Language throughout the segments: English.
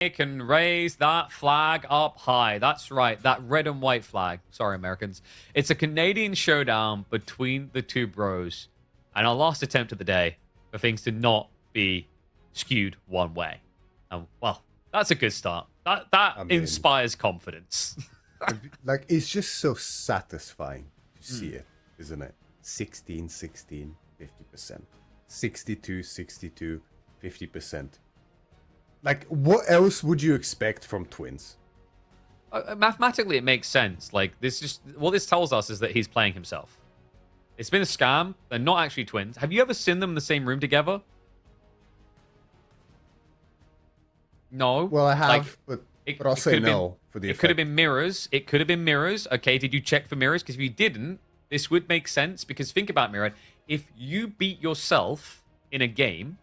can raise that flag up high. That's right, that red and white flag. Sorry, Americans. It's a Canadian showdown between the two bros. And our last attempt of the day for things to not be skewed one way. Well, that's a good start. That inspires confidence. Like, it's just so satisfying to see it, isn't it? 16, 16, 50%. 62, 62, 50%. Like, what else would you expect from twins? Mathematically, it makes sense. Like, what this tells us is that he's playing himself. It's been a scam. They're not actually twins. Have you ever seen them in the same room together? No. Well, I have, but I'll say no for the effect. It could have been mirrors. It could have been mirrors. Okay, did you check for mirrors? Because if you didn't, this would make sense. Because think about mirror. If you beat yourself in a game,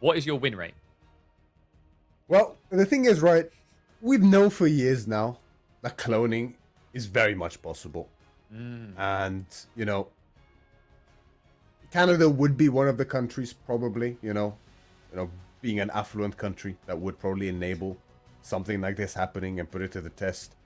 what is your win rate? Well, the thing is, right, we've known for years now that cloning is very much possible. And, you know, Canada would be one of the countries probably, you know, being an affluent country that would probably enable something like this happening and put it to the test.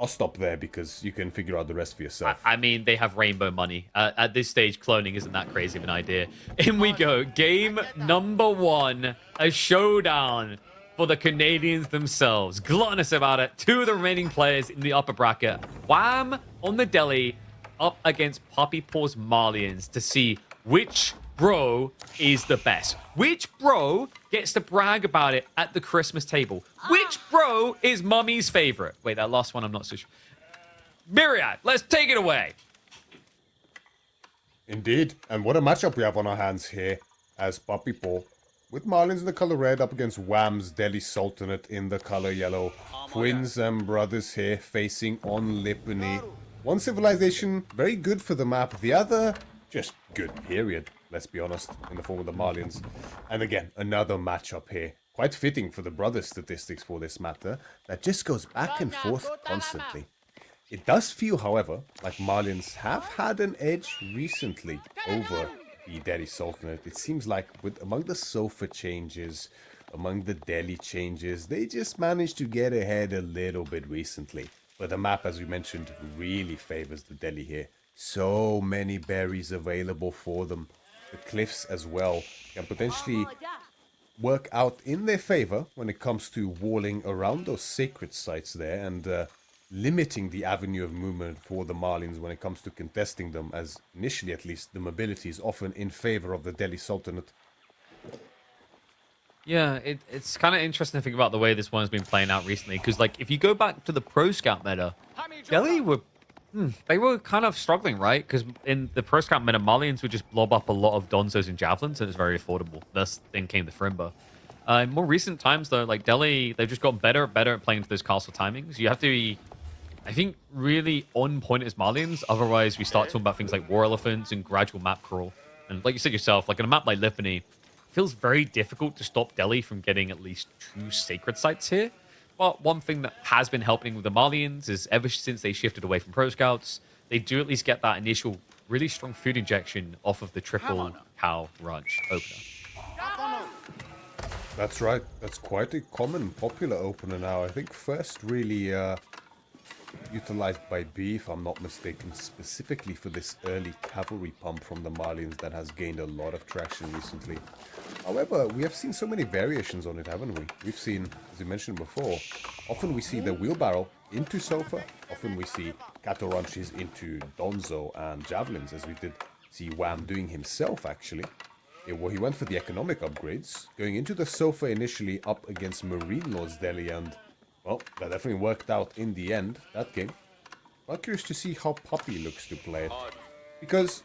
I'll stop there because you can figure out the rest for yourself. I mean, they have rainbow money. At this stage, cloning isn't that crazy of an idea. In we go. Game number 1. A showdown for the Canadians themselves. Gluttonous about it. 2 of the remaining players in the upper bracket. Wham on the deli up against Puppypaw's Marlians to see which bro is the best. Which bro gets to brag about it at the Christmas table? Which bro is mummy's favorite? Wait, that last one I'm not so sure. Myriad, let's take it away. Indeed. And what a matchup we have on our hands here as Puppypaw with Marlins in the color red up against Wham's Delhi Sultanate in the color yellow. Twins and brothers here facing on Lipany. One civilization, very good for the map. The other, just good, period. Let's be honest, in the form of the Marlians. And again, another matchup here. Quite fitting for the brothers' statistics for this matter, that just goes back and forth constantly. It does feel, however, like Marlians have had an edge recently over the Delhi Sultanate. It seems like among the sofa changes, among the Delhi changes, they just managed to get ahead a little bit recently. But the map, as we mentioned, really favors the Delhi here. So many berries available for them. The cliffs as well can potentially work out in their favor when it comes to walling around those sacred sites there and limiting the avenue of movement for the Marlians when it comes to contesting them, as initially at least the mobility is often in favor of the Delhi Sultanate. Yeah, it's kind of interesting to think about the way this one's been playing out recently, because like if you go back to the Pro Scout meta, Delhi were they were kind of struggling, right? Because in the Pro Scout meta, Marlians would just blob up a lot of Donzos and Javelins, and it's very affordable. Thus, then came the Frimba. In more recent times, though, like Delhi, they've just got better at playing to those castle timings. You have to be, I think, really on point as Marlians. Otherwise, we start talking about things like War Elephants and gradual map crawl. And like you said yourself, like in a map like Lipany, it feels very difficult to stop Delhi from getting at least 2 sacred sites here. But one thing that has been helping with the Marlians is ever since they shifted away from Pro Scouts, they do at least get that initial really strong food injection off of the triple cow ranch opener. That's right. That's quite a common, popular opener now. I think first really utilized by B, if I'm not mistaken, specifically for this early cavalry pump from the Marlians that has gained a lot of traction recently. However, we have seen so many variations on it, haven't we? We've seen, as you mentioned before, often we see the wheelbarrow into sofa, often we see cattle ranches into donzo and javelins, as we did see Wham doing himself, actually. He went for the economic upgrades, going into the sofa initially up against Marine Lord's Delhi, and well, that definitely worked out in the end, that game. I'm curious to see how Puppy looks to play it. Because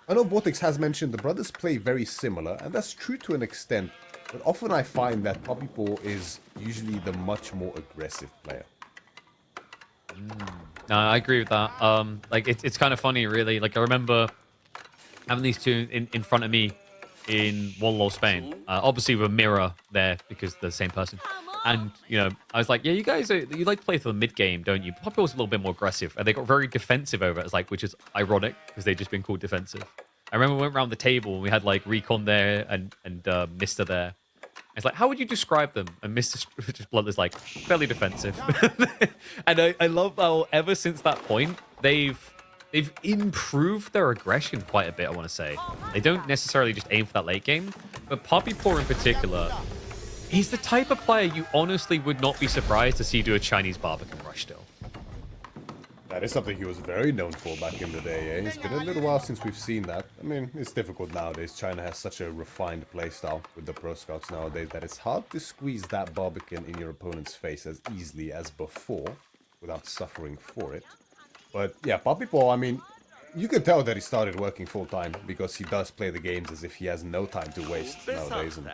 I know Vortex has mentioned the brothers play very similar, and that's true to an extent, but often I find that Puppypaw is usually the much more aggressive player. No, I agree with that. Like it's kind of funny, really. Like I remember having these two in front of me in Wallol, Spain. Obviously with a mirror there because they're the same person. And, you know, I was like, yeah, you guys, you like to play for the mid-game, don't you? Puppy was a little bit more aggressive, and they got very defensive over it, it's like, which is ironic, because they've just been called defensive. I remember we went around the table, and we had, like, Recon there and Mister there. It's like, how would you describe them? And Mr. Blunt is like, fairly defensive. And I love how ever since that point, they've improved their aggression quite a bit, I want to say. They don't necessarily just aim for that late game, but Puppypaw in particular, he's the type of player you honestly would not be surprised to see do a Chinese Barbican rush still. That is something he was very known for back in the day, eh? It's been a little while since we've seen that. I mean, it's difficult nowadays. China has such a refined playstyle with the pro scouts nowadays that it's hard to squeeze that Barbican in your opponent's face as easily as before without suffering for it. But yeah, Puppypaw, I mean, you can tell that he started working full-time because he does play the games as if he has no time to waste nowadays. And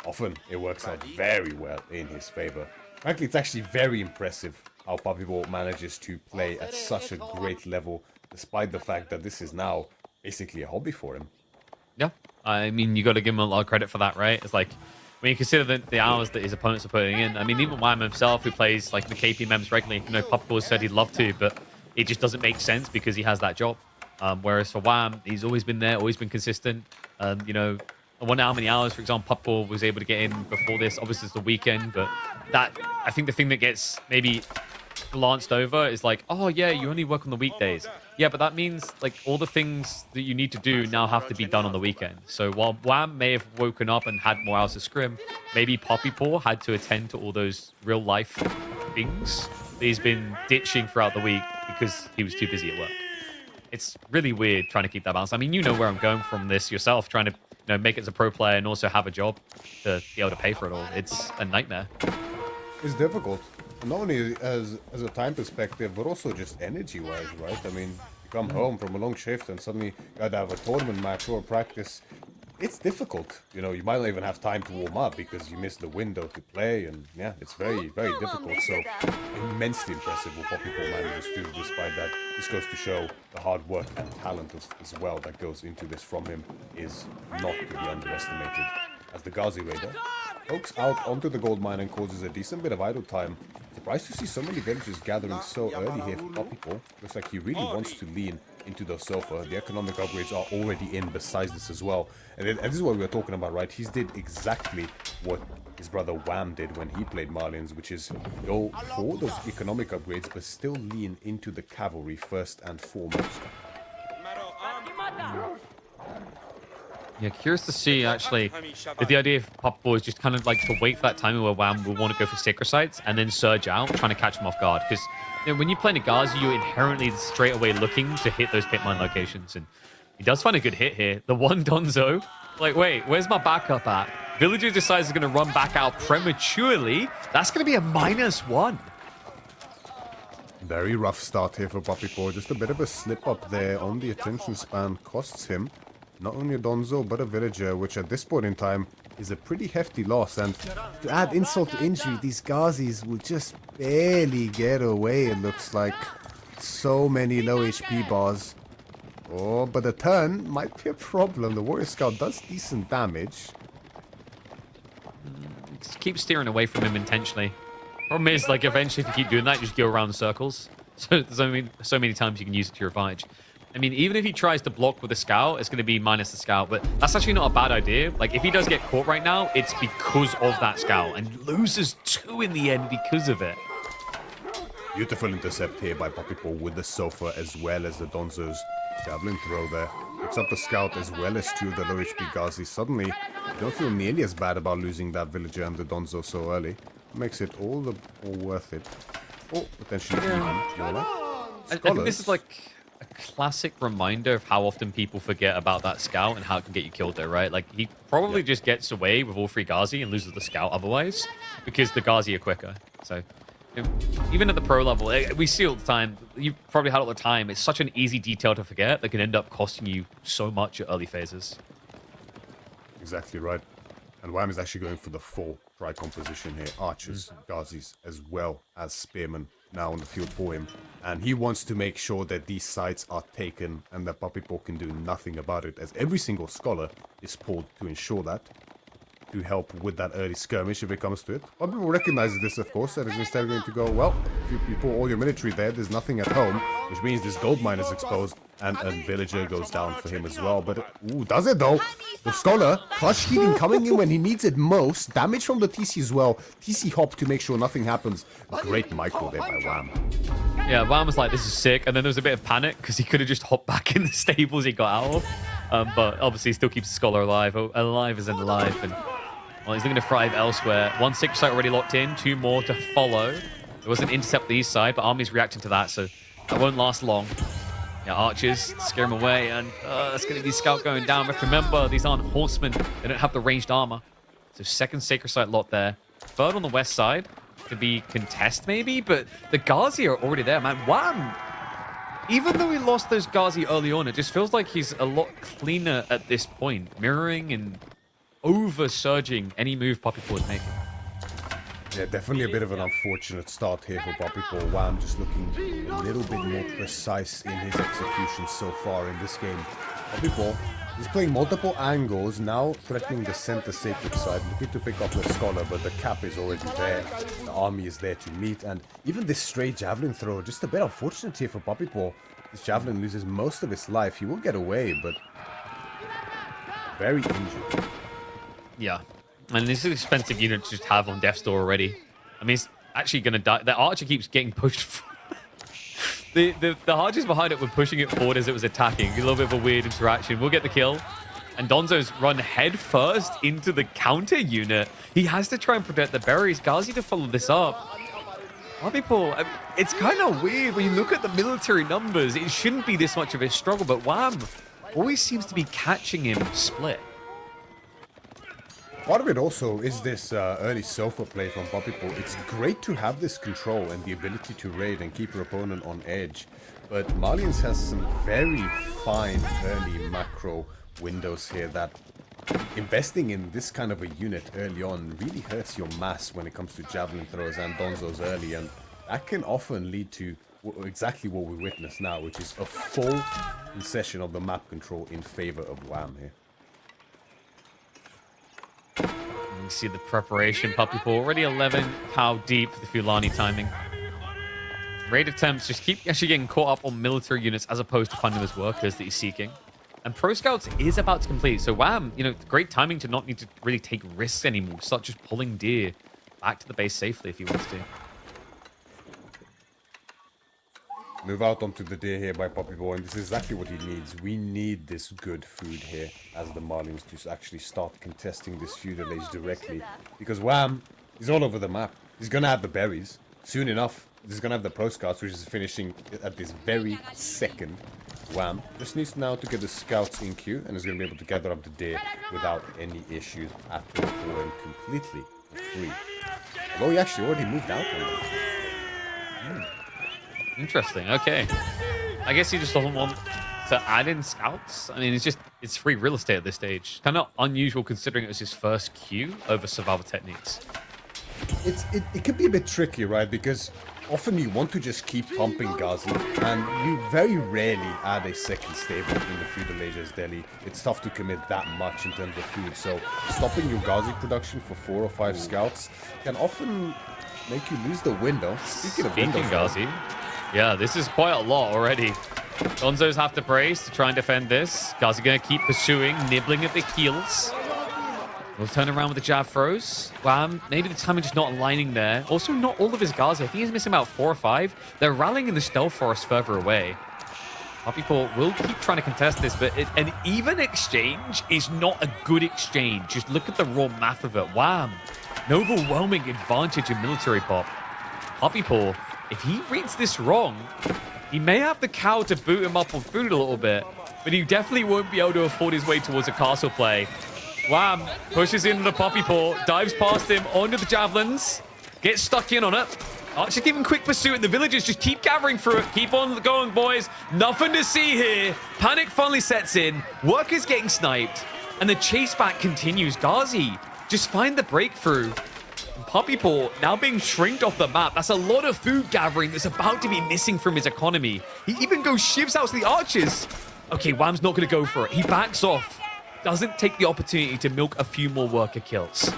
often it works out very well in his favor. Frankly, it's actually very impressive how Puppypaw manages to play at such a great level, despite the fact that this is now basically a hobby for him. Yeah, I mean, you got to give him a lot of credit for that, right? It's like, when you consider the hours that his opponents are putting in, I mean, even Wham himself, who plays like the KP mems regularly, you know, Puppypaw said he'd love to, but it just doesn't make sense because he has that job. Whereas for Wham, he's always been there, always been consistent. You know, I wonder how many hours, for example, Puppypaw was able to get in before this. Obviously, it's the weekend, but that, I think the thing that gets maybe glanced over is like, oh yeah, you only work on the weekdays. Yeah, but that means like all the things that you need to do now have to be done on the weekend. So while Wham may have woken up and had more hours to scrim, maybe Puppypaw had to attend to all those real life things that he's been ditching throughout the week because he was too busy at work. It's really weird trying to keep that balance. I mean, you know where I'm going from this yourself, trying to make it as a pro player and also have a job to be able to pay for it all. It's a nightmare. It's difficult. Not only as a time perspective, but also just energy-wise, right? I mean, you come home from a long shift and suddenly you gotta have a tournament match or practice. It's difficult. You know, you might not even have time to warm up because you missed the window to play, and yeah, it's very, very difficult. So, immensely impressive what Puppypaw manages to do. Despite that, this goes to show the hard work and talent as well that goes into this from him is not to be underestimated. As the Ghazi Raider pokes out onto the gold mine and causes a decent bit of idle time. Surprised to see so many villagers gathering so early here for Puppypaw. Looks like he really wants to lean into the sofa. The economic upgrades are already in besides this as well. And this is what we were talking about, right? He did exactly what his brother Wham did when he played Marlians, which is go for those economic upgrades, but still lean into the cavalry first and foremost. Yeah, curious to see, actually, if the idea of Puppypaw is just kind of like to wait for that time where Wham will want to go for sacred sites and then surge out, trying to catch him off guard. Because when you play Nagazi, you're inherently straight away looking to hit those pit mine locations. And he does find a good hit here. The one Donzo, like, wait, where's my backup at? Villager decides he's going to run back out prematurely. That's going to be a -1. Very rough start here for Puppypaw. Just a bit of a slip up there on the attention span costs him not only a Donzo, but a villager, which at this point in time is a pretty hefty loss. And to add insult to injury, these Ghazis will just barely get away, it looks like. So many low HP bars. Oh, but the turn might be a problem. The Warrior Scout does decent damage. Just keep steering away from him intentionally. Problem is, like, eventually if you keep doing that, you just go around in circles. So there's only so many times you can use it to your advantage. I mean, even if he tries to block with a scout, it's going to be minus the scout. But that's actually not a bad idea. Like, if he does get caught right now, it's because of that scout. And loses 2 in the end because of it. Beautiful intercept here by Puppypaw with the sofa as well as the Donzo's javelin throw there. Picks up the scout as well as 2 of the low HP Ghazis. Suddenly, you don't feel nearly as bad about losing that villager and the Donzo so early. Makes it all the more worth it. Or potentially even more like. I think this is like a classic reminder of how often people forget about that scout and how it can get you killed there, right? Like, he probably just gets away with all 3 Ghazi and loses the scout otherwise because the Ghazi are quicker. So, even at the pro level, we see all the time, you probably had all the time, it's such an easy detail to forget that can end up costing you so much at early phases. Exactly right. And Wham is actually going for the full try composition here. Archers, Ghazis, as well as Spearmen now on the field for him. And he wants to make sure that these sites are taken and that Puppypaw can do nothing about it, as every single scholar is pulled to ensure that, to help with that early skirmish if it comes to it. Puppypaw recognizes this, of course, and is instead going to go, well, if you pull all your military there, there's nothing at home, which means this gold mine is exposed. And a villager goes down for him as well. But, ooh, does it though? The Scholar, clutch healing coming in when he needs it most. Damage from the TC as well. TC hop to make sure nothing happens. Great micro there by Wham. Yeah, Wham was like, this is sick. And then there was a bit of panic because he could have just hopped back in the stables he got out of. But obviously, he still keeps the Scholar alive. Alive as in alive. And well, he's looking to thrive elsewhere. 1 6 site already locked in. 2 more to follow. There was an intercept the east side, but Army's reacting to that, so that won't last long. Yeah, archers scare him away, and it's going to be Scout going down. But remember, these aren't horsemen. They don't have the ranged armor. So second sacred site lot there. Third on the west side to be contest maybe, but the Ghazi are already there, man. Wham! Even though he lost those Ghazi early on, it just feels like he's a lot cleaner at this point, mirroring and over-surging any move Puppypaw is making. Yeah, definitely a bit of an unfortunate start here for Puppypaw. Wham just looking a little bit more precise in his execution so far in this game. Puppypaw is playing multiple angles, now threatening the center sacred side, looking to pick off the Scholar, but the cap is already there. The army is there to meet, and even this stray javelin throw, just a bit unfortunate here for Puppypaw. This javelin loses most of its life. He will get away, but very injured. Yeah. And this is an expensive unit to just have on Death's Door already. I mean, it's actually going to die. The archer keeps getting pushed. the archers behind it were pushing it forward as it was attacking. A little bit of a weird interaction. We'll get the kill. And Donzo's run head first into the counter unit. He has to try and protect the berries. Ghazi to follow this up. People, I mean, it's kind of weird when you look at the military numbers. It shouldn't be this much of a struggle, but Wham always seems to be catching him split. Part of it also is this early sofa play from Puppypaw. It's great to have this control and the ability to raid and keep your opponent on edge. But Malians has some very fine early macro windows here that investing in this kind of a unit early on really hurts your mass when it comes to javelin throwers and Donzos early. And that can often lead to exactly what we witness now, which is a full concession of the map control in favor of Wham here. You see the preparation, Puppypaw already 11 cow deep for the Fulani timing. Raid attempts just keep actually getting caught up on military units as opposed to finding those workers that he's seeking. And Pro Scouts is about to complete, so Wham, you know, great timing to not need to really take risks anymore. Start just pulling deer back to the base safely if he wants to. Move out onto the deer here by Puppypaw, and this is exactly what he needs. We need this good food here as the Marlins to actually start contesting this feudal age directly. Because Wham is all over the map. He's going to have the berries. Soon enough, he's going to have the Pro Scouts, which is finishing at this very second. Wham just needs now to get the Scouts in queue, and is going to be able to gather up the deer without any issues at all for him completely free. Although he actually already moved out on that. Interesting. Okay. I guess he just doesn't want to add in scouts. I mean, it's free real estate at this stage. Kind of unusual considering it was his first queue over survival techniques. It can be a bit tricky, right? Because often you want to just keep pumping Ghazi, and you very rarely add a second stable in the feudal age as Delhi. It's tough to commit that much in terms of food. So stopping your Ghazi production for 4 or 5 scouts can often make you lose the window. Speaking of windows, Ghazi. Yeah, this is quite a lot already. Donzos have to brace to try and defend this. Ghazi going to keep pursuing, nibbling at the heels. We'll turn around with the jab throws. Wham, maybe the timing just not aligning there. Also, not all of his Ghazi. I think he's missing about 4 or 5. They're rallying in the stealth forest further away. Puppypaw will keep trying to contest this, but an even exchange is not a good exchange. Just look at the raw math of it. Wham, an overwhelming advantage in military pop. Puppypaw, if he reads this wrong, he may have the cow to boot him up on food a little bit, but he definitely won't be able to afford his way towards a castle play. Wham pushes into the Puppypaw, dives past him onto the javelins, gets stuck in on it. Archer giving quick pursuit, and the villagers just keep gathering through it. Keep on going, boys. Nothing to see here. Panic finally sets in. Workers getting sniped, and the chase back continues. Ghazi just find the breakthrough. Puppypaw now being shrinked off the map. That's a lot of food gathering that's about to be missing from his economy. He even goes shivs out to the archers. Okay, Wham's not going to go for it. He backs off. Doesn't take the opportunity to milk a few more worker kills.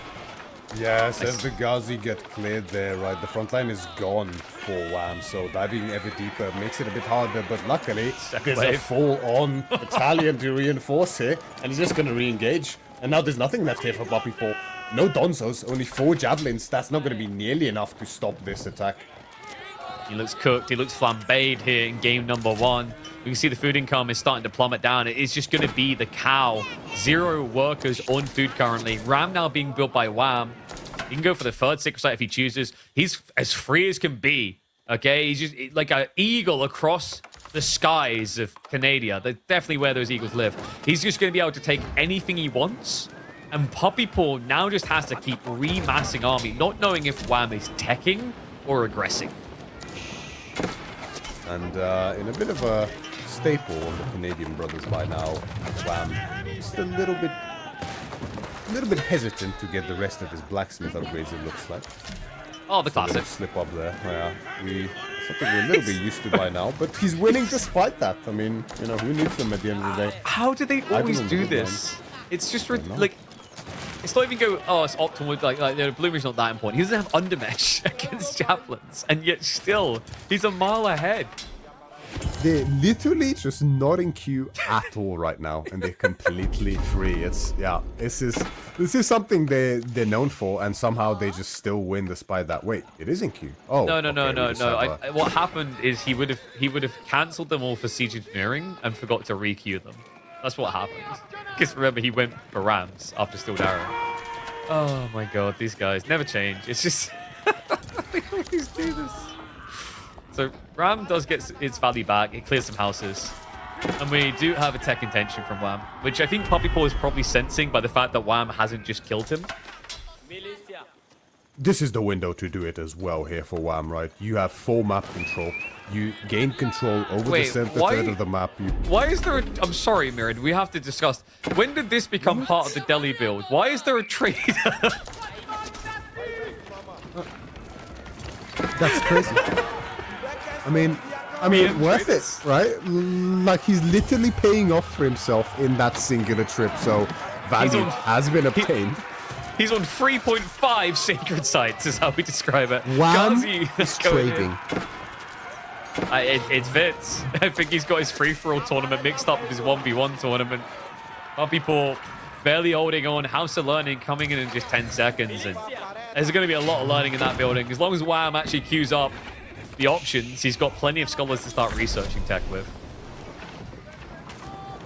Yes, as the Ghazi get cleared there, right? The front line is gone for Wham, so diving ever deeper makes it a bit harder, but luckily there's a full-on battalion to reinforce here, and he's just going to re-engage. And now there's nothing left here for Puppypaw. No Donzos, only 4 javelins. That's not going to be nearly enough to stop this attack. He looks cooked. He looks flambéed here in game number 1. We can see the food income is starting to plummet down. It is just going to be the cow. 0 workers on food currently. Ram now being built by Wham. He can go for the 3rd Sacred Site if he chooses. He's as free as can be. Okay, he's just like an eagle across the skies of Canada. That's definitely where those eagles live. He's just going to be able to take anything he wants. And Puppypaw now just has to keep remassing army, not knowing if Wham is teching or aggressing. And in a bit of a staple of the Canadian brothers by now, Wham just a little bit hesitant to get the rest of his blacksmith upgrades, it looks like. Oh, the classic. Slip up there. Yeah, something we're a little bit used to by now, but he's winning despite that. I mean, you know, who needs them at the end of the day? How do they always do this? It's just like, it's not even go, oh, it's optimal, like the Bloomer's not that important. He doesn't have undermesh against javelins, and yet still, he's a mile ahead. They're literally just not in queue at all right now, and they're completely free. It's, yeah, this is something they're known for, and somehow they just still win despite that. Wait, it is in queue. Oh, no. What happened is he would have cancelled them all for siege engineering and forgot to re-queue them. That's what happened. Because remember, he went for Rams after Stilled Arrow. Oh my god, these guys never change. It's just they always do this. So Ram does get its value back. It clears some houses. And we do have a tech intention from Wham, which I think Puppypaw is probably sensing by the fact that Wham hasn't just killed him. This is the window to do it as well here for Wham, right? You have full map control. You gain control over the center third of the map. Why is there a... I'm sorry, Mirren. We have to discuss. When did this become part of the Delhi build? Why is there a trader? That's crazy. I mean, worth it, right? Like, he's literally paying off for himself in that singular trip, so value has been obtained. He's on 3.5 sacred sites, is how we describe it. Wham is trading. It fits. I think he's got his free-for-all tournament mixed up with his 1v1 tournament. Puppypaw barely holding on. House of Learning coming in just 10 seconds. And there's going to be a lot of learning in that building. As long as Wham actually queues up the options, he's got plenty of scholars to start researching tech with.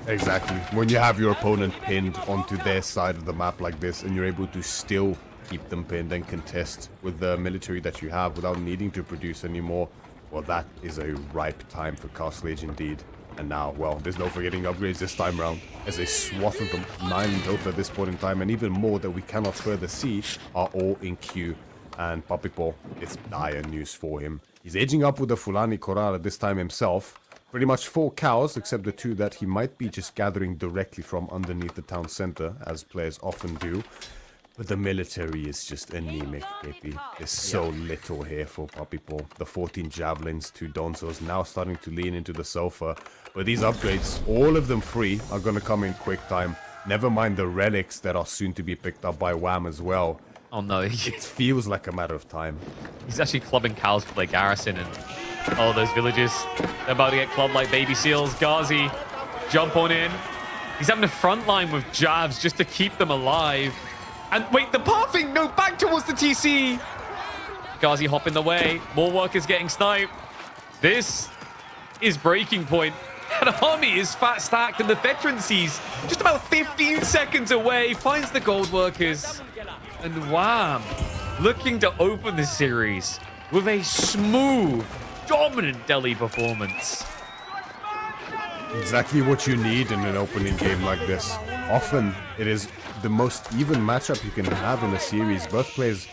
Exactly. When you have your opponent pinned onto their side of the map like this, and you're able to still keep them pinned and contest with the military that you have without needing to produce anymore, well, that is a ripe time for Castle Age indeed. And now, well, there's no forgetting upgrades this time round, as a swath of them, 9 in total at this point in time, and even more that we cannot further see, are all in queue. And Puppypaw, it's dire news for him. He's edging up with the Fulani Corral at this time himself. Pretty much 4 cows, except the 2 that he might be just gathering directly from underneath the town center, as players often do. But the military is just anemic, baby. There's so little here for Puppypaw. The 14 javelins, 2 donzos, now starting to lean into the sofa. But these upgrades, all of them free, are going to come in quick time. Never mind the relics that are soon to be picked up by Wham as well. Oh no, it feels like a matter of time. He's actually clubbing cows for their garrison, and oh, those villages, they're about to get clubbed like baby seals. Ghazi, jump on in. He's having a front line with jabs just to keep them alive. And wait, the pathing! No, back towards the TC! Ghazi hopping the way. More workers getting sniped. This is breaking point. And army is fat stacked, and the veteran sees just about 15 seconds away. Finds the gold workers. And Wham, looking to open the series with a smooth, dominant Delhi performance. Exactly what you need in an opening game like this. Often, it is the most even matchup you can have in a series. Both players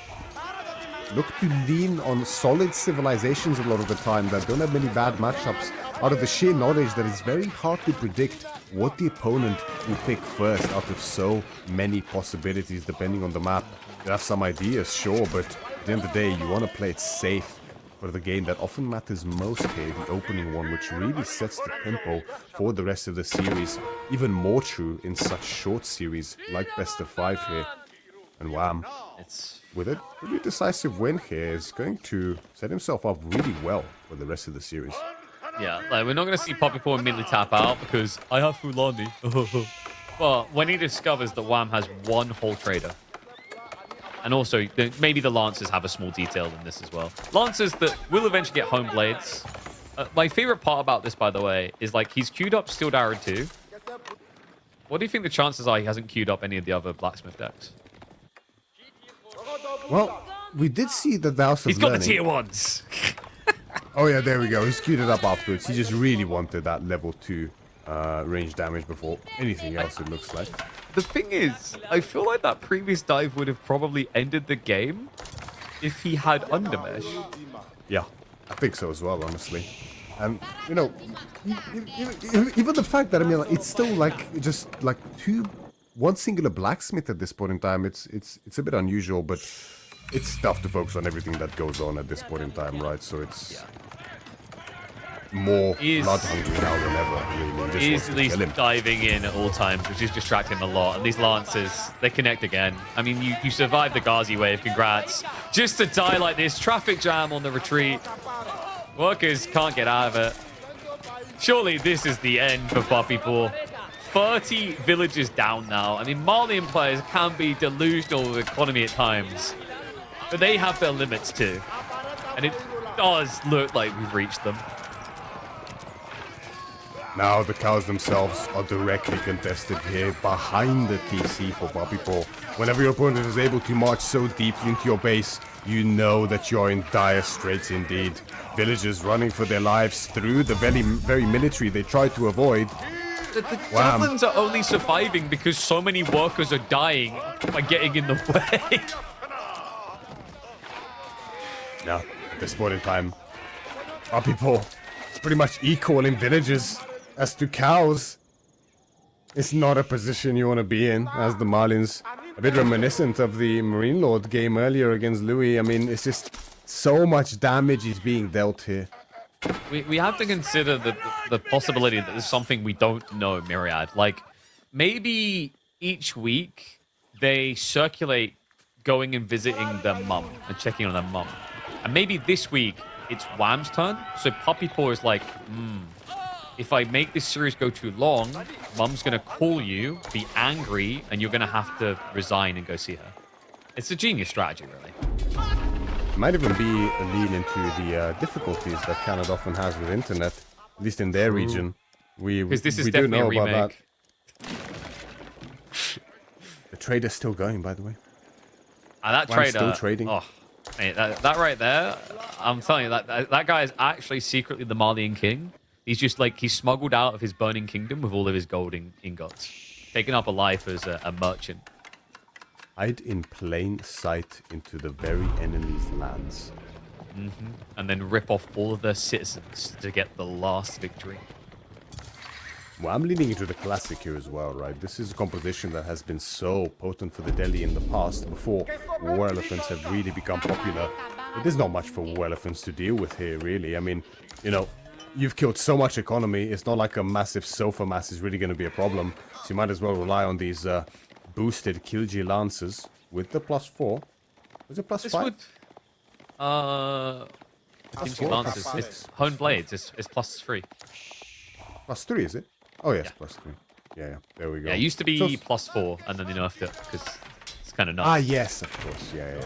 look to lean on solid civilizations a lot of the time that don't have many bad matchups, out of the sheer knowledge that it's very hard to predict what the opponent will pick first out of so many possibilities depending on the map. You have some ideas, sure, but at the end of the day, you want to play it safe for the game that often matters most here, the opening one, which really sets the tempo for the rest of the series. Even more true in such short series like Best of 5 here. And Wham, It's with a pretty decisive win here, is going to set himself up really well for the rest of the series. yeah, like we're not going to see Puppypaw immediately tap out because I have Fulani. But when he discovers that Wham has one whole trader, and also maybe the Lancers have a small detail in this as well. Lancers that will eventually get home blades. My favorite part about this, by the way, is like he's queued up Steel Arrow 2. What do you think the chances are he hasn't queued up any of the other blacksmith decks? Well, we did see the Vows of He's got Learning. the tier 1s. Oh yeah, there we go. He's queued it up afterwards. He just really wanted that level 2 range damage before anything else, it looks like. The thing is, I feel like that previous dive would have probably ended the game if he had Undermesh. Yeah, I think so as well, honestly. And, you know, even the fact that, I mean, it's still like, just like one singular blacksmith at this point in time, it's a bit unusual, but it's tough to focus on everything that goes on at this point in time, right? So it's more blood hungry now than ever, really. He's at least diving in at all times, which is distracting him a lot. And these Lancers, they connect again. I mean, you survived the Ghazi wave, congrats. Just to die like this, traffic jam on the retreat. Workers can't get out of it. Surely this is the end for Puppypaw. 30 villages down now. I mean, Malian players can be delusional with economy at times, but they have their limits too. And it does look like we've reached them. Now the cows themselves are directly contested here behind the TC for Puppypaw. Whenever your opponent is able to march so deeply into your base, you know that you're in dire straits indeed. Villagers running for their lives through the very military they try to avoid. The javelins are only surviving because so many workers are dying by getting in the way. Now, at this point in time, Puppypaw is pretty much equal in villages as to cows. It's not a position you want to be in, as the Marlins, a bit reminiscent of the Marine Lord game earlier against Louis. I mean, it's just so much damage is being dealt here. We have to consider the possibility that there's something we don't know, Myriad. Like, maybe each week they circulate going and visiting their mum and checking on their mum. And maybe this week it's Wham's turn. So Puppypaw is like, if I make this series go too long, Mum's going to call you, be angry, and you're going to have to resign and go see her. It's a genius strategy, really. It might even be a lean into the difficulties that Canada often has with internet, at least in their region. Because this is we definitely do know a remake. about that. The trader's still going, by the way. That Wham's trader, still trading. Oh, mate, that right there, I'm telling you, that guy is actually secretly the Malian king. He's just like, he's smuggled out of his burning kingdom with all of his gold ingots, taking up a life as a merchant. Hide in plain sight into the very enemy's lands. And then rip off all of their citizens to get the last victory. Well, I'm leaning into the classic here as well, right? This is a composition that has been so potent for the Delhi in the past, before war elephants have really become popular. But there's not much for war elephants to deal with here, really. I mean, you know, you've killed so much economy, it's not like a massive sofa mass is really going to be a problem. So you might as well rely on these boosted Kilji Lancers with the +4. Was it +5? This would... Kilji Lancers. It's Hone Blades. It's +3. +3, is it? Oh, yes, +3. Yeah, there we go. Yeah, it used to be +4, and then they nerfed it, because it's kind of nuts. Ah, yes, of course. Yeah.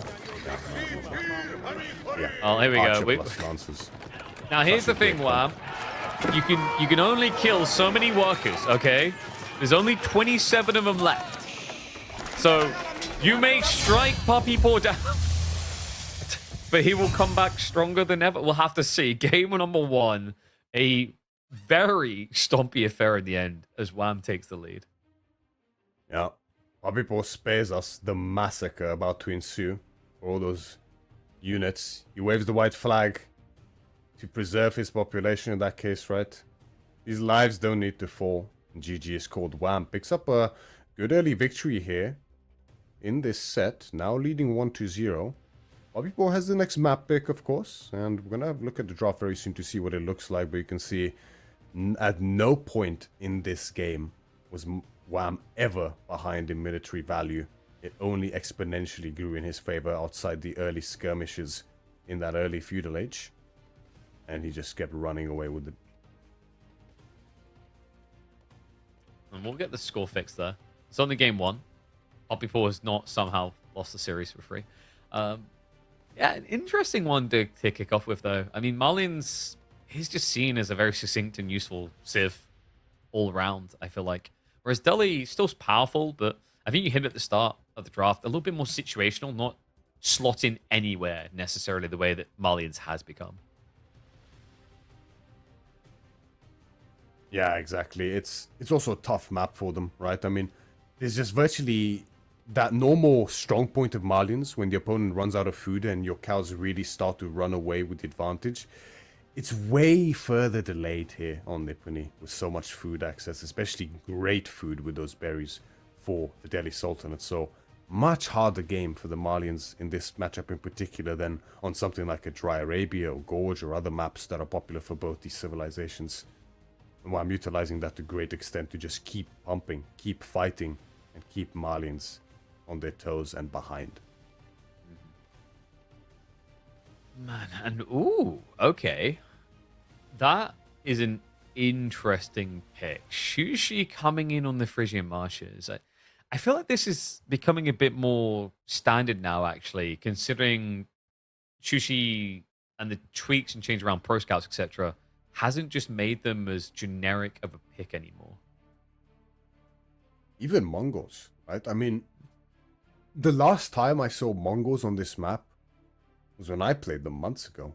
Oh, here we Archer go. plus Lancers. Now, here's the thing, Wham. You can only kill so many workers, okay? There's only 27 of them left. So, you may strike Puppypaw down, but he will come back stronger than ever. We'll have to see. Game number 1, a very stompy affair in the end as Wham takes the lead. Yeah. Puppypaw spares us the massacre about to ensue for all those units. He waves the white flag to preserve his population in that case, right? These lives don't need to fall. GG is called. Wham picks up a good early victory here in this set, now leading 1-0. Puppypaw has the next map pick, of course, and we're gonna have a look at the draft very soon to see what it looks like, but you can see at no point in this game was Wham ever behind in military value. it only exponentially grew in his favor outside the early skirmishes in that early feudal age. And he just kept running away with it. And we'll get the score fixed there. It's only game 1. Puppypaw has not somehow lost the series for free. Yeah, an interesting one to kick off with, though. I mean, Marlian's, he's just seen as a very succinct and useful Civ all around, I feel like. Whereas Delhi still powerful, but I think you hit at the start of the draft, a little bit more situational, not slot in anywhere necessarily the way that Marlian's has become. Yeah, exactly. It's also a tough map for them, right? I mean, there's just virtually that normal strong point of Marlian's when the opponent runs out of food and your cows really start to run away with the advantage. It's way further delayed here on Nipponese with so much food access, especially great food with those berries for the Delhi Sultanate. So much harder game for the Marlians in this matchup in particular than on something like a Dry Arabia or Gorge or other maps that are popular for both these civilizations. And I'm utilizing that to great extent to just keep pumping, keep fighting, and keep Marlians on their toes and behind. Man, and ooh, okay. That is an interesting pick. Shushi coming in on the Frisian Marshes. I feel like this is becoming a bit more standard now, actually, considering Shushi and the tweaks and change around Pro Scouts, etc., hasn't just made them as generic of a pick anymore. Even Mongols, right? I mean, the last time I saw Mongols on this map was when I played them months ago.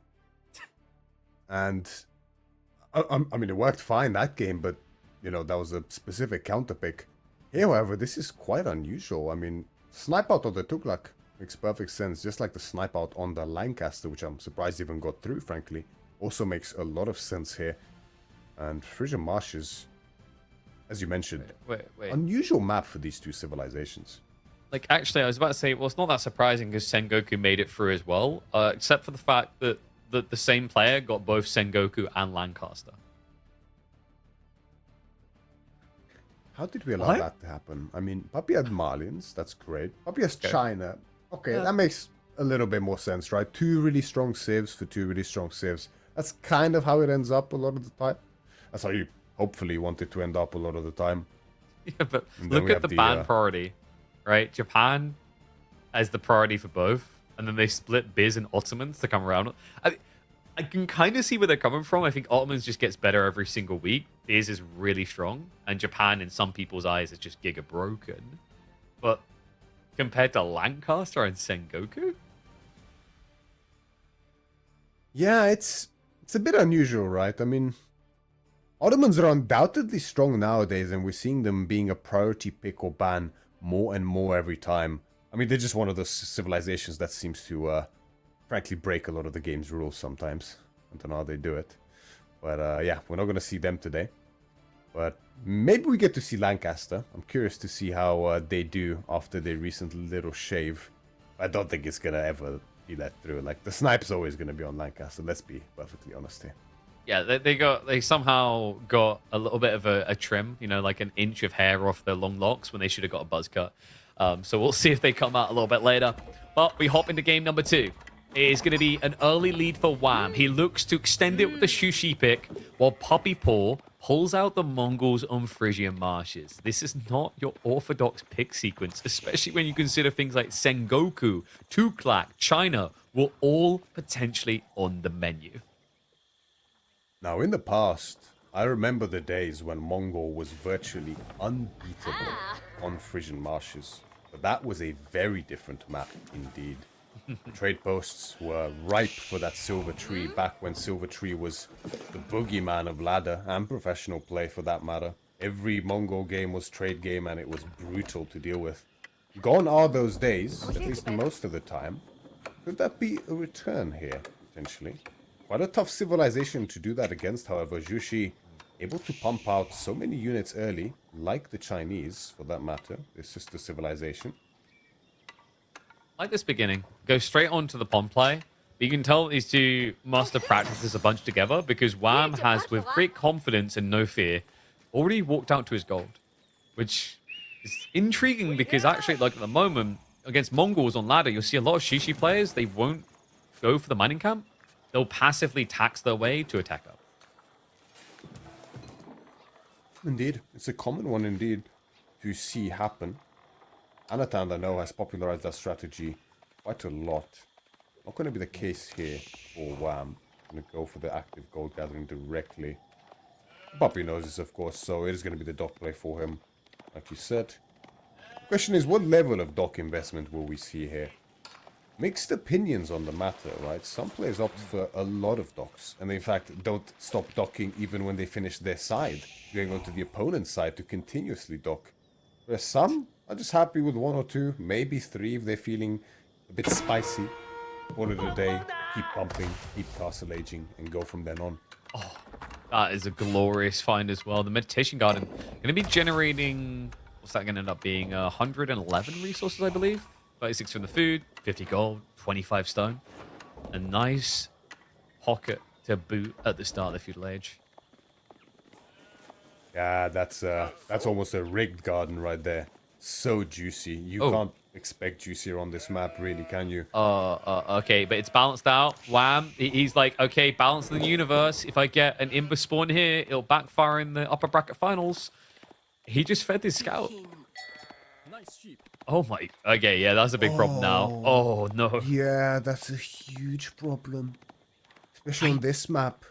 And, I mean, it worked fine that game, but, you know, that was a specific counter pick. Here, however, this is quite unusual. I mean, snipe out on the Tughlaq makes perfect sense, just like the snipe out on the Lancaster, which I'm surprised even got through, frankly. Also makes a lot of sense here. And Frisian Marshes, as you mentioned, wait. unusual map for these two civilizations. Like, actually, I was about to say, well, it's not that surprising because Sengoku made it through as well, except for the fact that the same player got both Sengoku and Lancaster. How did we allow that to happen? I mean, Puppy had Marlians, that's great. Puppy has China. Okay, that makes a little bit more sense, right? Two really strong civs for two really strong civs. That's kind of how it ends up a lot of the time. That's how you hopefully want it to end up a lot of the time. Yeah, but look at the ban priority, right? Japan as the priority for both, and then they split Biz and Ottomans to come around. I can kind of see where they're coming from. I think Ottomans just gets better every single week. Biz is really strong, and Japan, in some people's eyes, is just giga broken. But compared to Lancaster and Sengoku, yeah, it's a bit unusual, right? I mean, Ottomans are undoubtedly strong nowadays, and we're seeing them being a priority pick or ban more and more every time. I mean, they're just one of those civilizations that seems to, frankly, break a lot of the game's rules sometimes. I don't know how they do it. But, yeah, we're not going to see them today. But maybe we get to see Lancaster. I'm curious to see how they do after their recent little shave. I don't think it's going to ever be let through. Like, the snipe's always going to be on Lancaster. Let's be perfectly honest here. yeah, they somehow got a little bit of a trim, you know, like an inch of hair off their long locks when they should have got a buzz cut. So we'll see if they come out a little bit later. But we hop into game number 2. It is going to be an early lead for Wham. He looks to extend it with the Shushi pick, while Puppypaw pulls out the Mongols on Frisian Marshes. This is not your orthodox pick sequence, especially when you consider things like Sengoku, Tughlaq, China were all potentially on the menu. Now, in the past, I remember the days when Mongol was virtually unbeatable on Frisian Marshes. But that was a very different map indeed. Trade posts were ripe for that Silver Tree back when Silver Tree was the boogeyman of ladder and professional play for that matter. Every Mongol game was trade game and it was brutal to deal with. Gone are those days, at least most of the time. Could that be a return here, potentially? Quite a tough civilization to do that against, however. Jushi able to pump out so many units early, like the Chinese, for that matter, their sister civilization. Like this beginning, go straight on to the pond play. But you can tell these two master practices a bunch together because Wham has, with great confidence and no fear, already walked out to his gold. Which, It's intriguing because actually, like at the moment, against Mongols on ladder, you'll see a lot of Shishi players, they won't go for the mining camp. They'll passively tax their way to attack up. Indeed. It's a common one indeed to see happen. Anatan, I know, has popularized that strategy quite a lot. Not going to be the case here for Wham. Going to go for the active gold gathering directly. Puppy knows this, of course, so it is going to be the dock play for him, like you said. The question is, what level of dock investment will we see here? Mixed opinions on the matter, right? Some players opt for a lot of docks, and in fact don't stop docking even when they finish their side, going on to the opponent's side to continuously dock. Whereas some are just happy with 1 or 2, maybe 3 if they're feeling a bit spicy. Call it a day, keep pumping, keep castle aging, and go from then on. Oh, that is a glorious find as well. The Meditation Garden going to be generating, what's that going to end up being? 111 resources, I believe. 36 from the food, 50 gold, 25 stone. A nice pocket to boot at the start of the feudal age. Yeah, that's almost a rigged garden right there. So juicy. You can't expect juicier on this map, really, can you? Okay, but it's balanced out. Wham! He's like, okay, balance the universe. If I get an Imber spawn here, it'll backfire in the upper bracket finals. He just fed his scout. Oh my. Okay, yeah, that's a big problem now. Oh no. Yeah, that's a huge problem, especially on this map.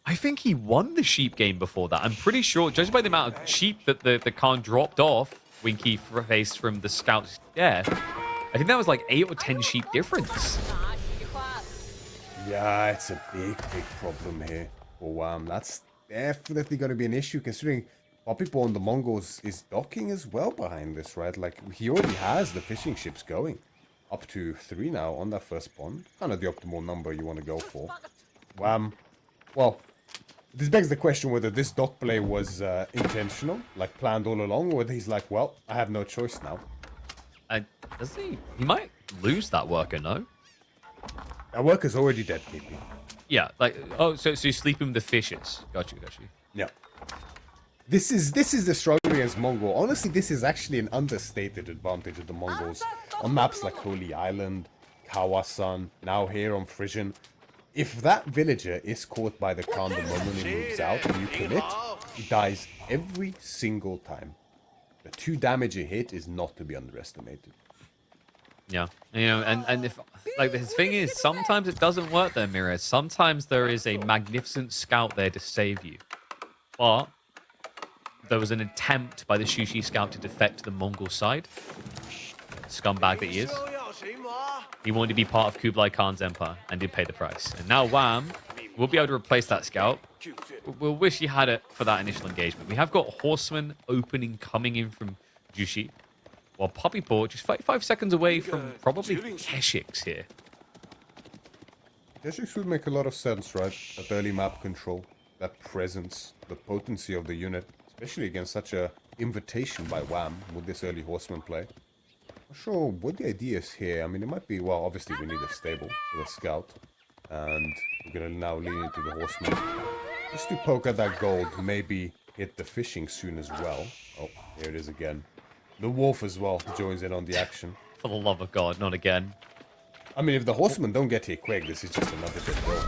I think he won the sheep game before that. I'm pretty sure, judged by the amount of sheep that the Khan dropped off when he faced from the scout's death, I think that was like 8 or 10 sheep difference. Yeah, it's a big problem here for Wham. That's definitely going to be an issue, considering Puppypaw and the Mongols is docking as well behind this, right? Like, he already has the fishing ships going. Up to 3 now on that first pond. Kind of the optimal number you want to go for. Wham. Well, this begs the question whether this dock play was intentional, like planned all along, or whether he's like, well, I have no choice now. Does he? He might lose that worker, no? That worker's already dead, PP. Yeah, like, oh, so you sleep with the fishes. Got you. Yeah. This is the struggle against Mongol. Honestly, this is actually an understated advantage of the Mongols. On maps like Holy Island, Kawasan, now here on Frisian. If that villager is caught by the Khan the moment he moves out and you commit, he dies every single time. The 2 damage a hit is not to be underestimated. Yeah, you know, and if, like, the thing is, sometimes it doesn't work there, Mirror. Sometimes there is a magnificent scout there to save you. But there was an attempt by the Shishi scout to defect to the Mongol side. Scumbag that he is. He wanted to be part of Kublai Khan's empire and did pay the price. And now Wham will be able to replace that scout. We'll wish he had it for that initial engagement. We have got Horseman opening coming in from Jushi. While Puppypaw just 5 seconds away from probably Keshiks here. Keshiks would make a lot of sense, right? That early map control, that presence, the potency of the unit, especially against such a invitation by Wham with this early Horseman play. Not sure what the idea is here. I mean, it might be, well, obviously we need a stable for the scout. And we're going to now lean into the Horseman. Just to poke at that gold, maybe hit the fishing soon as well. Oh, here it is again. The wolf as well joins in on the action. For the love of God, not again. I mean, if the Horsemen don't get here quick, this is just another bit low.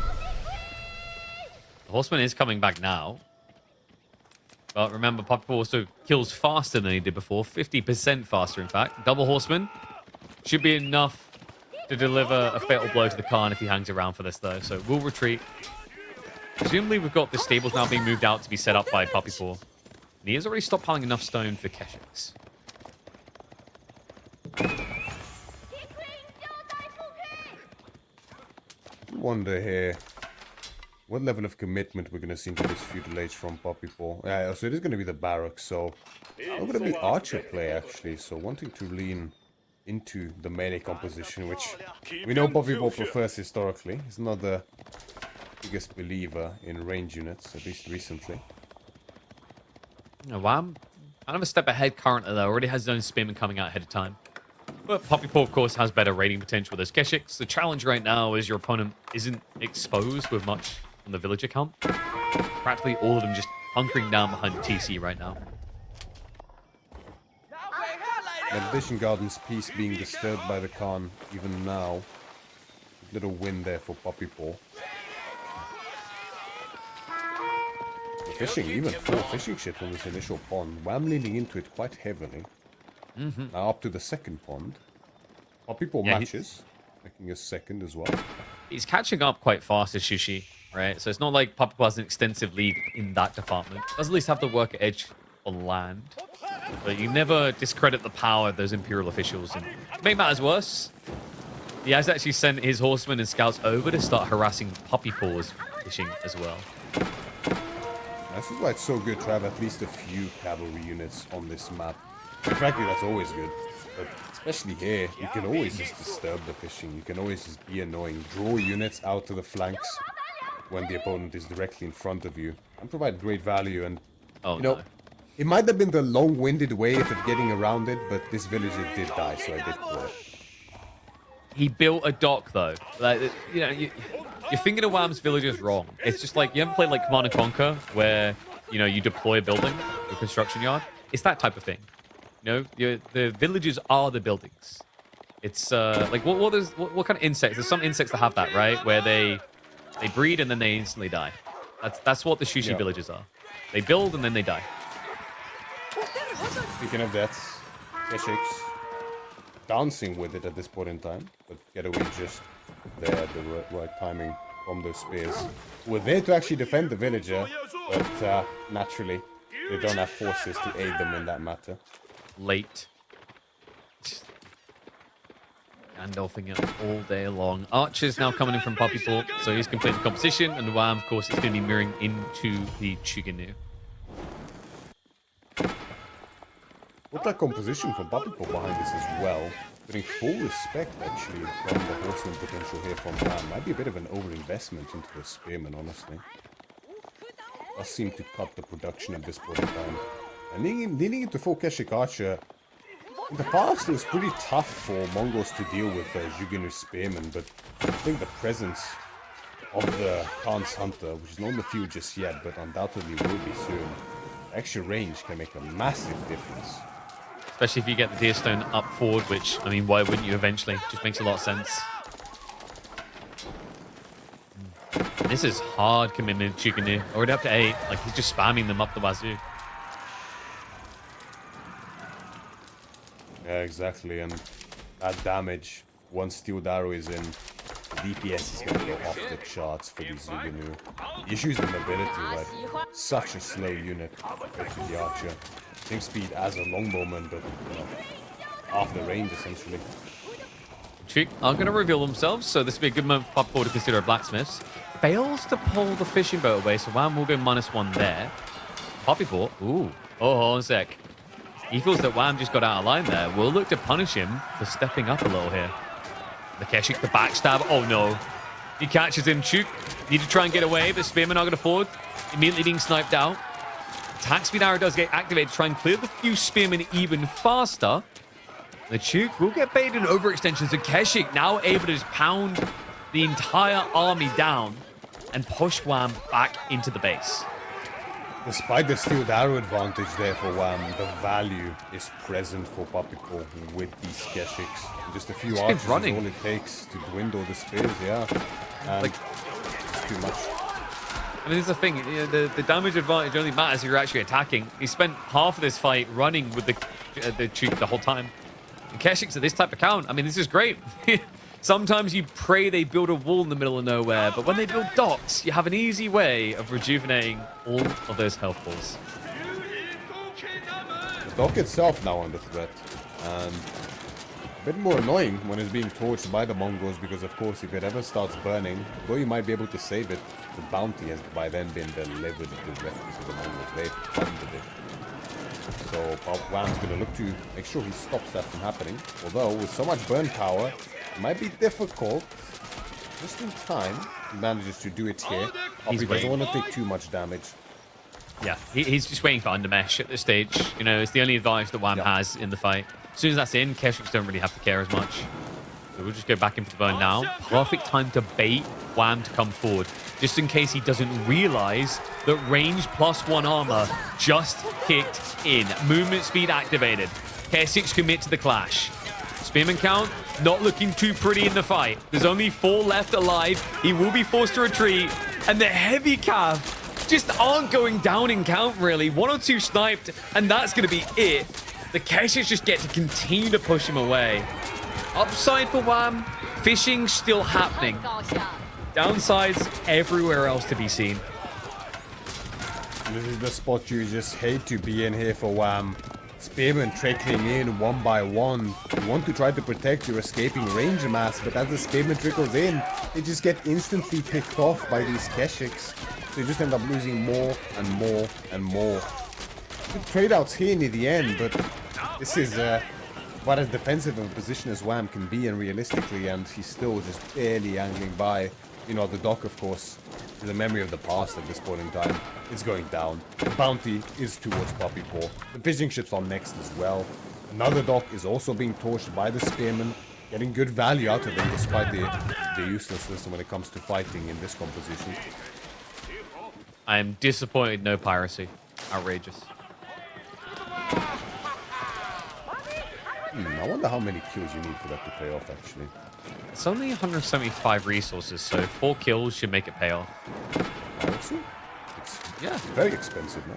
The Horseman is coming back now. But remember, Puppypaw also kills faster than he did before. 50% faster, in fact. Double Horseman should be enough to deliver a fatal blow to the Khan if he hangs around for this, though. So we'll retreat. Presumably, we've got the stables now being moved out to be set up by Puppypaw. And he has already stockpiling enough stone for Keshiks. I wonder here what level of commitment we're going to see into this feudal age from Puppypaw. Yeah, so it is going to be the barracks, so I'm going to be archer play actually, so wanting to lean into the melee composition, which we know Puppypaw prefers historically. He's not the biggest believer in range units, at least recently. Oh, wow. Kind of a step ahead currently, though. Already has his own spearman coming out ahead of time. But Puppypaw, of course, has better raiding potential. There's Keshiks. The challenge right now is your opponent isn't exposed with much on the villager count. Practically all of them just hunkering down behind the TC right now. Meditation Garden's peace being disturbed by the Khan even now. Little win there for Puppypaw. The fishing, even 4 fishing ships on this initial pond. Wham leaning into it quite heavily. Now up to the second pond. Puppypaw matches, making a second as well. He's catching up quite fast as Sushi, right? So it's not like Puppypaw has an extensive lead in that department. Does at least have the worker edge on land. But you never discredit the power of those Imperial officials. And to make matters worse, he has actually sent his horsemen and scouts over to start harassing Puppypaw's fishing as well. This is why it's so good to have at least a few cavalry units on this map. And frankly, that's always good. But especially here, you can always just disturb the fishing. You can always just be annoying. Draw units out to the flanks when the opponent is directly in front of you. And provide great value. And, you know, it might have been the long-winded way of getting around it, but this villager did die, so I did pull it. He built a dock, though. Like, you know, you're thinking of Wham's villagers wrong. It's just like, you ever played like Command & Conquer, where, you know, you deploy a building, a construction yard? It's that type of thing. You know, the villages are the buildings. It's, like, what kind of insects? There's some insects that have that, right? Where they breed and then they instantly die. That's what the Sushi villages are. They build and then they die. Speaking of deaths, Keshik's dancing with it at this point in time, but Getaway just there at the right timing from those spears. We're there to actually defend the villager, but naturally, they don't have forces to aid them in that matter. Late. Gandalfing it all day long. Archer's now coming in from Puppypaw, so he's completing the composition, and Wham, of course, is going to be mirroring into the Chuganu. What that composition from Puppypaw behind this as well. Getting full respect, actually, from the horseman potential here from Wham. Might be a bit of an overinvestment into the spearman, honestly. Does seem to cut the production at this point in time. And leaning into full Keshik Archer, in the past it was pretty tough for Mongols to deal with Juginu spearmen, but I think the presence of the Khan's Hunter, which is not in the field just yet, but undoubtedly will be soon, extra range can make a massive difference. Especially if you get the Deer Stone up forward, which, I mean, why wouldn't you eventually? Just makes a lot of sense. This is hard commitment, Chuganu. Already up to 8. Like, he's just spamming them up the wazoo. Yeah, exactly. And that damage, once Steel Arrow is in, DPS is going to go off the charts for these Zuganu. The issue is the mobility, right? Such a slow unit compared to the Archer. Same speed as a longbowman, but you know, half the range essentially. Chuk are going to reveal themselves, so this will be a good moment for Puppypaw to consider a blacksmith. Fails to pull the fishing boat away, so Wham will go -1 there. Puppypaw, ooh, hold on a sec. He feels that Wham just got out of line there. We'll look to punish him for stepping up a little here. The Keshik, the backstab, oh no. He catches him, Chuk. Need to try and get away, but Spearman are going to forward. Immediately being sniped out. Attack speed arrow does get activated to try and clear the few spearmen even faster. The Chuk will get baited in overextensions, and Keshik now able to just pound the entire army down and push Wham back into the base. Despite the steel arrow advantage there for Wham, the value is present for Puppypaw with these Keshiks. Just a few archers is all it takes to dwindle the spears, yeah. And like, it's too much. I mean, this is the thing. You know, the damage advantage only matters if you're actually attacking. He spent half of this fight running with the Chuk the whole time. And Keshiks are this type of count. I mean, this is great. Sometimes you pray they build a wall in the middle of nowhere, but when they build docks, you have an easy way of rejuvenating all of those health balls. The dock itself now under threat, and a bit more annoying when it's being torched by the Mongols, because of course if it ever starts burning, though you might be able to save it, the bounty has by then been delivered directly to the Mongols. They've funded it. So Wham's going to look to make sure he stops that from happening, although with so much burn power, it might be difficult. Just in time, he manages to do it here. He doesn't want to take too much damage. Yeah, he's just waiting for undermesh at this stage. You know, it's the only advantage that Wham has in the fight. As soon as that's in, Keshiks don't really have to care as much. So we'll just go back into the burn now. Perfect time to bait Wham to come forward, just in case he doesn't realize that range +1 armor just kicked in. Movement speed activated. K6 commit to the clash. Spearman count, not looking too pretty in the fight. There's only 4 left alive. He will be forced to retreat. And the heavy cav just aren't going down in count, really. 1 or 2 sniped, and that's going to be it. The K6 just get to continue to push him away. Upside for Wham, fishing still happening. Downsides everywhere else to be seen. This is the spot you just hate to be in here for Wham. Spearmen trickling in one by one. You want to try to protect your escaping ranger mass, but as the Spearman trickles in, they just get instantly picked off by these Keshiks. So you just end up losing more and more and more. Good trade-outs here near the end, but this is about as defensive of a position as Wham can be, and realistically, and he's still just barely angling by. You know, the dock, of course, is a memory of the past at this point in time. It's going down. The bounty is towards Puppypaw. The fishing ships are next as well. Another dock is also being torched by the Spearmen, getting good value out of them despite the uselessness when it comes to fighting in this composition. I am disappointed no piracy. Outrageous. I wonder how many kills you need for that to pay off, actually. It's only 175 resources, so 4 kills should make it pay off. Also, it's very expensive, no?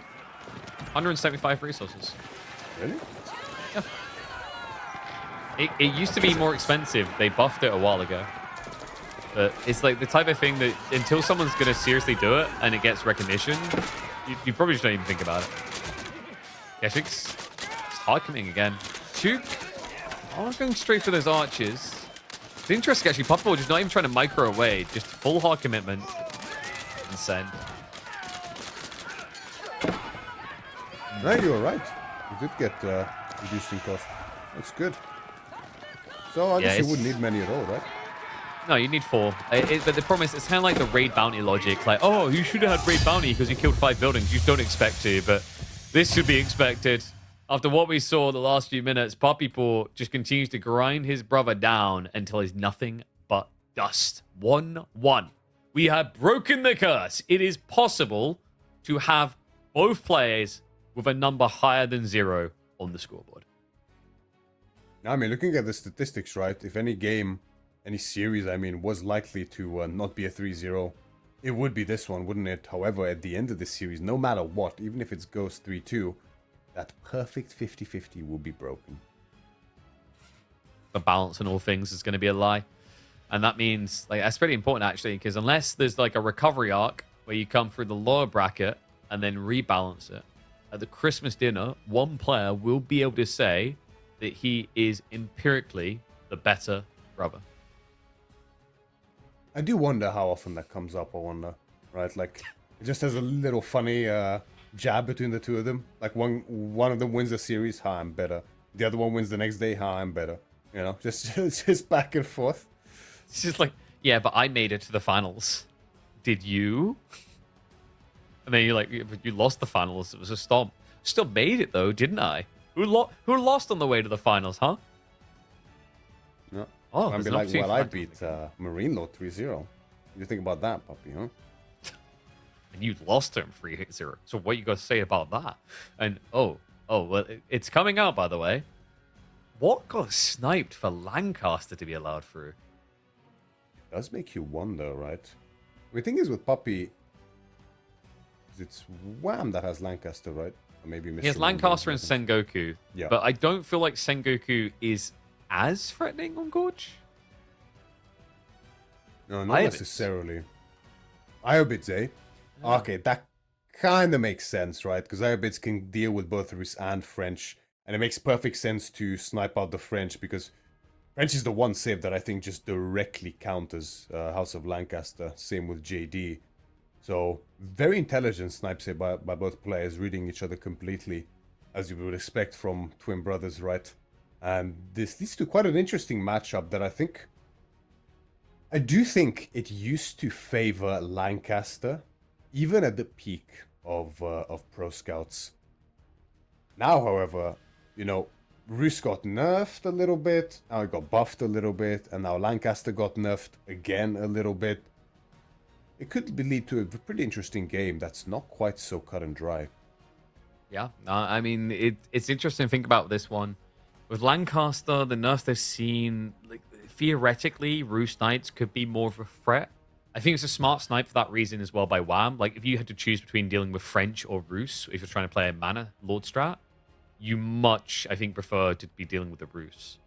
175 resources. Really? Yeah. It used to be more expensive. They buffed it a while ago. But it's like the type of thing that until someone's going to seriously do it and it gets recognition, you probably just don't even think about it. Keshiks, it's hard coming again. Shoot. I'm going straight for those archers. It's interesting, actually. Puppypaw just not even trying to micro away. Just full hard commitment. And send. No, you were right. You did get reduced in cost. That's good. So I guess you wouldn't need many at all, right? No, you need 4. But the problem is, it's kind of like the raid bounty logic. Like, oh, you should have had raid bounty because you killed 5 buildings. You don't expect to, but this should be expected. After what we saw the last few minutes, Puppypaw just continues to grind his brother down until he's nothing but dust. 1-1. We have broken the curse. It is possible to have both players with a number higher than 0 on the scoreboard. I mean, looking at the statistics, right? If any game, any series, I mean, was likely to not be a 3-0, it would be this one, wouldn't it? However, at the end of the series, no matter what, even if it goes 3-2, that perfect 50-50 will be broken. The balance in all things is going to be a lie. And that means, like, that's pretty important, actually, because unless there's, like, a recovery arc where you come through the lower bracket and then rebalance it, at the Christmas dinner, one player will be able to say that he is empirically the better brother. I do wonder how often that comes up, I wonder, right? Like, it just has a little funny jab between the two of them. Like, one of them wins the series, ha, I'm better. The other one wins the next day, ha, I'm better. You know, just back and forth. It's just like, yeah, but I made it to the finals. Did you? And then you're like, you lost the finals. It was a stomp. Still made it, though, didn't I? Who lost on the way to the finals, huh? No. Oh, I'd be like, well, I beat Marine Lord 3-0. You think about that, puppy, huh? And you lost him 3-0. So what you got to say about that? And, well, it's coming out, by the way. What got sniped for Lancaster to be allowed through? It does make you wonder, right? The thing is with Puppy, it's Wham that has Lancaster, right? Or maybe he has Lancaster and Sengoku. Yeah. But I don't feel like Sengoku is as threatening on Gorge. No, not necessarily. Iobits, eh? Yeah. Okay, that kind of makes sense, right? Because Iobits can deal with both Rus and French. And it makes perfect sense to snipe out the French because French is the one save that I think just directly counters House of Lancaster. Same with JD. So, very intelligent snipe save by both players, reading each other completely, as you would expect from twin brothers, right? And this leads to quite an interesting matchup that I do think it used to favor Lancaster, even at the peak of Pro Scouts. Now, however, you know, Rus got nerfed a little bit, now he got buffed a little bit, and now Lancaster got nerfed again a little bit. It could lead to a pretty interesting game that's not quite so cut and dry. Yeah, I mean, it's interesting to think about this one. With Lancaster, the nerfs they've seen, like theoretically, Roost Knights could be more of a threat. I think it's a smart snipe for that reason as well by Wham. Like, if you had to choose between dealing with French or Roos, if you're trying to play a mana Lord strat, you much, I think, prefer to be dealing with the Roos.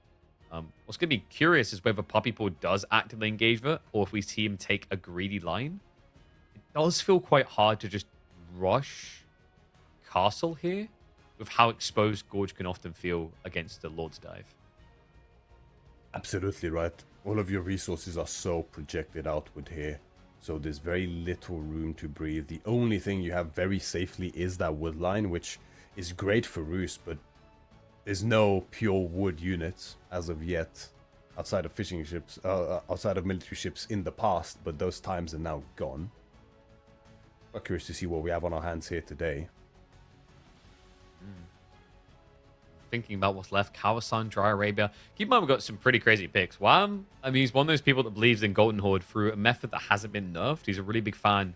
What's going to be curious is whether Puppypaw does actively engage it, or if we see him take a greedy line. It does feel quite hard to just rush Castle here, with how exposed Gorge can often feel against the Lord's Dive. Absolutely right. All of your resources are so projected outward here, so there's very little room to breathe. The only thing you have very safely is that wood line, which is great for Roost, but there's no pure wood units as of yet, outside of fishing ships, outside of military ships in the past, but those times are now gone. I'm curious to see what we have on our hands here today. Thinking about what's left, Kawasan, Dry Arabia. Keep in mind, we've got some pretty crazy picks. Wham, I mean, he's one of those people that believes in Golden Horde through a method that hasn't been nerfed. He's a really big fan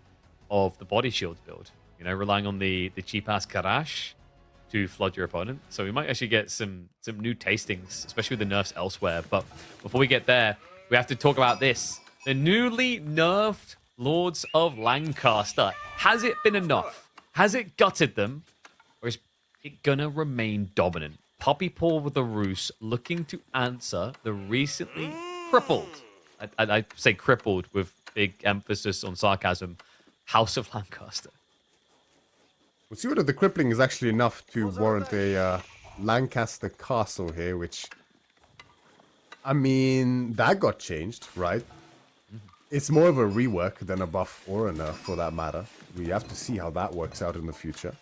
of the body shields build, you know, relying on the cheap-ass Karash to flood your opponent. So we might actually get some new tastings, especially with the nerfs elsewhere. But before we get there, we have to talk about this. The newly nerfed Lords of Lancaster. Has it been enough? Has it gutted them? Or is it gonna remain dominant? Puppypaw with the Roos looking to answer the recently crippled, I say crippled with big emphasis on sarcasm, House of Lancaster. We'll see whether the crippling is actually enough to warrant a Lancaster castle here, which, I mean, that got changed, right? It's more of a rework than a buff or a nerf for that matter. We have to see how that works out in the future.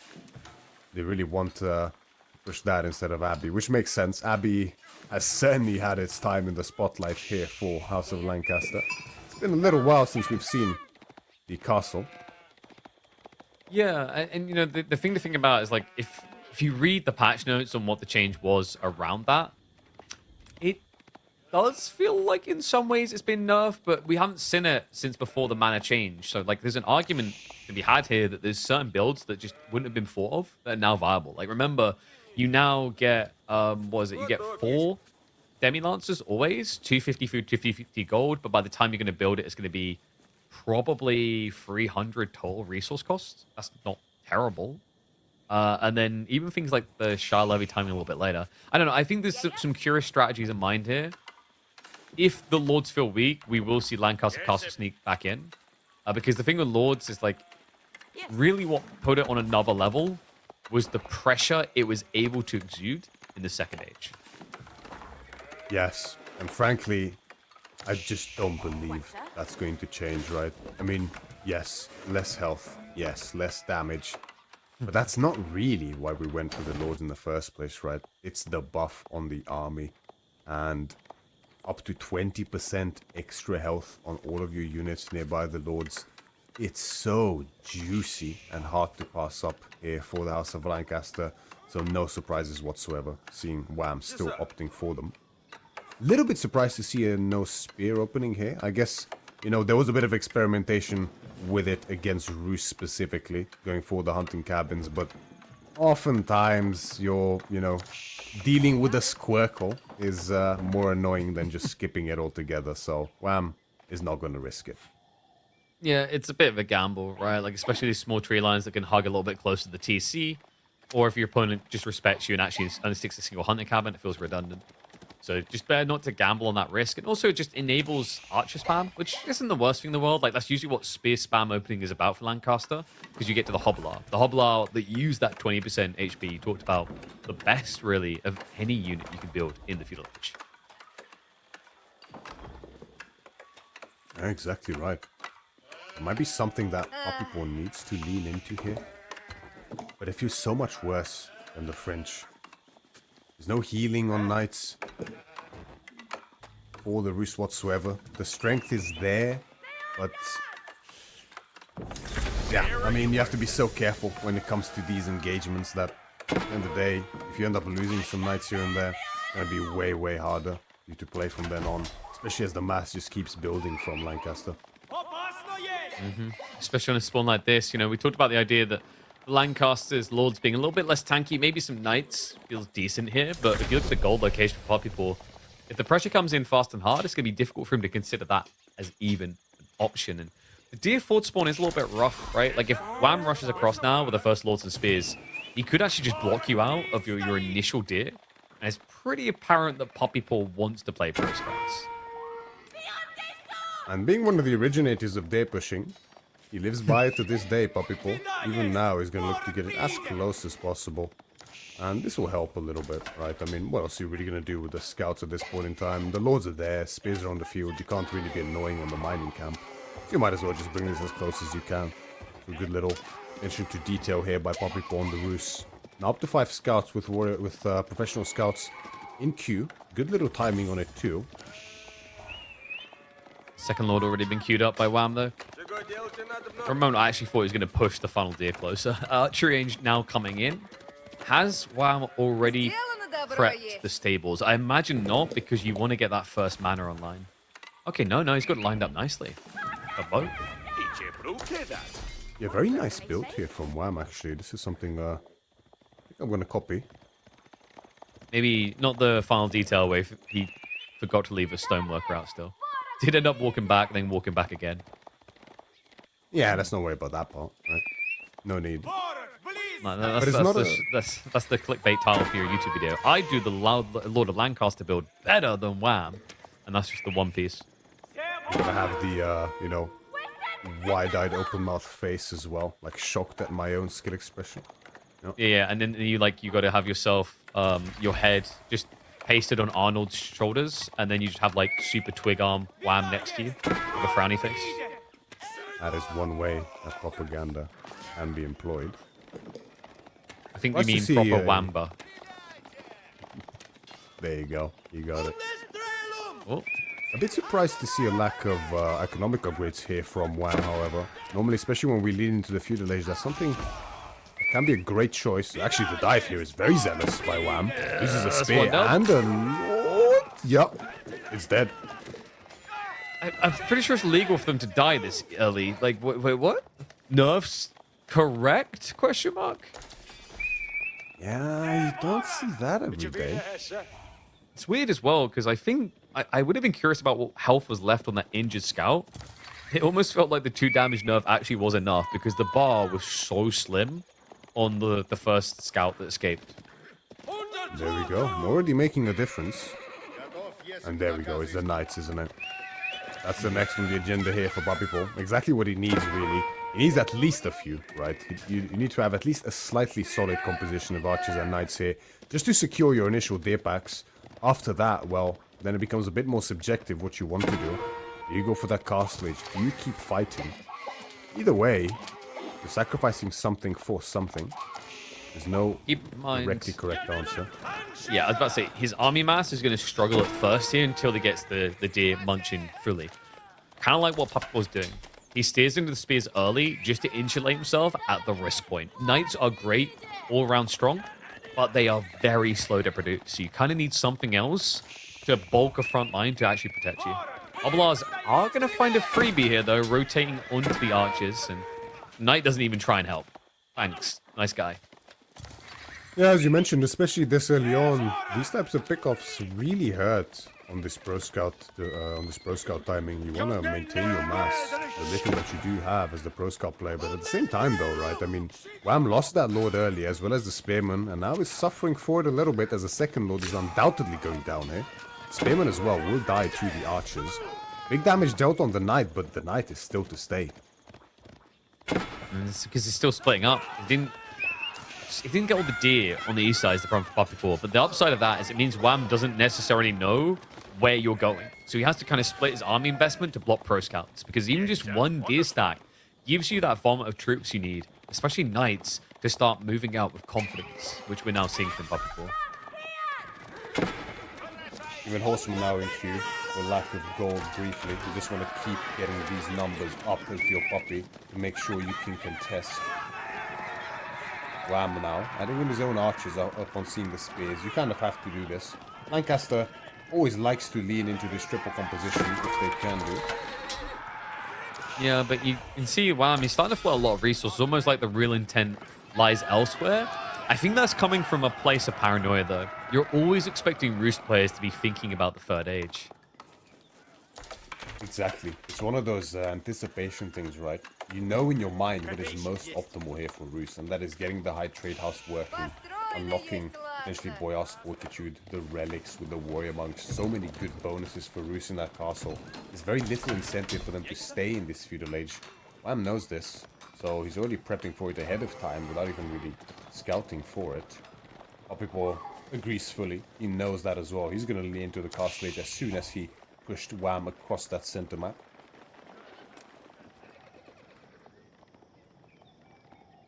They really want to push that instead of Abbey, which makes sense. Abbey has certainly had its time in the spotlight here for House of Lancaster. It's been a little while since we've seen the castle. Yeah, and you know, the thing to think about is, like, if you read the patch notes on what the change was around that, it does feel like in some ways it's been nerfed, but we haven't seen it since before the mana change. So, like, there's an argument to be had here that there's certain builds that just wouldn't have been thought of that are now viable. Like, remember, you now get, what is it? You get 4 Demi Lancers always, 250 food, 250 gold, but by the time you're going to build it, it's going to be probably 300 total resource costs. That's not terrible. And then even things like the Shah Levy timing a little bit later. I don't know. I think there's some curious strategies in mind here. If the Lords feel weak, we will see Lancaster Castle sneak back in. Because the thing with Lords is, like, really what put it on another level was the pressure it was able to exude in the Second Age. Yes, and frankly, I just don't believe that's going to change, right? I mean, yes, less health, yes, less damage, but that's not really why we went for the Lords in the first place, right? It's the buff on the army, and up to 20% extra health on all of your units nearby the Lords. It's so juicy and hard to pass up here for the House of Lancaster, so no surprises whatsoever, seeing Wham still opting for them. Little bit surprised to see a no spear opening here. I guess, you know, there was a bit of experimentation with it against Roost specifically, going for the hunting cabins, but oftentimes you're, you know, dealing with a Squircle is more annoying than just skipping it altogether, so Wham is not going to risk it. Yeah, it's a bit of a gamble, right? Like, especially these small tree lines that can hug a little bit closer to the TC, or if your opponent just respects you and actually only sticks a single hunting cabin, it feels redundant. So just better not to gamble on that risk. And also it just enables archer spam, which isn't the worst thing in the world. Like, that's usually what spear spam opening is about for Lancaster, because you get to the Hobbler. The Hobbler that use that 20% HP. You talked about the best, really, of any unit you can build in the Feudal Age. Yeah, exactly right. It might be something that Puppypaw needs to lean into here. But it feels so much worse than the French. There's no healing on knights for the Roost whatsoever. The strength is there, but yeah, I mean, you have to be so careful when it comes to these engagements that at the end of the day, if you end up losing some knights here and there, it's going to be way, way harder for you to play from then on, especially as the mass just keeps building from Lancaster. Especially on a spawn like this. You know, we talked about the idea that Lancasters, Lords being a little bit less tanky. Maybe some Knights feels decent here. But if you look at the gold location for Puppypaw, if the pressure comes in fast and hard, it's going to be difficult for him to consider that as even an option. And the Deer Fort spawn is a little bit rough, right? Like if Wham rushes across now with the first Lords and Spears, he could actually just block you out of your initial Deer. And it's pretty apparent that Puppypaw wants to play Pro Scouts. And being one of the originators of Deer pushing, he lives by it to this day, Puppypaw. Even now, he's going to look to get it as close as possible. And this will help a little bit, right? I mean, what else are you really going to do with the scouts at this point in time? The Lords are there, Spears are on the field. You can't really be annoying on the mining camp. You might as well just bring this as close as you can. A good little attention to detail here by Puppypaw on the Roos. Now up to 5 scouts with professional scouts in queue. Good little timing on it too. Second Lord already been queued up by Wham though. For a moment, I actually thought he was going to push the final Deer closer. Archery range now coming in. Has Wham already prepped the stables? I imagine not, because you want to get that first mana online. Okay, no, he's got it lined up nicely. A boat. Yeah, very nice build here from Wham, actually. This is something I think I'm going to copy. Maybe not the final detail where he forgot to leave a stoneworker out still. Did end up walking back, then walking back again. Yeah, let's not worry about that part, right? No need. No, that's the clickbait title for your YouTube video. I do the Lord of Lancaster build better than Wham, and that's just the one piece. You're gonna have the, you know, wide-eyed, open-mouthed face as well, like shocked at my own skill expression. You know? Yeah, and then you got to have yourself your head just pasted on Arnold's shoulders, and then you just have like super twig arm Wham next to you with a frowny face. That is one way that propaganda can be employed. I think you mean proper Wamba. There you go. You got it. Oh. A bit surprised to see a lack of economic upgrades here from Wham, however. Normally, especially when we lead into the feudal age, that's something that can be a great choice. Actually, the dive here is very zealous by Wham. Uses a spear and a Lord. Yep, it's dead. I'm pretty sure it's legal for them to die this early. Like, wait, what? Nerfs correct? Question mark. Yeah, you don't see that every day. It's weird as well, because I think I would have been curious about what health was left on that injured scout. It almost felt like the 2 damage nerf actually was enough, because the bar was so slim on the first scout that escaped. There we go. Already making a difference. And there we go. It's the Knights, isn't it? That's the next on the agenda here for Puppypaw. Exactly what he needs, really. He needs at least a few, right? You need to have at least a slightly solid composition of archers and knights here, just to secure your initial deer packs. After that, well, then it becomes a bit more subjective what you want to do. Do you go for that castle age? Do you keep fighting? Either way, you're sacrificing something for something. There's no directly correct answer. Yeah, I was about to say, his army mass is going to struggle at first here until he gets the deer munching fully. Kind of like what Puppypaw's doing. He steers into the spears early just to insulate himself at the risk point. Knights are great, all around strong, but they are very slow to produce. So you kind of need something else to bulk a front line to actually protect you. Oblars are going to find a freebie here, though, rotating onto the archers. And Knight doesn't even try and help. Thanks. Nice guy. Yeah, as you mentioned, especially this early on, these types of pickoffs really hurt on this pro scout. Timing. You want to maintain your mass, the little that you do have as the pro scout player. But at the same time, though, right? I mean, Wham lost that lord early, as well as the spearman, and now is suffering for it a little bit as the second lord is undoubtedly going down here. Spearman as well will die to the archers. Big damage dealt on the knight, but the knight is still to stay. It's because he's still splitting up. He didn't get all the deer on the east side, is the problem for Puppypaw. But the upside of that is it means Wham doesn't necessarily know where you're going. So he has to kind of split his army investment to block pro scouts. Because even just one deer stack gives you that vomit of troops you need, especially knights, to start moving out with confidence, which we're now seeing from Puppypaw. Even horsemen now in queue, with lack of gold briefly. You just want to keep getting these numbers up with your puppy to make sure you can contest. Wham now, adding in his own archers upon seeing the spears. You kind of have to do this. Lancaster always likes to lean into this triple composition if they can do. Yeah, but you can see Wham, he's starting to float a lot of resources, almost like the real intent lies elsewhere. I think that's coming from a place of paranoia, though. You're always expecting Roost players to be thinking about the third age. Exactly. It's one of those anticipation things, right? You know in your mind what is most optimal here for Roost, and that is getting the high trade house working, unlocking potentially Boyar's Fortitude, the relics with the warrior monks. So many good bonuses for Roost in that castle. There's very little incentive for them to stay in this feudal age. Wham knows this, so he's already prepping for it ahead of time without even really scouting for it. Puppypaw agrees fully. He knows that as well. He's going to lean into the castle age as soon as he pushed Wham across that center map.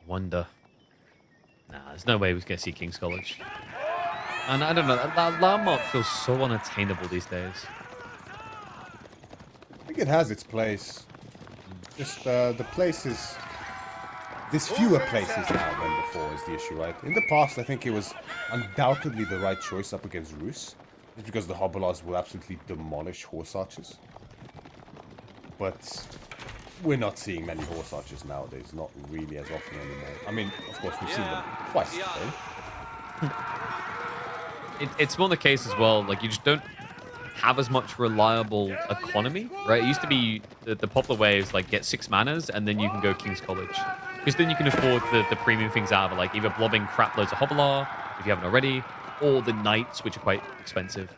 Wonder. Nah, there's no way we're going to see King's College. And I don't know, that landmark feels so unattainable these days. I think it has its place. Just the places... There's fewer places now than before is the issue, right? In the past, I think it was undoubtedly the right choice up against Rus. Just because the Hobblars will absolutely demolish horse archers. But we're not seeing many horse archers nowadays, not really as often anymore. I mean, of course, we've seen them twice today. It's more the case as well, like you just don't have as much reliable economy, right? It used to be the popular way is like get 6 manas and then you can go King's College. Because then you can afford the premium things out of it, like either blobbing crap loads of Hobblar, if you haven't already, or the Knights, which are quite expensive.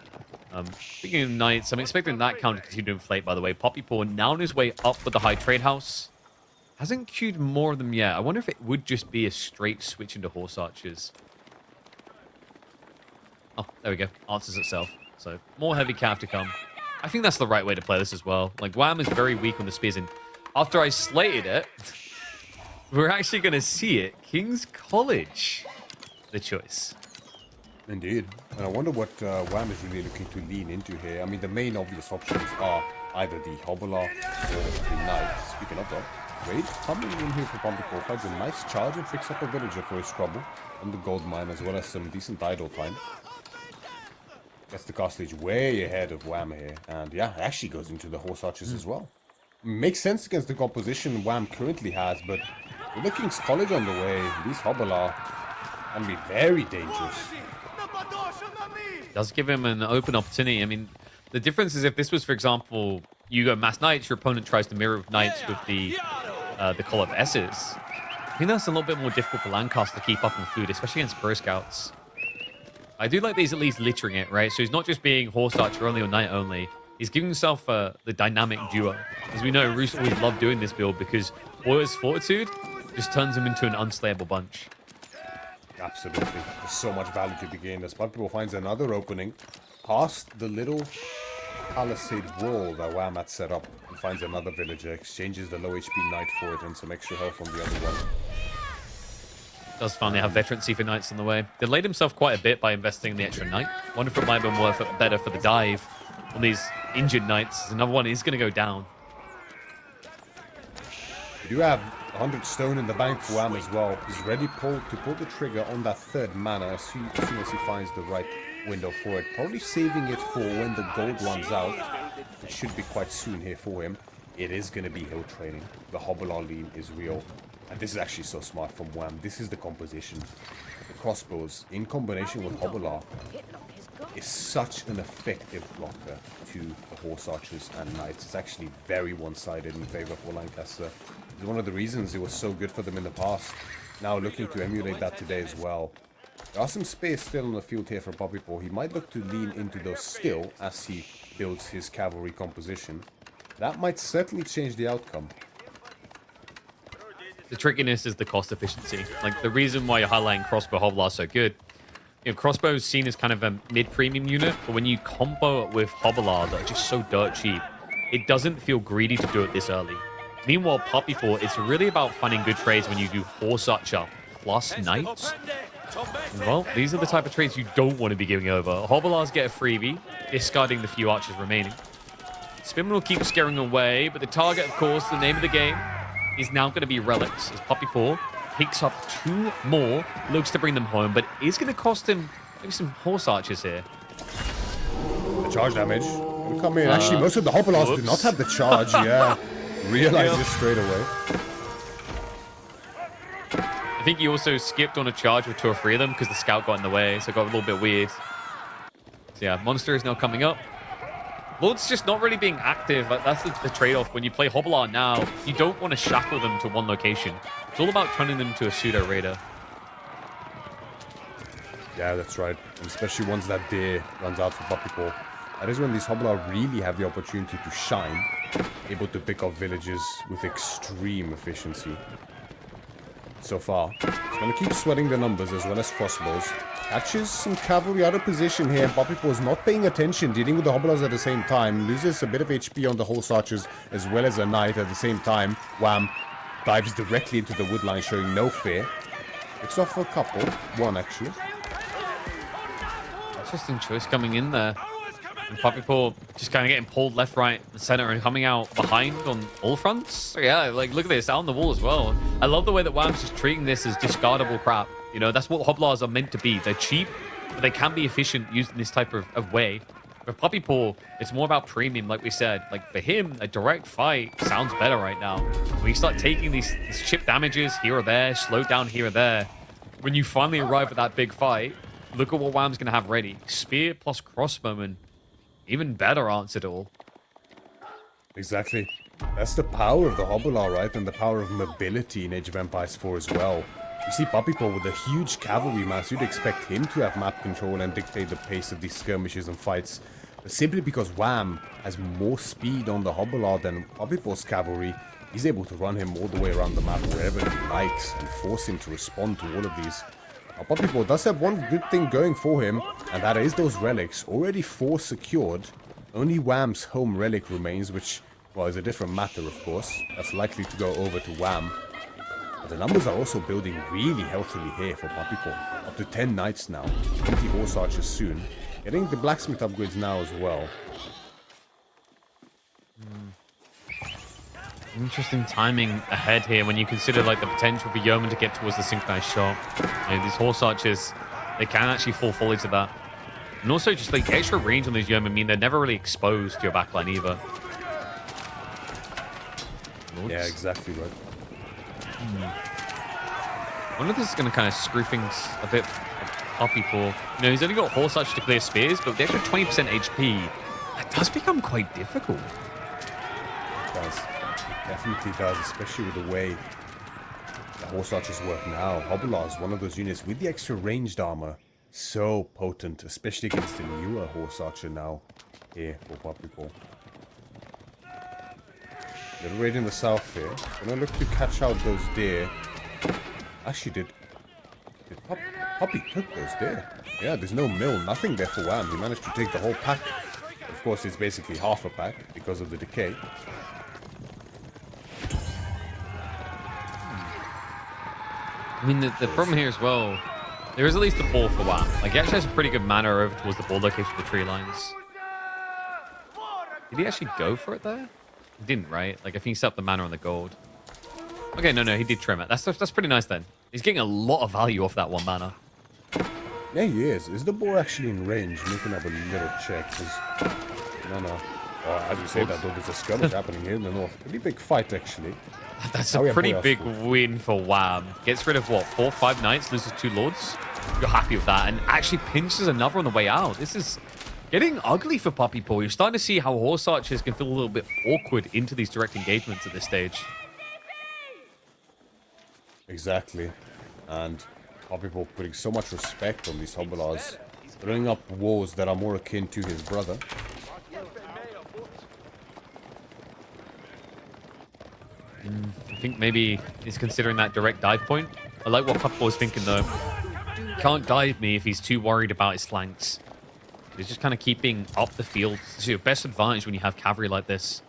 Speaking of Knights, I'm expecting that count to continue to inflate, by the way. Puppypaw now on his way up with the high trade house. Hasn't queued more of them yet. I wonder if it would just be a straight switch into horse archers. Oh, there we go. Answers itself. So, more heavy calf to come. I think that's the right way to play this as well. Like, Wham is very weak on the spears, and after I slated it, we're actually going to see it. King's College, the choice. Indeed. And I wonder what Wham is really looking to lean into here. I mean, the main obvious options are either the Hobbler or the Knight. Speaking of that, Raid coming in here for Puppypaw, finds a nice charge and picks up a villager for his trouble on the gold mine, as well as some decent idle time. Gets the cost stage way ahead of Wham here. And yeah, actually goes into the horse archers as well. Makes sense against the composition Wham currently has, but with the King's College on the way, these Hobbler can be very dangerous. Does give him an open opportunity. I mean, the difference is if this was, for example, you go Mass Knights, your opponent tries to mirror Knights with the Call of S's. I think that's a little bit more difficult for Lancaster to keep up on food, especially against Pro Scouts. I do like these at least littering it, right? So he's not just being Horse Archer only or Knight only. He's giving himself the dynamic duo. As we know, Roos always loved doing this build because Boyar's Fortitude just turns him into an unslayable bunch. Absolutely. There's so much value to be gained as Puppypaw finds another opening past the little palisade wall that Wham had set up. He finds another villager, exchanges the low HP Knight for it and some extra health on the other one. Does finally have veterancy for Knights on the way. Delayed himself quite a bit by investing in the extra Knight. Wonder if it might have been worth it better for the dive on these injured Knights. Another one is going to go down. We do have 100 stone in the bank for Wham as well. He's ready to pull the trigger on that third mana as soon as he finds the right window for it. Probably saving it for when the gold runs out. It should be quite soon here for him. It is going to be hill training. The Hobbler lean is real. And this is actually so smart from Wham. This is the composition. The crossbows in combination with Hobbler is such an effective blocker to the horse archers and knights. It's actually very one-sided in favor for Lancaster. It's one of the reasons it was so good for them in the past. Now looking to emulate that today as well. There are some space still on the field here for Puppypaw. He might look to lean into those still as he builds his cavalry composition. That might certainly change the outcome. The trickiness is the cost efficiency. Like, the reason why you're highlighting crossbow Hobbler so good, you know, crossbow is seen as kind of a mid-premium unit, but when you combo it with Hobbler that are just so dirt cheap, it doesn't feel greedy to do it this early. Meanwhile, Puppypaw, it's really about finding good trades when you do Horse Archer plus Knights. Well, these are the type of trades you don't want to be giving over. Hobblers get a freebie, discarding the few archers remaining. Spinman will keep scaring away, but the target, of course, the name of the game, is now going to be relics, as Puppypaw picks up 2 more, looks to bring them home, but it's going to cost him maybe some horse archers here. The charge damage will come in. Actually, most of the Hoppalars do not have the charge, yeah. Realize this straight away. I think he also skipped on a charge with 2 or 3 of them because the scout got in the way, so it got a little bit weird. So yeah, Monster is now coming up. Lord's just not really being active. Like, that's the trade-off. When you play Hobbler now, you don't want to shackle them to one location. It's all about turning them to a pseudo-raider. Yeah, that's right. And especially once that deer runs out for Puppypaw. That is when these Hobbler really have the opportunity to shine, able to pick off villages with extreme efficiency. So far, it's going to keep sweating the numbers as well as crossbows. Catches some cavalry out of position here. Puppypaw is not paying attention, dealing with the Hobblers at the same time. Loses a bit of HP on the horse archers as well as a knight at the same time. Wham! Dives directly into the wood line, showing no fear. Picks off a couple. One, actually. Interesting choice coming in there. And Puppypaw just kind of getting pulled left, right, and center and coming out behind on all fronts. So yeah, like, look at this, out on the wall as well. I love the way that Wham's just treating this as discardable crap. You know, that's what Hobblers are meant to be. They're cheap, but they can be efficient used in this type of way. For Puppypaw, it's more about premium, like we said. Like, for him, a direct fight sounds better right now. When you start taking these chip damages here or there, slow down here or there, when you finally arrive at that big fight, look at what Wham's going to have ready. Spear plus crossbowman. Even better answered all. Exactly. That's the power of the Hobbler, right? And the power of mobility in Age of Empires 4 as well. You see Puppypaw with a huge cavalry mass. You'd expect him to have map control and dictate the pace of these skirmishes and fights. But simply because Wham has more speed on the Hobbler than Puppypaw's cavalry, he's able to run him all the way around the map wherever he likes and force him to respond to all of these. Now, Puppypaw does have one good thing going for him, and that is those relics. Already 4 secured. Only Wham's home relic remains, which, well, is a different matter, of course. That's likely to go over to Wham. But the numbers are also building really healthily here for Puppypaw. Up to 10 knights now, 20 horse archers soon. Getting the blacksmith upgrades now as well. Interesting timing ahead here when you consider like the potential for Yeoman to get towards the synchronized shot. You know, these horse archers, they can actually fall fully to that. And also just like extra range on these Yeoman mean they're never really exposed to your backline either. Lords. Yeah, exactly right. I wonder if this is going to kind of screw things a bit Puppypaw. You know, he's only got horse archers to clear spears, but with the extra 20% HP, that does become quite difficult. It does. Definitely does, especially with the way the horse archers work now. Hobbler is one of those units with the extra ranged armor. So potent, especially against the newer horse archer now here for Puppypaw. Little raid in the south here. Gonna look to catch out those deer. Actually, did Puppy took those deer? Yeah, there's no mill, nothing there for Wham. He managed to take the whole pack. Of course, it's basically half a pack because of the decay. I mean, the problem here as well, there is at least the ball for Wham. Like, he actually has a pretty good mana over towards the ball location of the tree lines. Did he actually go for it there? He didn't, right? Like, I think he set up the mana on the gold. Okay, no, he did trim it. That's pretty nice then. He's getting a lot of value off that 1 mana. Yeah, he is. Is the boar actually in range? We can have a little check. No. Oh, as you say that, though, there's a skirmish happening here in the north. Pretty big fight, actually. That's a pretty big win for Wham. Gets rid of, what, 4 or 5 knights, loses 2 lords? You're happy with that. And actually pinches another on the way out. This is getting ugly for Puppypaw. You're starting to see how horse archers can feel a little bit awkward into these direct engagements at this stage. Exactly. And Puppypaw putting so much respect on these Hobblers. Throwing up walls that are more akin to his brother. I think maybe he's considering that direct dive point. I like what Puppypaw was thinking, though. Can't dive me if he's too worried about his flanks. He's just kind of keeping up the field. It's your best advantage when you have cavalry like this.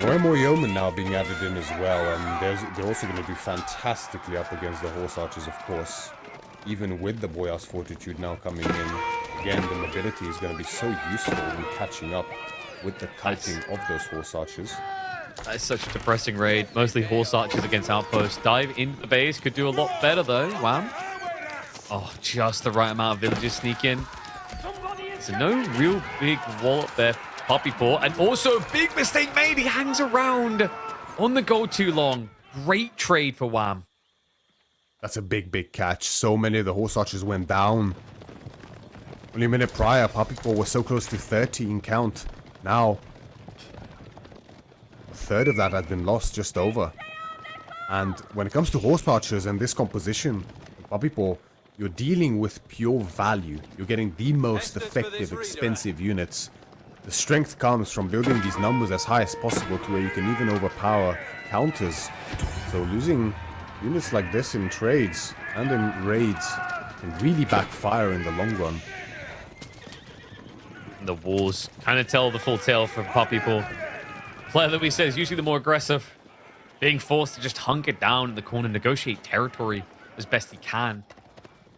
More and more yeomen now being added in as well, and they're also going to do fantastically up against the horse archers, of course. Even with the Boyar's Fortitude now coming in, again, the mobility is going to be so useful in catching up with the kiting of those horse archers. That is such a depressing raid. Mostly horse archers against outposts. Dive into the base. Could do a lot better, though. Wham. Oh, just the right amount of villagers sneak in. So no real big wallop there. Puppypaw, and also a big mistake made. He hangs around on the goal too long. Great trade for Wham. That's a big catch. So many of the horse archers went down. Only a minute prior, Puppypaw was so close to 30 in count. Now, a third of that had been lost, just over. And when it comes to horse archers and this composition, Puppypaw, you're dealing with pure value. You're getting the most effective, expensive units. The strength comes from building these numbers as high as possible to where you can even overpower counters. So losing units like this in trades and in raids can really backfire in the long run. The walls kind of tell the full tale for Puppypaw. Player that we said is usually the more aggressive, being forced to just hunker down in the corner, negotiate territory as best he can.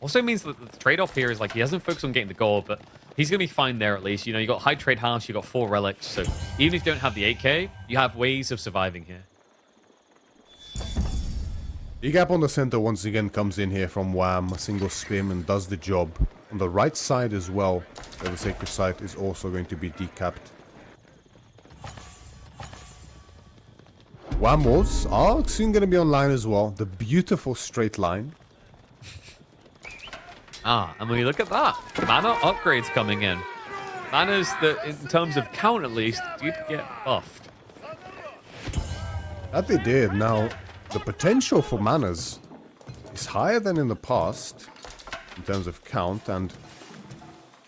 Also means that the trade-off here is like he doesn't focus on getting the gold, but he's going to be fine there at least. You know, you got high trade house, you got 4 relics, so even if you don't have the 8k, you have ways of surviving here. E-gap on the center once again comes in here from Wham, a single spin and does the job. On the right side as well, where the sacred site is also going to be decapped. Wham walls are soon going to be online as well. The beautiful straight line. And when you look at that, mana upgrades coming in. Mana's that, in terms of count at least, did get buffed. That they did. Now, the potential for manas is higher than in the past in terms of count and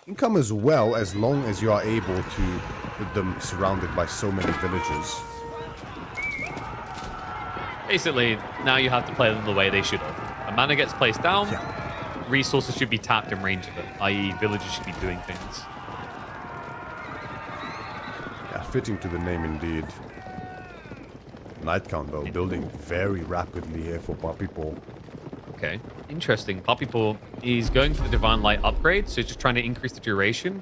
income as well, as long as you are able to put them surrounded by so many villagers. Basically, now you have to play them the way they should have. A mana gets placed down, resources should be tapped in range of it, i.e. villagers should be doing things. Yeah, fitting to the name indeed. Night count though, building very rapidly here for Puppypaw. Okay, interesting. Puppypaw is going for the Divine Light upgrade, so just trying to increase the duration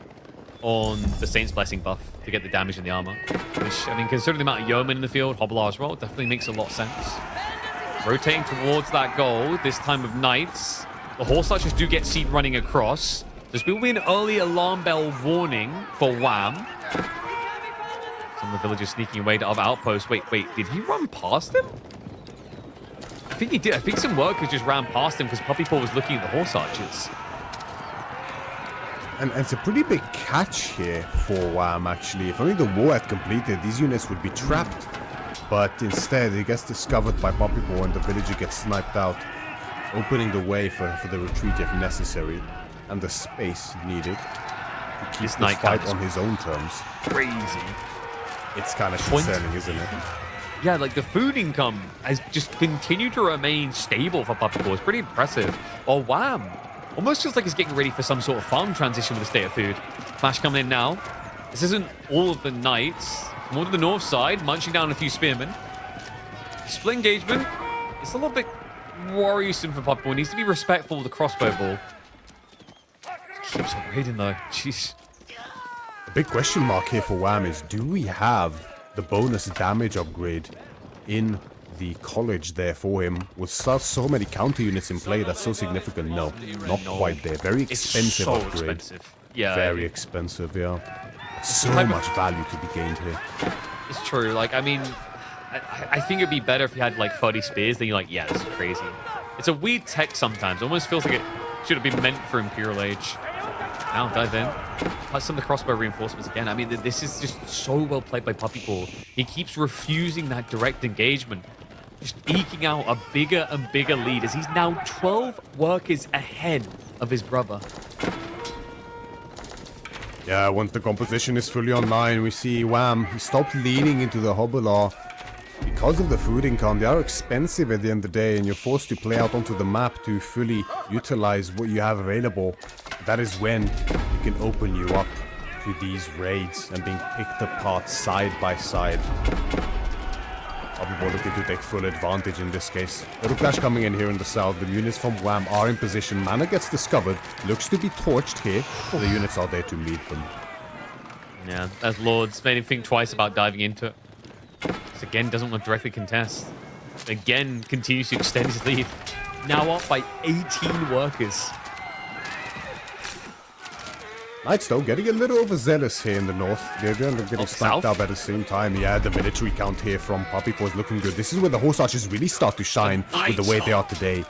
on the Saint's Blessing buff to get the damage in the armor. Which, I mean, considering the amount of Yeoman in the field, Hobbler as well, definitely makes a lot of sense. Rotating towards that goal, this time of Knights. The Horse Archers do get seed running across. There's will be an early alarm bell warning for Wham. Some of the villagers sneaking away to other outposts. Wait, did he run past him? I think he did. I think some workers just ran past him because Puppypaw was looking at the Horse Archers. And it's a pretty big catch here for Wham, actually. If only the war had completed, these units would be trapped. But instead, it gets discovered by Puppypaw and the villager gets sniped out, opening the way for the retreat if necessary, and the space needed to keep this fight on his own terms. Crazy. It's kind of concerning, isn't it? Yeah, like the food income has just continued to remain stable for Puppypaw. It's pretty impressive. Or Wham almost feels like he's getting ready for some sort of farm transition with the state of food. Flash coming in now. This isn't all of the knights. More to the north side, munching down a few spearmen. Split engagement. It's a little bit worrisome for Puppypaw. He needs to be respectful of the crossbow ball. Keeps on raiding though. Jeez. The big question mark here for Wham is, do we have the bonus damage upgrade in the college there for him? With so many counter units in play, that's so significant. No, not quite there. Very expensive so upgrade. Expensive. Yeah. Very expensive, yeah. So much value to be gained here. It's true. Like, I mean, I think it'd be better if you had like 30 spears. Then you're like, yeah, this is crazy. It's a weird tech sometimes. It almost feels like it should have been meant for Imperial Age. Now dive in. Plus some of the crossbow reinforcements again. I mean, this is just so well played by Puppypaw. He keeps refusing that direct engagement. Just eking out a bigger and bigger lead as he's now 12 workers ahead of his brother. Yeah, once the composition is fully online, we see Wham. He stopped leaning into the Hobbler. Because of the food income, they are expensive at the end of the day, and you're forced to play out onto the map to fully utilize what you have available. That is when it can open you up to these raids and being picked apart side by side. Puppypaw looking to take full advantage in this case. Little clash coming in here in the south. The units from Wham are in position. Mana gets discovered. Looks to be torched here. The units are there to meet them. Yeah, as Lords made him think twice about diving into it. This again doesn't want to directly contest. Again continues to extend his lead. Now up by 18 workers. Knights, though, getting a little overzealous here in the north. They're getting sniped out at the same time. Yeah, the military count here from Puppypaw is looking good. This is where the horse archers really start to shine with the way they are today.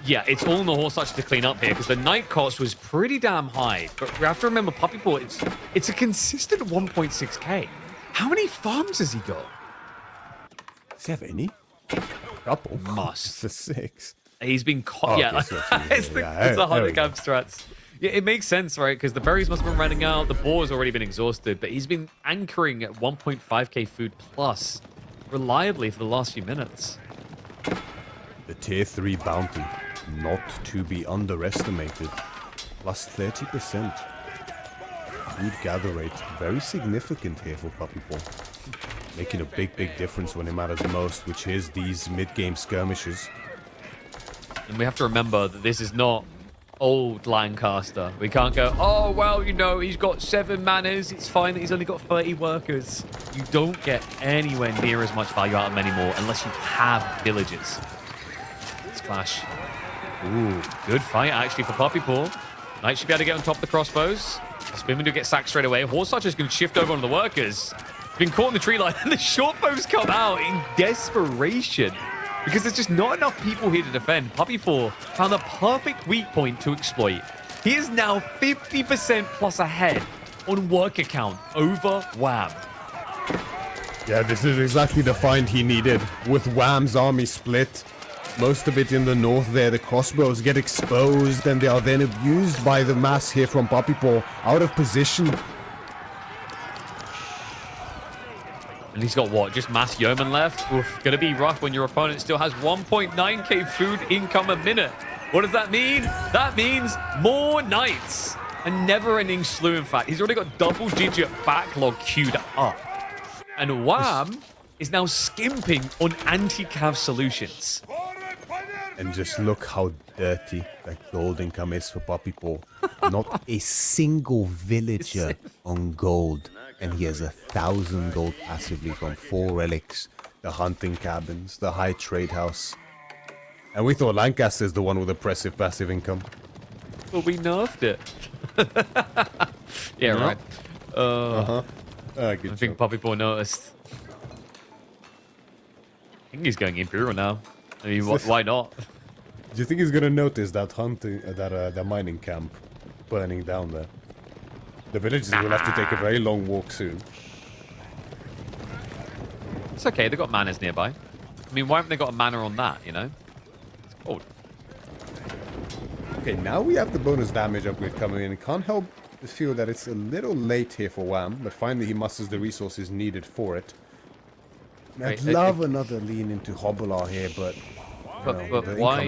Yeah, it's all in the horse archer to clean up here because the night cost was pretty damn high. But we have to remember, Puppypaw, it's a consistent 1.6k. How many farms has he got? Does he have any? Couple. Must. It's a 6. He's been Oh, yeah, okay, it's the 100 cap strats. Yeah, it makes sense, right? Because the berries must have been running out. The boar has already been exhausted, but he's been anchoring at 1.5k food plus reliably for the last few minutes. The tier 3 bounty, not to be underestimated, plus 30%. Food gather rate, very significant here for Puppypaw. Making a big difference when it matters most, which is these mid-game skirmishes. And we have to remember that this is not old Lancaster. We can't go, oh, well, you know, he's got 7 manners. It's fine that he's only got 30 workers. You don't get anywhere near as much value out of them anymore unless you have villagers. Let's clash. Ooh, good fight, actually, for Puppypaw. Knight should be able to get on top of the crossbows. Spinman to get sacked straight away. Horse Archer's going to shift over on the workers. Been caught in the tree line, and the short bows come out in desperation. Because there's just not enough people here to defend. Puppypaw found the perfect weak point to exploit. He is now 50% plus ahead on worker count over Wham. Yeah, this is exactly the find he needed. With Wham's army split, most of it in the north there, the crossbows get exposed and they are then abused by the mass here from Puppypaw, out of position. And he's got what? Just mass yeoman left? Oof, gonna be rough when your opponent still has 1.9k food income a minute. What does that mean? That means more knights. A never-ending slew, in fact. He's already got double-digit backlog queued up. And Wham is now skimping on anti-cav solutions. And just look how dirty that gold income is for Puppypaw. Not a single villager on gold. And he has 1,000 gold passively from 4 relics, the hunting cabins, the high trade house. And we thought Lancaster's the one with oppressive passive income. Well, we nerfed it. Yeah, right. I think Puppypaw noticed. I think he's going Imperial now. I mean, why not? Do you think he's gonna notice that hunting, that mining camp burning down there? The villagers will have to take a very long walk soon. It's okay, they've got manors nearby. I mean, why haven't they got a manor on that, you know? It's cold. Okay, now we have the bonus damage upgrade coming in. Can't help but feel that it's a little late here for Wham, but finally he musters the resources needed for it. I'd love another lean into Hobbler here, but why?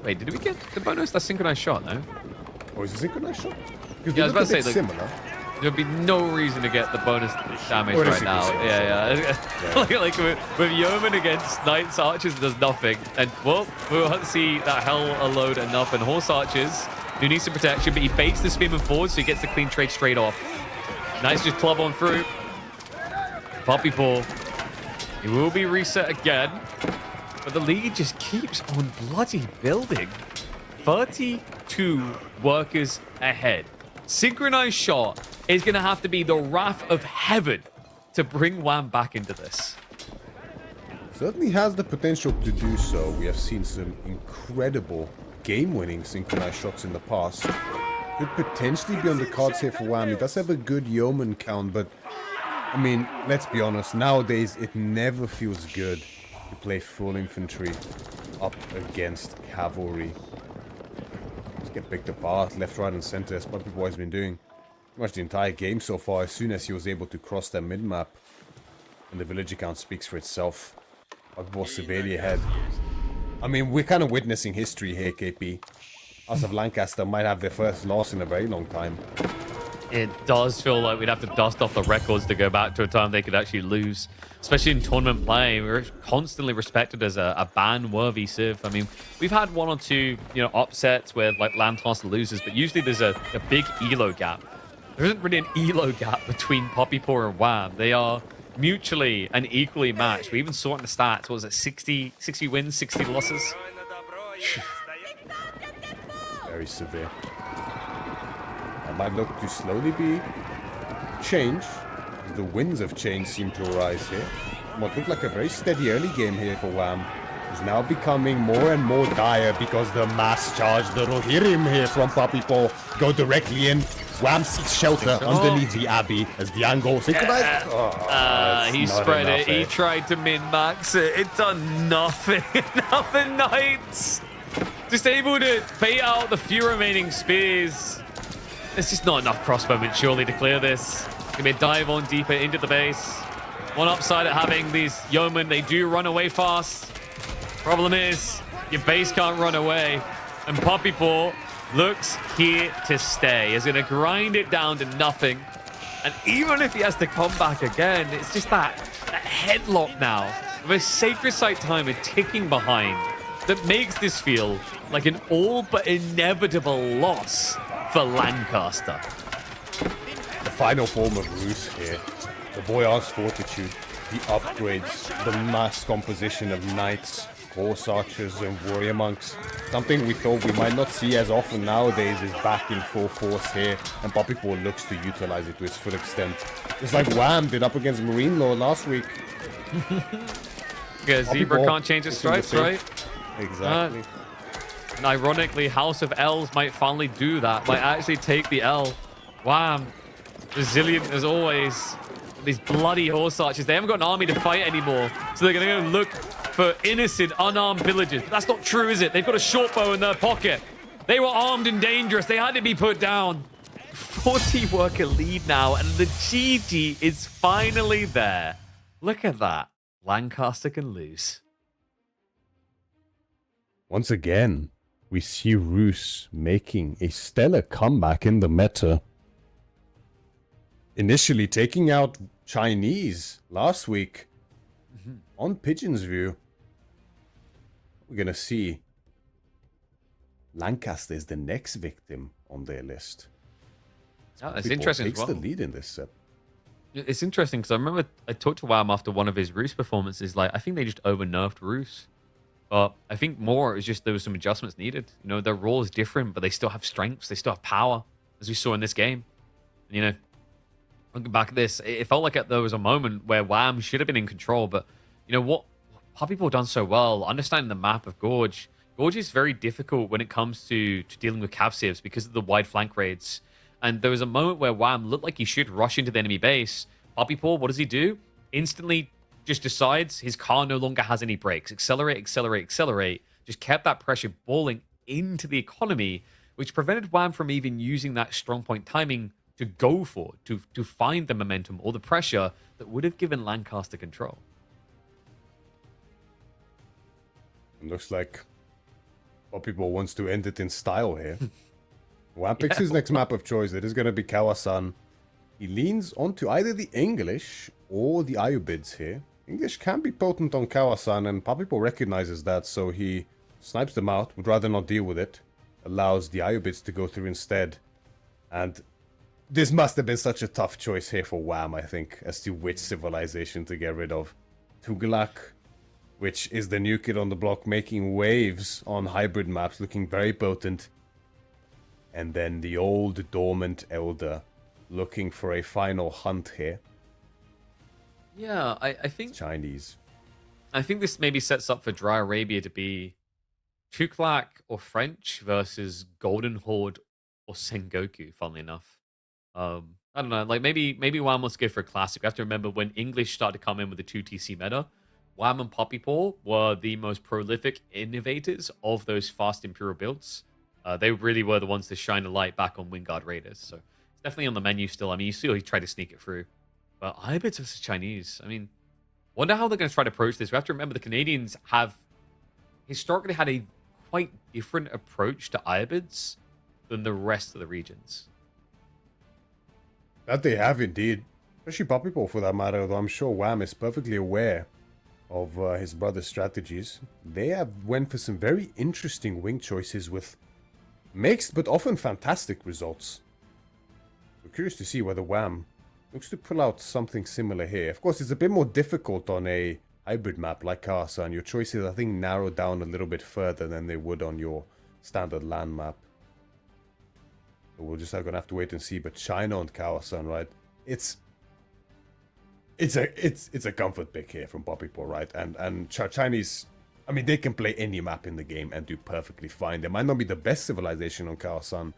Wait, did we get the bonus? That's synchronized shot, no? Oh, is it synchronized shot? Yeah, I was about to say, like, similar. There'd be no reason to get the bonus damage right now. Yeah. like with Yeoman against Knights Archers, does nothing. And, well, we'll see that hell load enough. And Horse Archers, who needs some protection, but he baits the Spearman forward, so he gets the clean trade straight off. Knights just club on through. Puppypaw. He will be reset again. But the lead just keeps on bloody building. 32 workers ahead. Synchronized shot is going to have to be the wrath of heaven to bring Wham back into this. Certainly has the potential to do so. We have seen some incredible game-winning synchronized shots in the past. Could potentially be on the cards here for Wham. He does have a good yeoman count, but I mean, let's be honest, nowadays it never feels good to play full infantry up against cavalry. Just get picked apart, left, right, and center, as Puppypaw has been doing pretty much the entire game so far, as soon as he was able to cross that mid-map. And the villager count speaks for itself. Puppypaw severely ahead. I mean, we're kind of witnessing history here, KP. House of Lancaster might have their first loss in a very long time. It does feel like we'd have to dust off the records to go back to a time they could actually lose. Especially in tournament play, we're constantly respected as a ban-worthy civ. I mean, we've had one or two, upsets where like Lancaster loses, but usually there's a big elo gap. There isn't really an elo gap between Puppypaw and Wham. They are mutually and equally matched. We even saw it in the stats. What was it, 60 wins, 60 losses? Very severe. might look to slowly be changed, as the winds of change seem to arise here. What looked like a very steady early game here for Wham is now becoming more and more dire because the mass charge, the Rohirrim here from Puppypaw go directly in. Wham seeks shelter underneath the Abbey as the angle synchronized. He spread it. He tried to min-max it. It done nothing. Nothing Knights. Just able to bait out the few remaining spears. There's just not enough crossbowmen surely to clear this. It's gonna be a dive on deeper into the base. One upside at having these yeomen, they do run away fast. Problem is, your base can't run away. And Puppypaw looks here to stay. He's gonna grind it down to nothing. And even if he has to come back again, it's just that headlock now with a Sacred Site timer ticking behind that makes this feel like an all but inevitable loss for Lancaster. The final form of Ruse here. The Boyar's Fortitude, the upgrades, the mass composition of knights, horse archers, and warrior monks. Something we thought we might not see as often nowadays is back in full force here, and Puppypaw looks to utilize it to its full extent. Just like Wham did up against Marine Law last week. Yeah, Zebra can't change its stripes, right? Exactly. And ironically, House of L's might finally do that, might actually take the L. Wham, resilient as always. These bloody horse archers, they haven't got an army to fight anymore, so they're gonna go look for innocent, unarmed villagers. But that's not true, is it? They've got a short bow in their pocket. They were armed and dangerous. They had to be put down. 40 worker lead now, and the GG is finally there. Look at that. Lancaster can lose. Once again, we see Ruse making a stellar comeback in the meta. Initially taking out Chinese last week on Pigeon's View. We're going to see Lancaster is the next victim on their list. It's interesting as well. Takes the lead in this set. It's interesting because I remember I talked to Wham after one of his Roos performances. Like, I think they just over-nerfed Roos. But I think more is just there was some adjustments needed. You know, their role is different, but they still have strengths. They still have power, as we saw in this game. And, you know, looking back at this, it felt like there was a moment where Wham should have been in control. But, you know, what Puppypaw done so well, understanding the map of Gorge. Gorge is very difficult when it comes to dealing with cav sieves because of the wide flank raids. And there was a moment where Wham looked like he should rush into the enemy base. Puppypaw, what does he do? Instantly just decides his car no longer has any brakes. Accelerate, accelerate, accelerate. Just kept that pressure balling into the economy, which prevented Wham from even using that strong point timing to go for, to find the momentum or the pressure that would have given Lancaster control. It looks like Puppypaw wants to end it in style here. Wham picks his next map of choice. It is going to be Kawasan. He leans onto either the English or the Ayubids here. English can be potent on Kawasan, and Puppypaw recognizes that, so he snipes them out, would rather not deal with it. Allows the Ayubids to go through instead. And this must have been such a tough choice here for Wham, I think, as to which civilization to get rid of. Tughlaq, which is the new kid on the block, making waves on hybrid maps, looking very potent. And then the old dormant elder, looking for a final hunt here. Yeah, I think... Chinese. I think this maybe sets up for Dry Arabia to be Tughlaq or French versus Golden Horde or Sengoku, funnily enough. I don't know, like maybe Wham wants to go for a classic. We have to remember when English started to come in with the 2TC meta, Wham and Puppypaw were the most prolific innovators of those fast Imperial builds. They really were the ones to shine a light back on Wingard Raiders. So it's definitely on the menu still. I mean, you see he tried to sneak it through. But Ayubids versus Chinese, I mean, wonder how they're going to try to approach this. We have to remember the Canadians have historically had a quite different approach to Ayubids than the rest of the regions. That they have indeed. Especially Puppypaw for that matter, though I'm sure Wham is perfectly aware of his brother's strategies. They have went for some very interesting wing choices with mixed but often fantastic results. So curious to see whether Wham looks to pull out something similar here. Of course, it's a bit more difficult on a hybrid map like Kasa, and your choices, I think, narrow down a little bit further than they would on your standard land map. So we're just gonna have to wait and see. But China on Kawasan, right? It's a comfort pick here from Puppypaw, right? And Chinese, I mean, they can play any map in the game and do perfectly fine. They might not be the best civilization on Kawasan.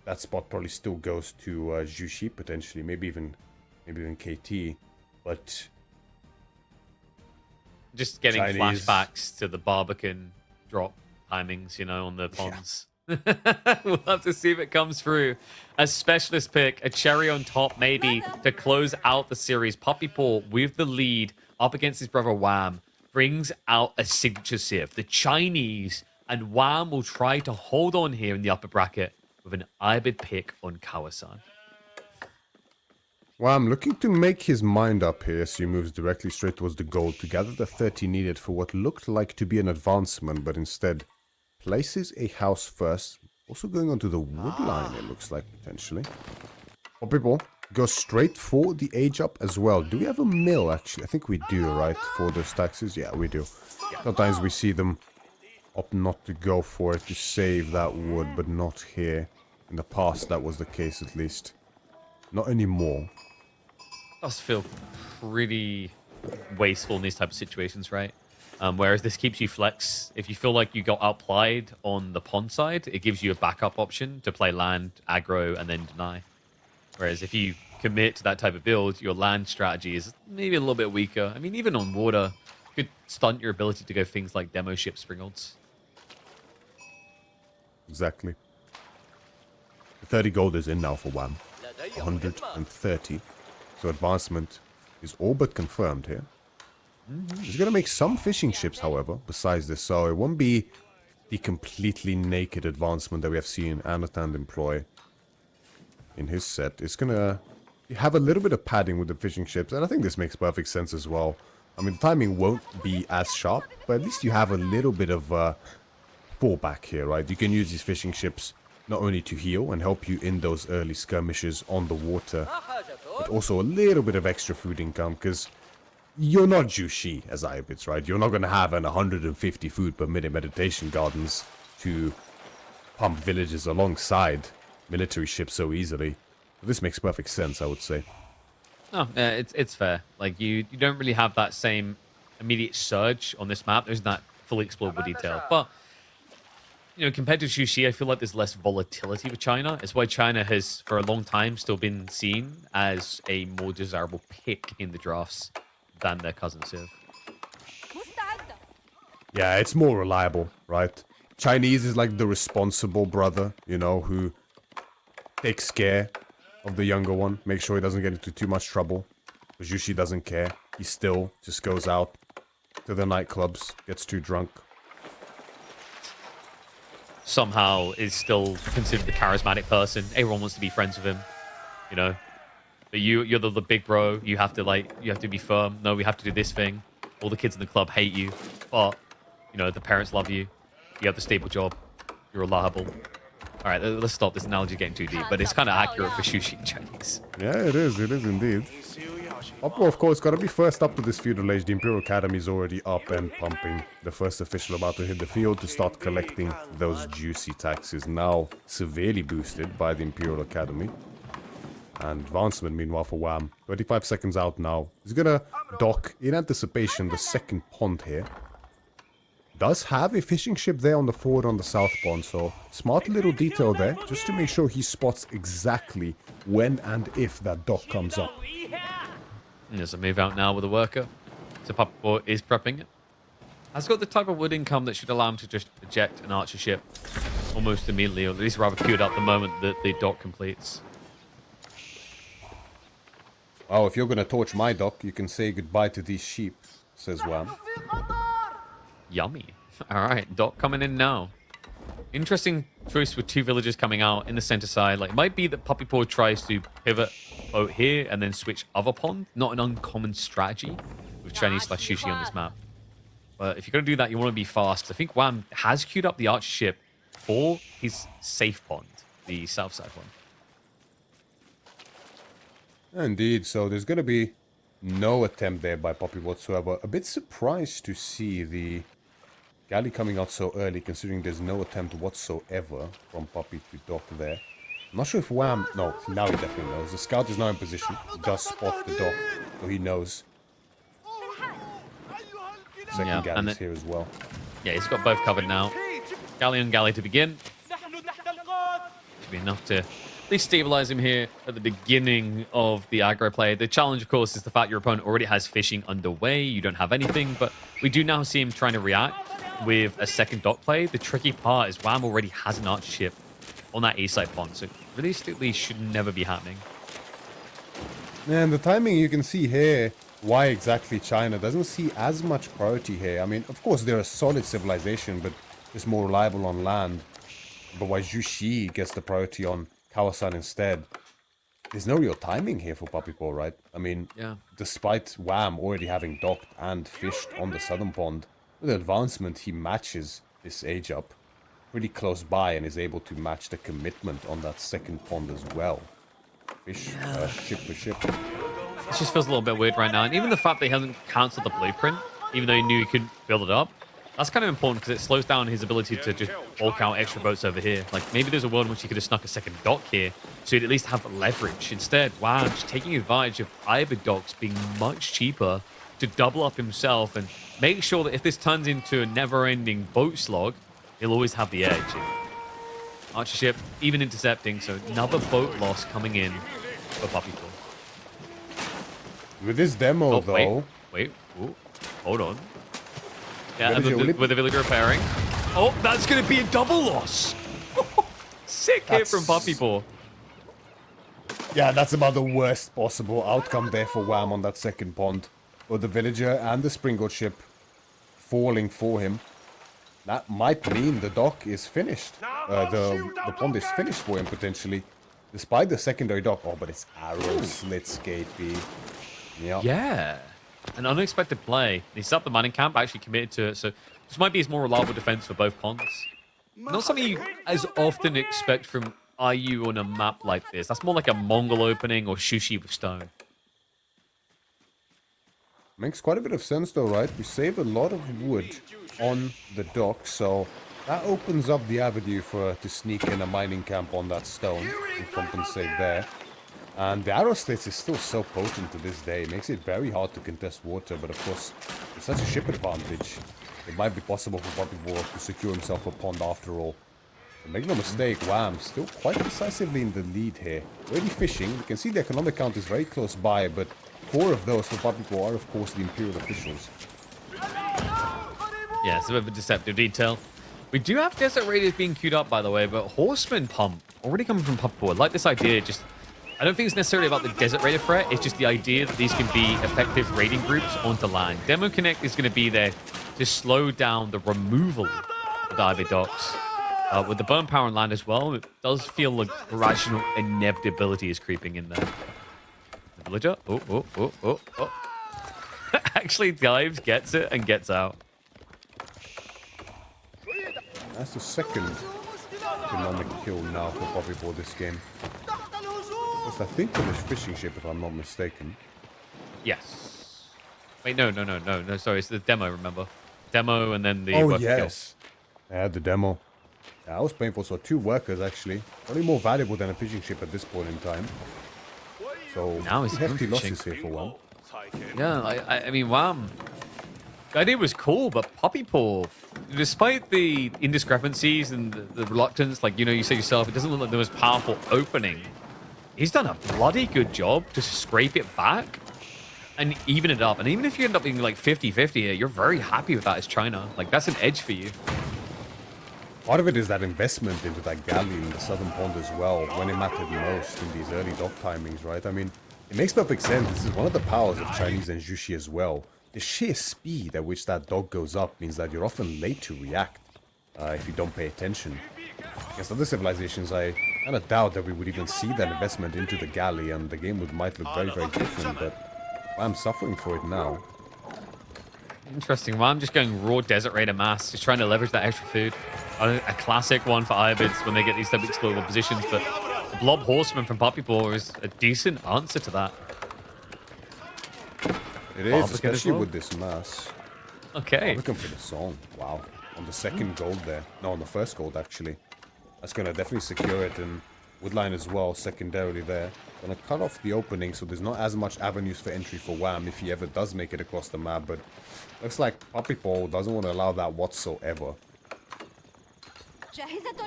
That spot probably still goes to Jushi potentially, maybe even KT, but just getting Chinese... flashbacks to the Barbican drop timings, you know, on the ponds. Yeah. We'll have to see if it comes through. A specialist pick, a cherry on top, maybe to close out the series. Puppypaw with the lead up against his brother Wham brings out a signature sieve. The Chinese and Wham will try to hold on here in the upper bracket with an Ibid pick on Kawasan. Well, I'm looking to make his mind up here as he moves directly straight towards the goal to gather the 30 needed for what looked like to be an advancement, but instead places a house first. Also going onto the wood line, it looks like, potentially. Puppypaw goes straight for the age up as well. Do we have a mill, actually? I think we do, right? For those taxes? Yeah, we do. Sometimes we see them opt not to go for it to save that wood, but not here. In the past, that was the case, at least. Not anymore. Does feel pretty wasteful in these type of situations, right? Whereas this keeps you flex. If you feel like you got outplayed on the pond side, it gives you a backup option to play land, aggro, and then deny. Whereas if you commit to that type of build, your land strategy is maybe a little bit weaker. I mean, even on water, could stunt your ability to go things like demo ship springolds. Exactly. The 30 gold is in now for Wham. 130. So advancement is all but confirmed here. He's going to make some fishing ships, however, besides this. So it won't be the completely naked advancement that we have seen Anatan employ in his set. It's going to have a little bit of padding with the fishing ships. And I think this makes perfect sense as well. I mean, the timing won't be as sharp, but at least you have a little bit of fallback here, right? You can use these fishing ships not only to heal and help you in those early skirmishes on the water, but also a little bit of extra food income, because you're not Jushi as Ibits, right? You're not going to have an 150 food per minute meditation gardens to pump villages alongside military ships so easily. This makes perfect sense, I would say. No, it's fair. Like, you don't really have that same immediate surge on this map. There's that fully explorable detail. But, you know, compared to Jushi, I feel like there's less volatility with China. It's why China has, for a long time, still been seen as a more desirable pick in the drafts than their cousin Civ. Yeah, it's more reliable, right? Chinese is like the responsible brother, you know, who takes care of the younger one, make sure he doesn't get into too much trouble. But Jushi doesn't care. He still just goes out to the nightclubs, gets too drunk. Somehow is still considered the charismatic person. Everyone wants to be friends with him, you know. But you're the big bro. You have to be firm. No, we have to do this thing. All the kids in the club hate you, but you know the parents love you. You have the stable job. You're reliable. All right, let's stop. This analogy getting too deep, but it's kind of accurate for Jushi and Chinese. Yeah, it is. It is indeed. Oppo, of course, got to be first up to this feudal age. The Imperial Academy is already up and pumping. The first official about to hit the field to start collecting those juicy taxes. Now severely boosted by the Imperial Academy. And advancement, meanwhile, for Wham. 25 seconds out now. He's going to dock, in anticipation, the second pond here. Does have a fishing ship there on the forward on the south pond, so smart little detail there, just to make sure he spots exactly when and if that dock comes up. And there's a move out now with a worker. So Puppypaw is prepping it. Has got the type of wood income that should allow him to just eject an archer ship almost immediately, or at least rather queued up the moment that the dock completes. Oh, if you're going to torch my dock, you can say goodbye to these sheep, says Wham. Yummy. All right, dock coming in now. Interesting choice with two villagers coming out in the center side. Like, it might be that Puppypaw tries to pivot out here and then switch other pond. Not an uncommon strategy with Chinese/Jushi on this map. But if you're going to do that, you want to be fast. I think Wham has queued up the archer ship for his safe pond, the south side one. Indeed, so there's going to be no attempt there by Puppy whatsoever. A bit surprised to see the galley coming out so early, considering there's no attempt whatsoever from Puppy to dock there. I'm not sure if Wham... No, now he definitely knows. The scout is now in position. He does spot the dock, so he knows. Second galley's here as well. Yeah, he's got both covered now. Galley on galley to begin. Should be enough to at least stabilize him here at the beginning of the aggro play. The challenge, of course, is the fact your opponent already has fishing underway. You don't have anything, but we do now see him trying to react with a second dock play. The tricky part is Wham already has an archer ship on that east side pond, so realistically should never be happening. And the timing you can see here, why exactly China doesn't see as much priority here. I mean, of course, they're a solid civilization, but it's more reliable on land. But why Jushi gets the priority on Kawasan instead? There's no real timing here for Puppypaw, right? I mean, despite Wham already having docked and fished on the southern pond, with advancement, he matches this age up pretty close by and is able to match the commitment on that second pond as well. Fish, ship for ship. It just feels a little bit weird right now. And even the fact that he hasn't cancelled the blueprint, even though he knew he could build it up, that's kind of important because it slows down his ability to just bulk out extra boats over here. Like, maybe there's a world in which he could have snuck a second dock here, so he'd at least have leverage. Instead, wow, just taking advantage of Ibid docks being much cheaper to double up himself and make sure that if this turns into a never-ending boat slog, he'll always have the edge. Archer ship, even intercepting, so another boat loss coming in for Puppypaw. With this demo, though... Wait. Ooh, hold on. Yeah, and with the villager repairing. Oh, that's going to be a double loss. Sick hit from Puppypaw. Yeah, that's about the worst possible outcome there for Wham on that second pond. With the villager and the springboard ship falling for him. That might mean the dock is finished. The pond is finished for him, potentially. Despite the secondary dock. Oh, but it's arrow slits, Gateby. Yep. Yeah. An unexpected play. He set up the mining camp, actually committed to it, so this might be his more reliable defense for both ponds. Not something you as often expect from IU on a map like this. That's more like a Mongol opening or Shushi with stone. Makes quite a bit of sense though, right? We save a lot of wood on the dock, so that opens up the avenue for to sneak in a mining camp on that stone and compensate there. And the arrow slits is still so potent to this day. It makes it very hard to contest water, but of course, with such a ship advantage, it might be possible for Puppypaw to secure himself a pond after all. But make no mistake, Wham still quite decisively in the lead here. Already fishing, you can see the economic count is very close by, but 4 of those for Puppypaw are of course the Imperial officials. Yeah, it's a bit of a deceptive detail. We do have Desert Raiders being queued up, by the way, but Horseman Pump already coming from Puppypaw. I like this idea, just... I don't think it's necessarily about the Desert Raider threat. It's just the idea that these can be effective raiding groups onto land. Demo Connect is going to be there to slow down the removal of the Ivy docks. With the burn power on land as well, it does feel like rational inevitability is creeping in there. The villager. Oh. Actually dives, gets it, and gets out. That's the second economic kill now for Puppypaw this game. I think on this fishing ship, if I'm not mistaken. Yes. Wait, no. Sorry, it's the demo. Remember, demo, and then the. Oh yes. Yeah, the demo. Yeah, that was painful. So 2 workers actually, probably more valuable than a fishing ship at this point in time. So now it's hefty losses here for one. Yeah, I mean, Wham. The idea was cool, but Puppypaw, despite the indiscrepancies and the reluctance, like you say yourself, it doesn't look like the most powerful opening. He's done a bloody good job to scrape it back and even it up. And even if you end up being like 50-50 here, you're very happy with that as China. Like, that's an edge for you. Part of it is that investment into that galley in the southern pond as well, when it mattered most in these early dock timings, right? I mean, it makes perfect sense. This is one of the powers of Chinese and Jushi as well. The sheer speed at which that dock goes up means that you're often late to react if you don't pay attention. Against other civilizations, I kind of doubt that we would even see that investment into the galley, and the game might look very, very different, but I'm suffering for it now. Interesting. Well, I'm just going raw Desert Raider mass, just trying to leverage that extra food. A classic one for Ibids when they get these type of exploitable positions, but the Blob Horseman from Puppypaw is a decent answer to that. It is, especially with this mass. Okay. Oh, looking for the song. Wow. On the second gold there. No, on the first gold, actually. That's going to definitely secure it. And Woodline as well, secondarily there. Gonna cut off the opening so there's not as much avenues for entry for Wham if he ever does make it across the map, but looks like Puppypaw doesn't want to allow that whatsoever.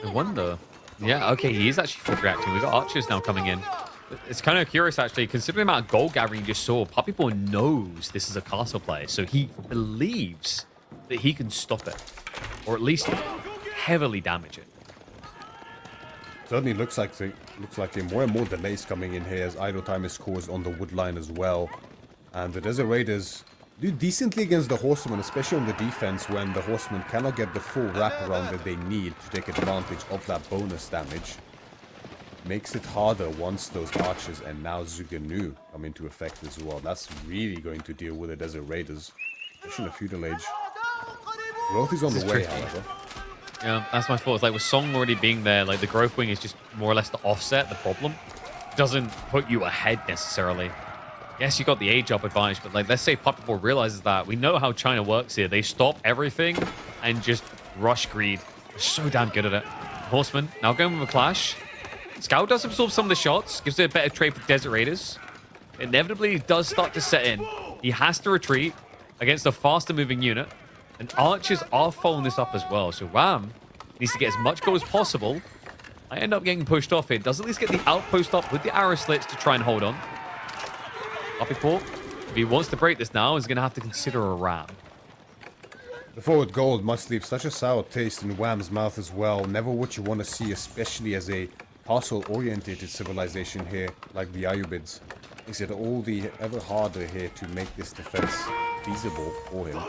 I wonder. Yeah, okay, he is actually full reacting. We've got archers now coming in. It's kind of curious, actually, considering the amount of gold gathering you just saw. Puppypaw knows this is a castle play, so he believes that he can stop it, or at least heavily damage it. Certainly looks like more and more delays coming in here as idle time is caused on the wood line as well. And the Desert Raiders do decently against the Horsemen, especially on the defense when the Horsemen cannot get the full wraparound that they need to take advantage of that bonus damage. Makes it harder once those archers and now Zuganu come into effect as well. That's really going to deal with the Desert Raiders, especially in the Feudal Age. Growth is on the way, however. Yeah, that's my fault. It's like with Song already being there, like the growth wing is just more or less to offset the problem. Doesn't put you ahead necessarily. Yes, you got the age up advantage, but like let's say Puppypaw realizes that. We know how China works here. They stop everything and just rush greed. They're so damn good at it. Horseman now going with a clash. Scout does absorb some of the shots, gives it a better trade for Desert Raiders. Inevitably, it does start to set in. He has to retreat against a faster moving unit. And archers are following this up as well. So Wham needs to get as much gold as possible. I end up getting pushed off here. Does at least get the outpost up with the arrow slits to try and hold on. Puppypaw, if he wants to break this now, is going to have to consider a ram. The forward gold must leave such a sour taste in Wham's mouth as well. Never what you want to see, especially as a castle-orientated civilization here, like the Ayyubids. Makes it all the ever harder here to make this defense feasible for him.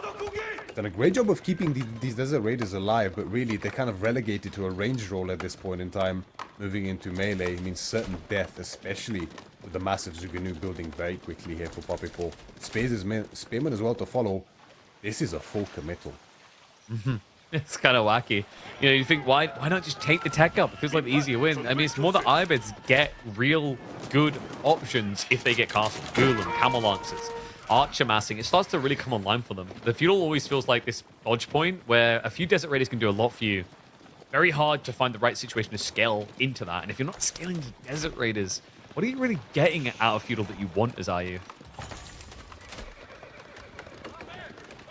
Done a great job of keeping these Desert Raiders alive, but really they're kind of relegated to a range role at this point in time. Moving into melee means certain death, especially with the massive Zuganu building very quickly here for Puppypaw. Spearman as well to follow. This is a full committal. It's kind of wacky. You know, you think, why not just take the tech up? It feels like the easier win. I mean, it's more that Ayyubids get real good options if they get castle. Gulam, Camel Lancers, Archer massing. It starts to really come online for them. The Feudal always feels like this dodge point where a few Desert Raiders can do a lot for you. Very hard to find the right situation to scale into that. And if you're not scaling the Desert Raiders, what are you really getting out of Feudal that you want as IU?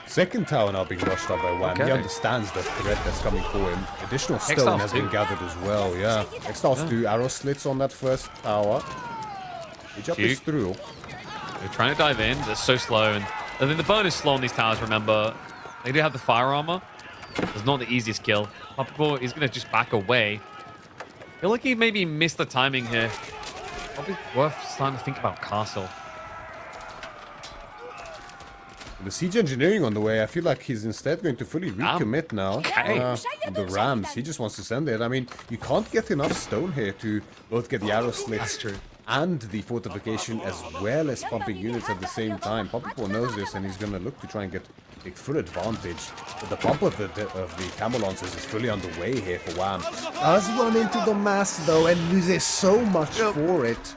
Second tower now being rushed up by Wham. Okay. He understands the threat that's coming for him. Additional stone has been gathered as well, yeah. Exiles do arrow slits on that first tower. The jump is through. They're trying to dive in. They're so slow. And I think the burn is slow on these towers, remember. They do have the fire armor. It's not the easiest kill. Puppypaw is going to just back away. I feel like he maybe missed the timing here. Probably worth starting to think about castle. The siege engineering on the way, I feel like he's instead going to fully recommit now. The rams, he just wants to send it. I mean, you can't get enough stone here to both get the arrow slits and the fortification as well as pumping units at the same time. Puppypaw knows this and he's going to look to try and take full advantage. But the pump of the Camel Lancers is fully underway here for Wham. Does run into the mass though and loses so much for it.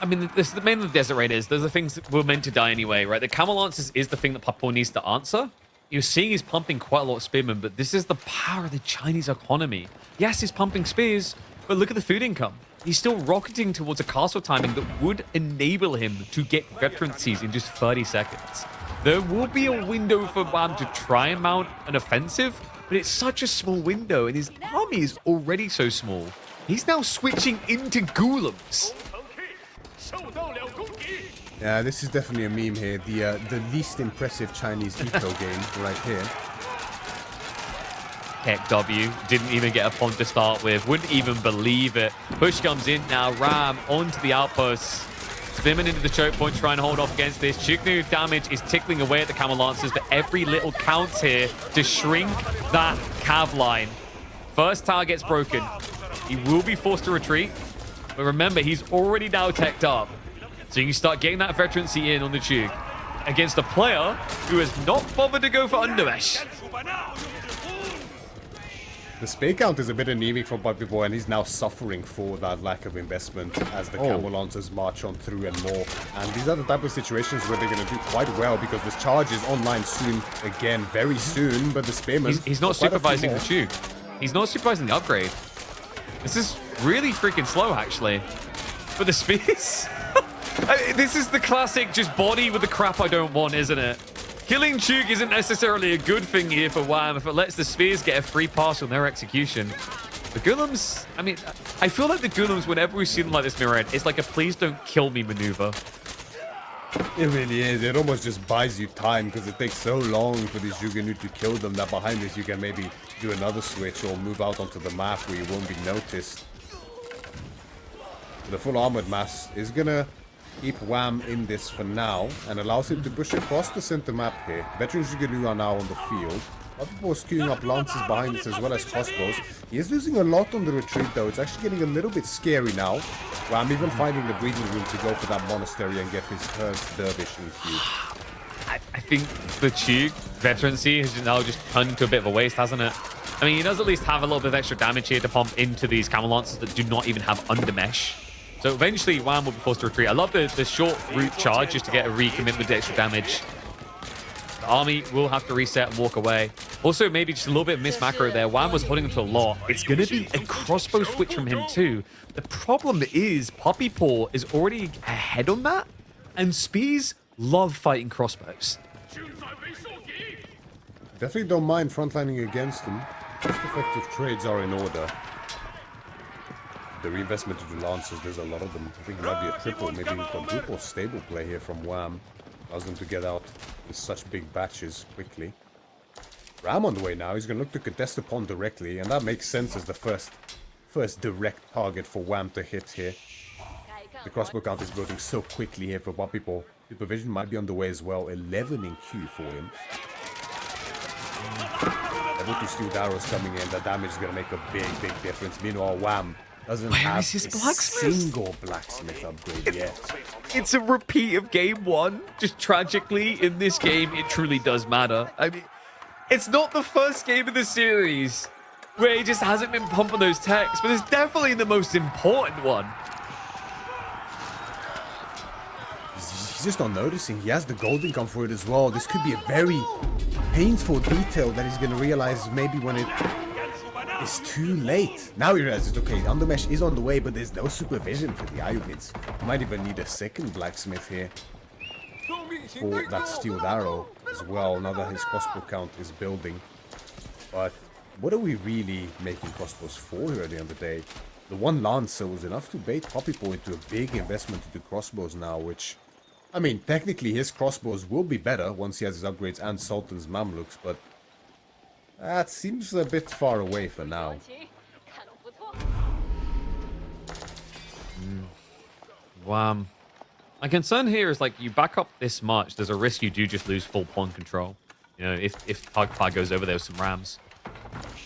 I mean, this is the main of the Desert Raiders. Those are things that were meant to die anyway, right? The Camel Lancers is the thing that Puppypaw needs to answer. You're seeing he's pumping quite a lot of spearmen, but this is the power of the Chinese economy. Yes, he's pumping spears, but look at the food income. He's still rocketing towards a castle timing that would enable him to get veterancies in just 30 seconds. There will be a window for Wham to try and mount an offensive, but it's such a small window, and his army is already so small. He's now switching into Gulams. Yeah, this is definitely a meme here. The least impressive Chinese eco game right here. Heck, W didn't even get a pawn to start with. Wouldn't even believe it. Push comes in now. Ram onto the outposts. Spearman into the choke point, trying to hold off against this. Chuknu damage is tickling away at the Camel Lancers, but every little counts here to shrink that cav line. First tower gets broken. He will be forced to retreat. But remember, he's already now teched up. So you can start getting that veterancy in on the Chug against a player who has not bothered to go for Undermesh. The spear count is a bit anemic for Puppypaw, and he's now suffering for that lack of investment as the Camel Lancers march on through and more. And these are the type of situations where they're going to do quite well because this charge is online soon, again, very soon. But the Spearman... He's not supervising the Chug. He's not supervising the upgrade. This is really freaking slow, actually. But the spears... this is the classic just body with the crap I don't want, isn't it? Killing Chug isn't necessarily a good thing here for Wham if it lets the spears get a free pass on their execution. The Golems, I mean, I feel like the Golems, whenever we see them like this mirrored, it's like a please don't kill me maneuver. It really is. It almost just buys you time because it takes so long for these Juggernaut to kill them that behind this you can maybe do another switch or move out onto the map where you won't be noticed. The full armored mass is gonna keep Wham in this for now and allows him to push across the center map here. Veteran Juggernaut are now on the field. Puppypaw is queuing up lances behind this as well as crossbows. He is losing a lot on the retreat though. It's actually getting a little bit scary now. Wham even finding the breathing room to go for that monastery and get his first dervish in queue. I think the Chug veterancy has now just turned into a bit of a waste, hasn't it? I mean, he does at least have a little bit of extra damage here to pump into these camel lances that do not even have undermesh. So eventually Wham will be forced to retreat. I love the short route charge just to get a recommit with the extra damage. The army will have to reset and walk away. Also, maybe just a little bit of miss macro there. Wham was holding him to a lot. It's going to be a crossbow switch from him too. The problem is Puppypaw is already ahead on that. And Spees love fighting crossbows. Definitely don't mind frontlining against them. Just effective trades are in order. The reinvestment into Lancers, there's a lot of them. I think it might be a triple, maybe even quadruple stable play here from Wham. Allows them to get out in such big batches quickly. Ram on the way now. He's going to look to contest the pond directly, and that makes sense as the first direct target for Wham to hit here. The crossbow count is building so quickly here for Puppypaw. Supervision might be on the way as well. 11 in queue for him. Level 2 steel arrows coming in. That damage is going to make a big difference. Meanwhile, Wham doesn't have a single blacksmith upgrade yet. It's a repeat of game one. Just tragically, in this game, it truly does matter. I mean, it's not the first game of the series where he just hasn't been pumping those techs, but it's definitely the most important one. He's just not noticing. He has the golden come for it as well. This could be a very painful detail that he's going to realize maybe when it's too late. Now he realizes, okay, undermesh is on the way, but there's no supervision for the Ionids. Might even need a second blacksmith here for that steel arrow as well, now that his crossbow count is building. But what are we really making crossbows for here at the end of the day? The one lancer was enough to bait Puppypaw into a big investment into crossbows now, which, I mean, technically his crossbows will be better once he has his upgrades and Sultan's Mamluks, but that seems a bit far away for now. Wham. My concern here is, like, you back up this much, there's a risk you do just lose full pawn control. You know, if Puppypaw goes over there with some rams.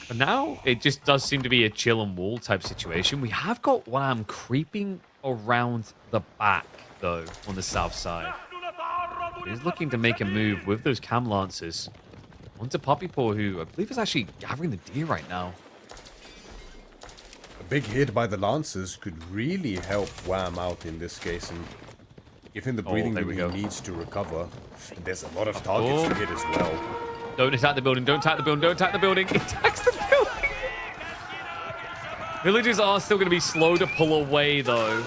But now, it just does seem to be a chill and wall type situation. We have got Wham creeping around the back, though, on the south side. He's looking to make a move with those cam lancers onto Puppypaw, who I believe is actually gathering the deer right now. A big hit by the lancers could really help Wham out in this case and give him the breathing room he needs to recover. And there's a lot of targets to hit as well. Don't attack the building, don't attack the building, don't attack the building. He attacks the building. Villagers are still going to be slow to pull away, though.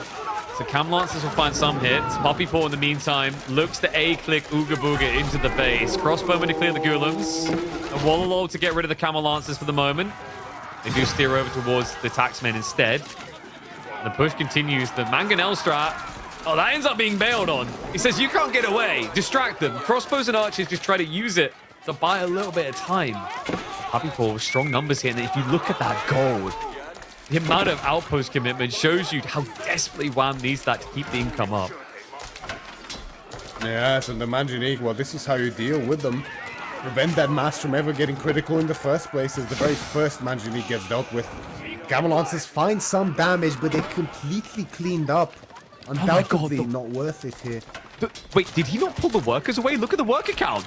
So Cam Lancers will find some hits. Puppypaw, in the meantime, looks to A-click Ooga Booga into the base. Crossbowman to clear the Golems. And Wallalow to get rid of the Camel Lancers for the moment. They do steer over towards the Taxmen instead. And the push continues. The Mangonel strat. Oh, that ends up being bailed on. He says, you can't get away. Distract them. Crossbows and archers just try to use it to buy a little bit of time. Puppypaw with strong numbers here. And if you look at that gold, the amount of outpost commitment shows you how desperately Wham needs that to keep the income up. Yes, and the Manjanique, well, this is how you deal with them. Prevent that mass from ever getting critical in the first place, as the very first Manjanique gets dealt with. Camel Lancers find some damage, but they're completely cleaned up. Undoubtedly not worth it here. Wait, did he not pull the workers away? Look at the worker count.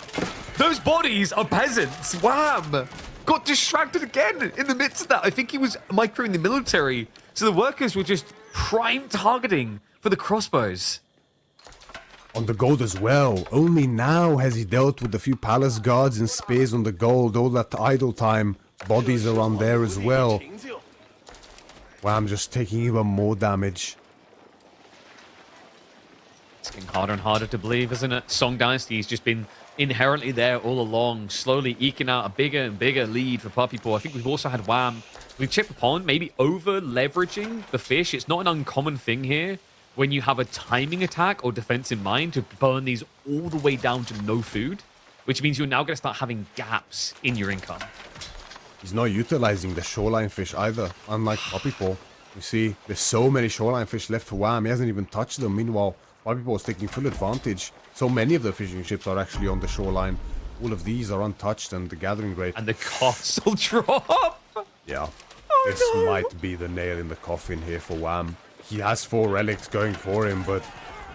Those bodies are peasants. Wham! Got distracted again in the midst of that. I think he was microing the military. So the workers were just prime targeting for the crossbows. On the gold as well. Only now has he dealt with a few palace guards and spears on the gold. All that idle time. Bodies around there as well. Wham just taking even more damage. It's getting harder and harder to believe, isn't it? Song Dynasty's just been inherently there all along, slowly eking out a bigger and bigger lead for Puppypaw. I think we've also had Wham. We've checked the pond, maybe over leveraging the fish. It's not an uncommon thing here when you have a timing attack or defense in mind to burn these all the way down to no food, which means you're now going to start having gaps in your income. He's not utilizing the shoreline fish either, unlike Puppypaw. You see, there's so many shoreline fish left for Wham. He hasn't even touched them. Meanwhile, Puppypaw is taking full advantage. So many of the fishing ships are actually on the shoreline. All of these are untouched and the gathering rate. And the costs will drop. Yeah. This might be the nail in the coffin here for Wham. He has 4 relics going for him, but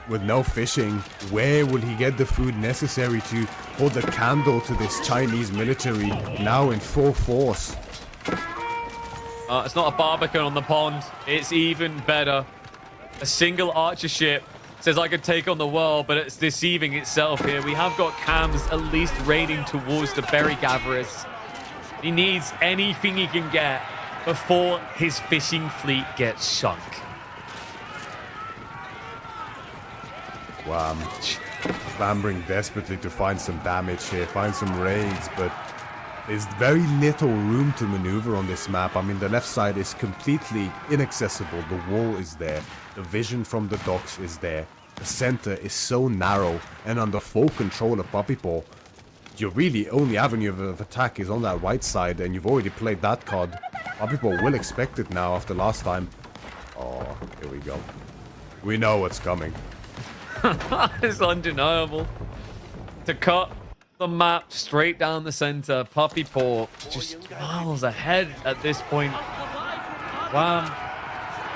with no fishing, where will he get the food necessary to hold a candle to this Chinese military now in full force? It's not a Barbican on the pond. It's even better. A single archer ship says I could take on the world, but it's deceiving itself here. We have got cams at least raining towards the berry gatherers. He needs anything he can get before his fishing fleet gets sunk. Wham. Clambering desperately to find some damage here, find some raids, but there's very little room to maneuver on this map. I mean, the left side is completely inaccessible. The wall is there. The vision from the docks is there. The center is so narrow and under full control of Puppypaw. Your really only avenue of attack is on that right side, and you've already played that card. Puppypaw will expect it now after last time. Oh, here we go. We know what's coming. It's undeniable. To cut the map straight down the center, Puppypaw just miles ahead at this point. Wow.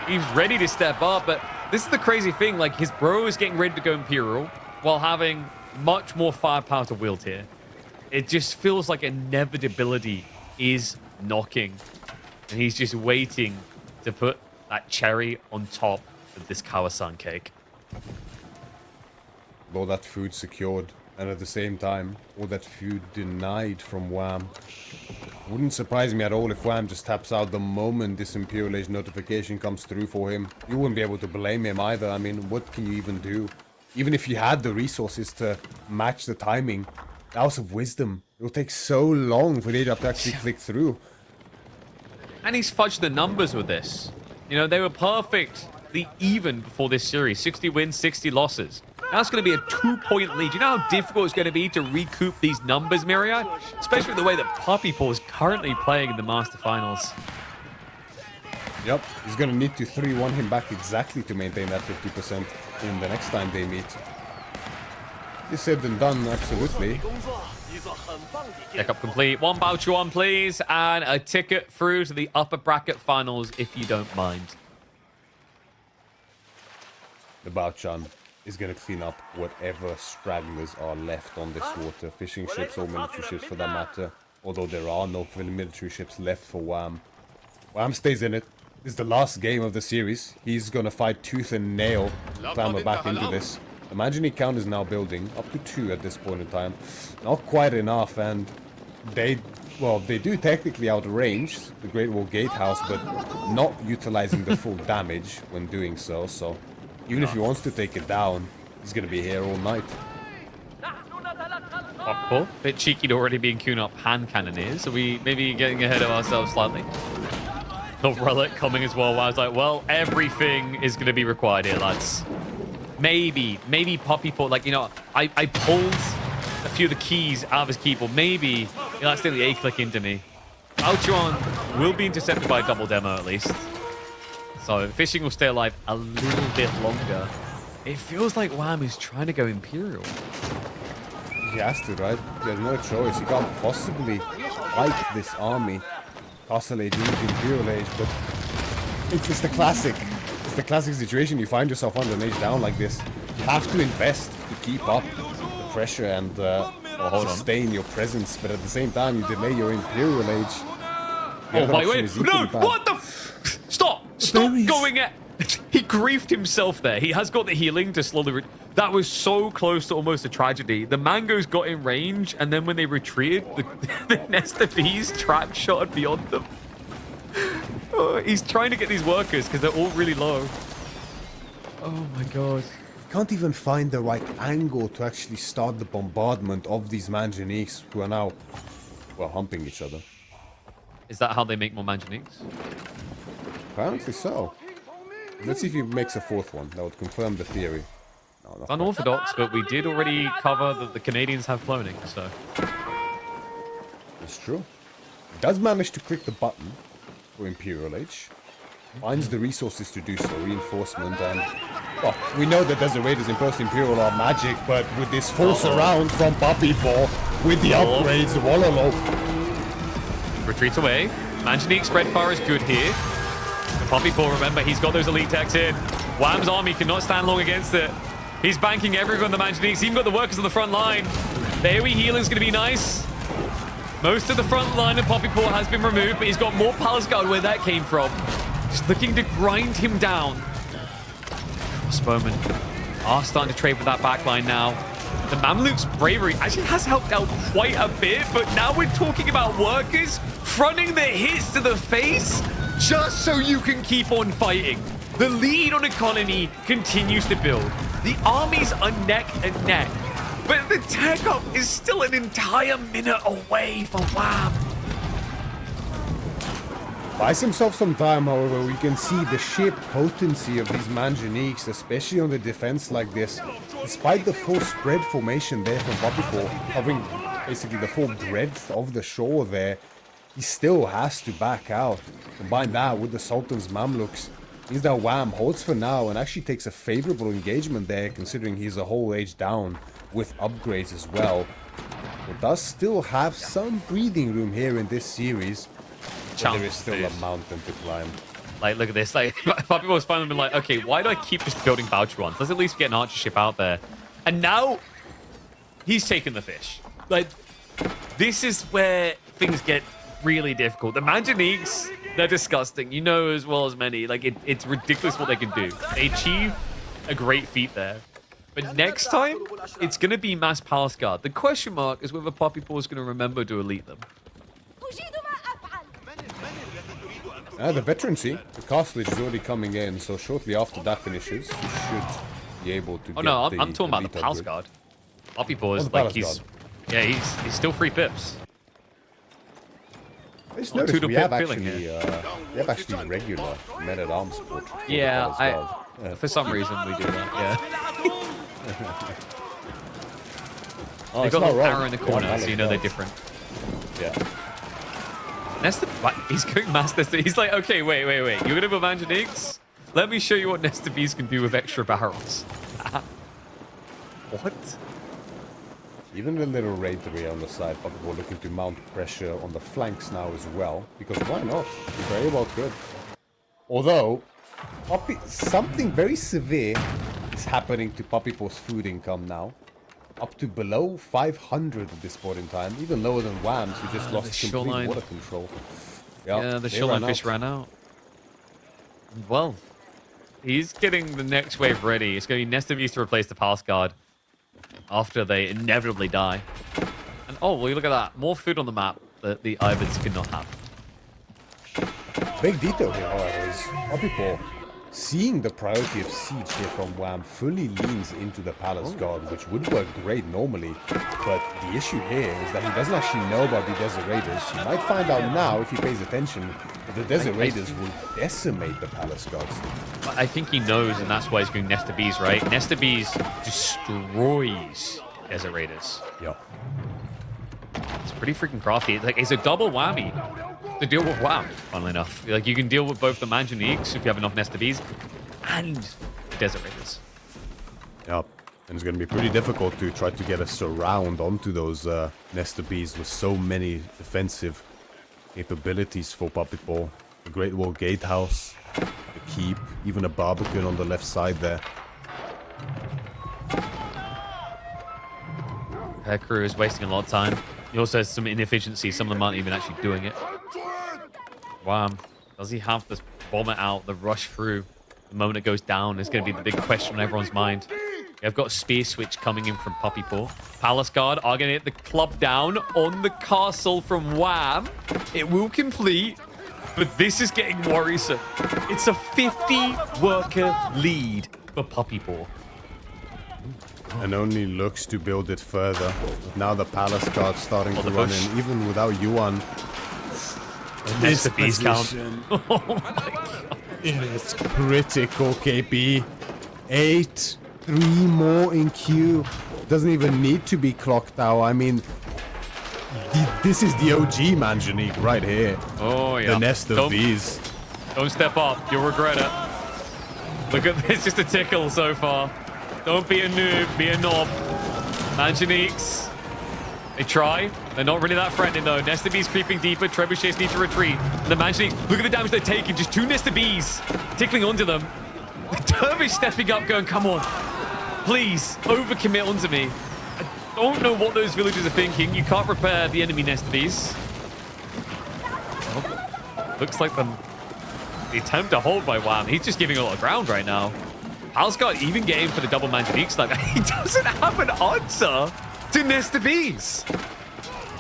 He's ready to step up, but this is the crazy thing. Like, his bro is getting ready to go Imperial while having much more firepower to wield here. It just feels like inevitability is knocking. And he's just waiting to put that cherry on top of this Kawasan cake. All that food secured, and at the same time, all that food denied from Wham. Wouldn't surprise me at all if Wham just taps out the moment this Imperial Age notification comes through for him. You wouldn't be able to blame him either. I mean, what can you even do? Even if you had the resources to match the timing, the House of Wisdom, it will take so long for the to actually click through. And he's fudged the numbers with this. You know, they were perfectly even before this series. 60 wins, 60 losses. Now it's going to be a 2-point lead. You know how difficult it's going to be to recoup these numbers, Myriad? Especially the way that Puppypaw is currently playing in the Master Finals. Yep, he's going to need to 3-1 him back exactly to maintain that 50% in the next time they meet. This said and done, absolutely. Checkup complete. 1 voucher on, please. And a ticket through to the upper bracket finals, if you don't mind. The Bauchan is going to clean up whatever stragglers are left on this water. Fishing ships or military ships for that matter. Although there are no military ships left for Wham. Wham stays in it. This is the last game of the series. He's going to fight tooth and nail to clamber back into this. The Imagine count is now building up to 2 at this point in time. Not quite enough, and they do technically outrange the Great Wall Gatehouse, but not utilizing the full damage when doing so. So even if he wants to take it down, he's going to be here all night. Puppypaw, bit cheeky to already being queuing up hand cannoneers. Are we maybe getting ahead of ourselves slightly? The relic coming as well. I was like, well, everything is going to be required here, lads. Maybe Puppypaw, like, you know, I pulled a few of the keys out of his keyboard. Maybe he'll accidentally A-click into me. Altron will be intercepted by a double demo at least. So fishing will stay alive a little bit longer. It feels like Wham is trying to go Imperial. He has to, right? He has no choice. He can't possibly fight this army. Castle Age, Imperial Age, but it's the classic. It's the classic situation. You find yourself under an age down like this. You have to invest to keep up the pressure and sustain your presence, but at the same time, you delay your Imperial Age. Oh, wait. No, what the Stop going at... He griefed himself there. He has got the healing to slowly... That was so close to almost a tragedy. The mangoes got in range, and then when they retreated, the nest of bees trap shot beyond them. Oh, he's trying to get these workers because they're all really low. Oh my god. Can't even find the right angle to actually start the bombardment of these Manganiques who are now, well, humping each other. Is that how they make more Manganiques? Apparently so. Let's see if he makes a fourth one. That would confirm the theory. No, not It's unorthodox, but we did already cover that the Canadians have cloning, so... It's true. He does manage to click the button for Imperial Age. Finds the resources to do so, reinforcement, and... Well, we know that Desert Raiders in Post Imperial are magic, but with this full surround from Puppypaw, with the upgrades, the Wallow... Retreats away. Manganique spread fire is good here. The Puppypaw, remember, he's got those elite techs in. Wham's army cannot stand long against it. He's banking everyone on the Manganiques. He's even got the workers on the front line. The AoE healing's going to be nice. Most of the front line of Puppypaw has been removed, but he's got more Palace Guard where that came from. Just looking to grind him down. Crossbowmen are starting to trade with that backline now. The Mamluks' bravery actually has helped out quite a bit, but now we're talking about workers fronting the hits to the face just so you can keep on fighting. The lead on a colony continues to build. The armies are neck and neck, but the tech up is still an entire minute away for Wham. Buys himself some time, however. We can see the sheer potency of these Manganiques, especially on the defense like this. Despite the full spread formation there from Puppypaw, covering basically the full breadth of the shore there, he still has to back out. Combine that with the Sultan's Mamluks, means that Wham holds for now and actually takes a favorable engagement there, considering he's a whole age down with upgrades as well. It does still have some breathing room here in this series. But there is still a mountain to climb. Like, look at this. Like, Puppypaw was finally been like, okay, why do I keep just building voucher ones? Let's at least get an archer ship out there. And now, he's taken the fish. Like, this is where things get really difficult. The Manganiques, they're disgusting. You know as well as many. Like, it's ridiculous what they can do. They achieve a great feat there. But next time, it's going to be mass Palace Guard. The question mark is whether Puppypaw is going to remember to elite them. The veterancy, the castlage is already coming in, so shortly after that finishes, you should be able to get no, the I'm talking about the Palace Guard. Puppypaw is like, he's still free pips. I just noticed we have actually regular men-at-arms support. Yeah, for some reason we do that, yeah. They've got a little arrow in the corner, so you know they're different. Yeah. Nesta, he's going Master. He's like, okay, wait. You're going to build Manganiques? Let me show you what Nesta Bees can do with extra barrels. What? Even the little raid 3 on the side, but we're looking to mount pressure on the flanks now as well. Because why not? He very well could. Although, something very severe is happening to Puppypaw's food income now. Up to below 500 at this point in time. Even lower than Wham's, who just lost complete water control. Yeah, the shoreline fish ran out. Well, he's getting the next wave ready. It's going to be Nesta Bees to replace the Palace Guard after they inevitably die. And oh, well, look at that. More food on the map that the Ivids could not have. Big detail here, however, is Puppypaw, seeing the priority of siege here from Wham, fully leans into the Palace Guard, which would work great normally. But the issue here is that he doesn't actually know about the Desert Raiders. He might find out now if he pays attention that the Desert Raiders will decimate the Palace Guards. I think he knows, and that's why he's going Nesta Bees, right? Nesta Bees destroys Desert Raiders. Yep. It's pretty freaking crafty. It's a double whammy to deal with Wham, funnily enough. Like, you can deal with both the Manganiques if you have enough Nesta Bees and the Desert Raiders. Yep. And it's going to be pretty difficult to try to get a surround onto those Nesta Bees with so many defensive capabilities for Puppypaw. The Great Wall Gatehouse, the Keep, even a Barbican on the left side there. Her crew is wasting a lot of time. He also has some inefficiency. Some of them aren't even actually doing it. Wham. Does he have this bomber out, the rush through? The moment it goes down is going to be the big question on everyone's mind. I've got a spear switch coming in from Puppypaw. Palace Guard are going to hit the club down on the castle from Wham. It will complete. But this is getting worrisome. It's a 50 worker lead for Puppypaw. And only looks to build it further. Now the Palace Guard starting to run in, even without Yuan. This beast count. Oh my god. It is critical, KP. 8, 3 more in queue. Doesn't even need to be clocked out. I mean, this is the OG Manjanique right here. Oh yeah. The nest of bees. Don't step up. You'll regret it. Look at this. Just a tickle so far. Don't be a noob. Be a knob. Manjaniques. They try. They're not really that threatening though. Nest of bees creeping deeper. Trebuchets need to retreat. And the Manjanique, look at the damage they're taking. Just 2 nest of bees tickling onto them. The Dervish stepping up going, come on. Please, overcommit onto me. I don't know what those villagers are thinking. You can't repair the enemy nest of bees. Oh, looks like the attempt to hold by Wham. He's just giving a lot of ground right now. Halsgard even game for the double Manjanique sniper. He doesn't have an answer to nest of bees.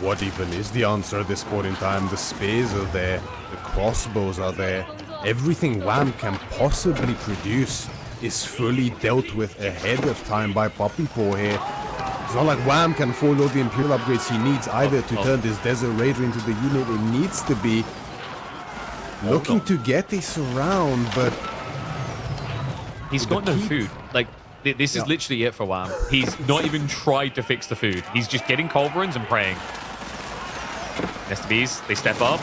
What even is the answer at this point in time? The spears are there. The crossbows are there. Everything Wham can possibly produce is fully dealt with ahead of time by Puppypaw here. It's not like Wham can afford all the Imperial upgrades he needs either to turn this Desert Raider into the unit it needs to be. Looking to get this around, but... He's got no food. Like, this is literally it for Wham. He's not even tried to fix the food. He's just getting culverins and praying. Nest of bees, they step up.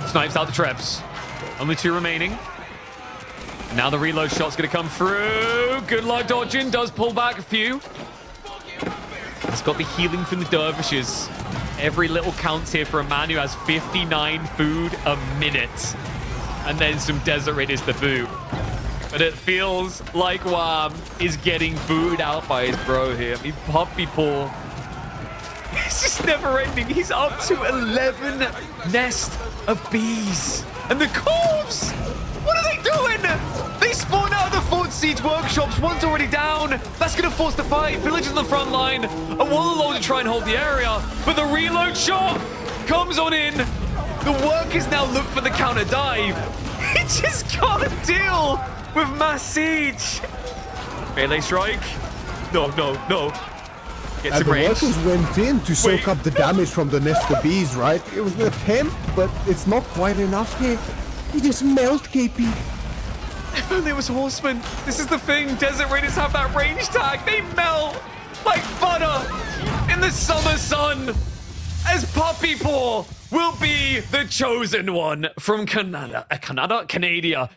Snipes out the traps. Only 2 remaining. Now the reload shot's going to come through. Good luck dodging. Does pull back a few. He's got the healing from the dervishes. Every little counts here for a man who has 59 food a minute. And then some desert raiders to boot. But it feels like Wham is getting booed out by his bro here. I mean, Puppypaw. It's just never ending. He's up to 11 nest of bees. And the corpse! What are they doing? They spawned out of the Fort Siege workshops. One's already down. That's going to force the fight. Villagers on the front line. A Warlord to try and hold the area. But the reload shot comes on in. The workers now look for the counter dive. He just can't deal with mass siege. Melee strike. No. Gets And the range. workers went in to soak up the damage from the nest of bees, right? It was an attempt, but it's not quite enough here. He just melt, KP. If only it was horsemen. This is the thing. Desert Raiders have that range tag. They melt like butter in the summer sun. As Puppypaw will be the chosen one from Canada.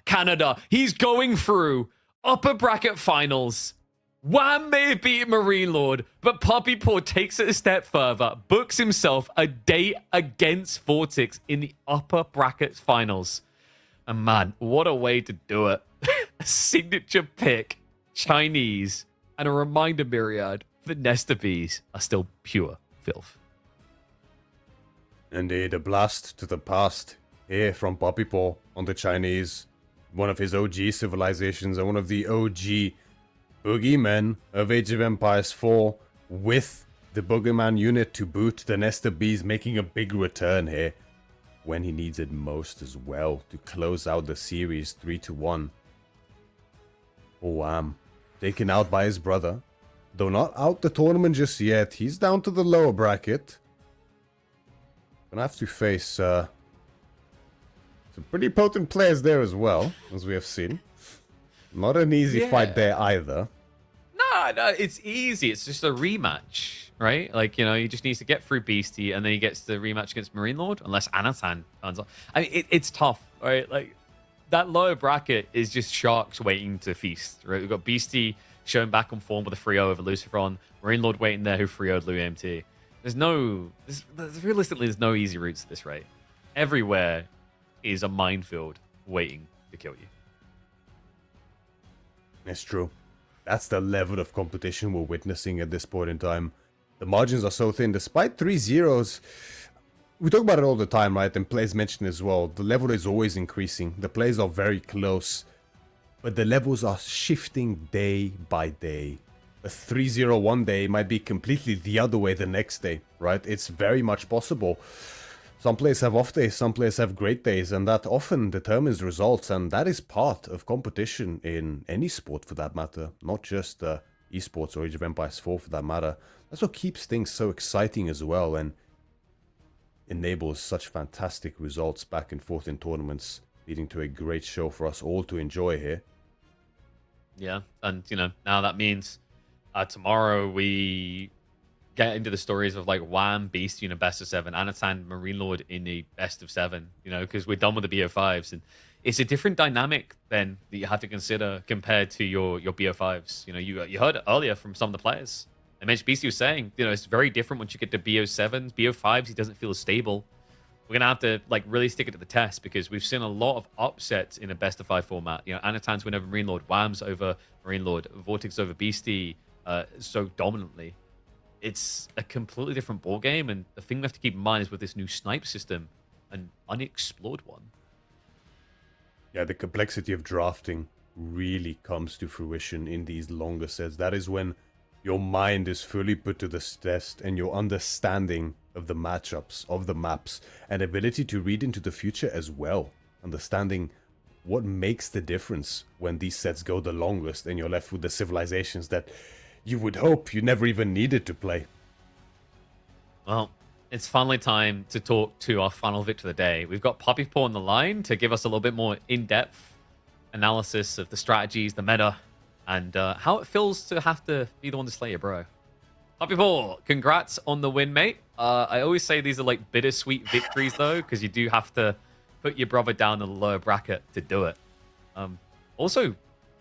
Canada. He's going through upper bracket finals. Wham may have beaten Marine Lord, but Puppypaw takes it a step further, books himself a date against Vortex in the upper brackets finals. And man, what a way to do it. A signature pick, Chinese, and a reminder myriad that nest of bees are still pure filth. Indeed, a blast to the past here from Puppypaw on the Chinese. One of his OG civilizations and one of the OG boogeymen of Age of Empires 4 with the boogeyman unit to boot. The nest of bees making a big return here when he needs it most as well to close out the series 3-1. Oh, Wham. Taken out by his brother. Though not out the tournament just yet. He's down to the lower bracket. Gonna have to face some pretty potent players there as well, as we have seen. Not an easy fight there either. No, it's easy. It's just a rematch, right? Like, you know, he just needs to get through Beastie, and then he gets the rematch against Marine Lord, unless Anatan turns up. I mean, it's tough, right? Like, that lower bracket is just sharks waiting to feast, right? We've got Beastie showing back on form with a 3-0 over Luciferon, Marine Lord waiting there who 3-0'd Louis MT. Realistically, there's no easy routes to this, right? Everywhere is a minefield waiting to kill you. It's true. That's the level of competition we're witnessing at this point in time. The margins are so thin. Despite 3-0s, we talk about it all the time, right? And players mention as well. The level is always increasing. The plays are very close. But the levels are shifting day by day. A 3-0 one day might be completely the other way the next day, right? It's very much possible. Some players have off days, some players have great days, and that often determines results, and that is part of competition in any sport for that matter, not just esports or Age of Empires 4 for that matter. That's what keeps things so exciting as well, and enables such fantastic results back and forth in tournaments, leading to a great show for us all to enjoy here. Yeah, and now that means tomorrow we get into the stories of like Wham, Beast in a best of 7, Anatan, Marine Lord in a best of 7, because we're done with the BO5s, and it's a different dynamic then that you have to consider compared to your BO5s. You heard it earlier from some of the players. I mentioned Beastie was saying, it's very different once you get to BO7s, BO5s. He doesn't feel stable. We're gonna have to like really stick it to the test because we've seen a lot of upsets in a best of 5 format. Anatan's win over Marine Lord, Wham's over Marine Lord, Vortex over Beastie, so dominantly. It's a completely different ball game, and the thing we have to keep in mind is with this new snipe system, an unexplored one. Yeah, the complexity of drafting really comes to fruition in these longer sets. That is when your mind is fully put to the test, and your understanding of the matchups, of the maps, and ability to read into the future as well. Understanding what makes the difference when these sets go the longest and you're left with the civilizations that you would hope you never even needed to play. Well, it's finally time to talk to our final victor of the day. We've got Puppypaw on the line to give us a little bit more in-depth analysis of the strategies, the meta, and how it feels to have to be the one to slay your bro. Puppypaw, congrats on the win, mate. I always say these are like bittersweet victories, though, because you do have to put your brother down in the lower bracket to do it. Also,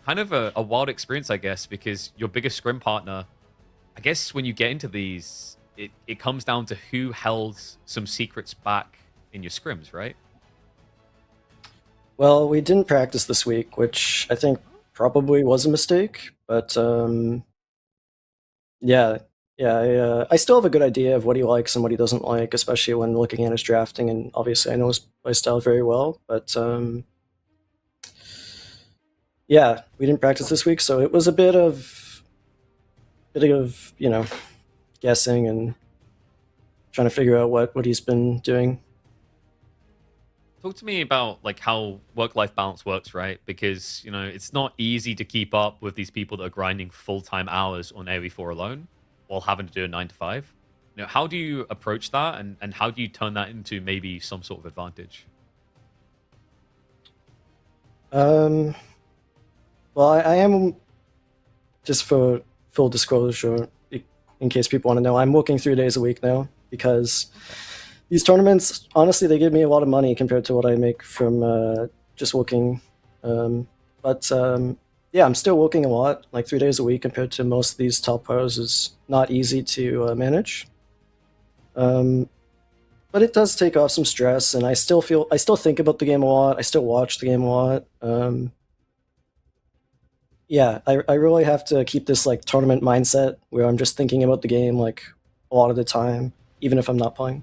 kind of a wild experience, I guess, because your biggest scrim partner, I guess when you get into these, it comes down to who held some secrets back in your scrims, right? Well, we didn't practice this week, which I think probably was a mistake, but yeah, I still have a good idea of what he likes and what he doesn't like, especially when looking at his drafting, and obviously I know his playstyle very well, but yeah, we didn't practice this week, so it was a bit of guessing and trying to figure out what he's been doing. Talk to me about like how work-life balance works, right? Because it's not easy to keep up with these people that are grinding full-time hours on AoE4 alone while having to do a 9 to 5. How do you approach that, and how do you turn that into maybe some sort of advantage? Well, I am, just for full disclosure, in case people want to know, I'm working 3 days a week now because these tournaments, honestly, they give me a lot of money compared to what I make from just working. Yeah, I'm still working a lot, like 3 days a week compared to most of these top pros is not easy to manage. But it does take off some stress, and I still think about the game a lot. I still watch the game a lot. Yeah, I really have to keep this like tournament mindset where I'm just thinking about the game like a lot of the time, even if I'm not playing.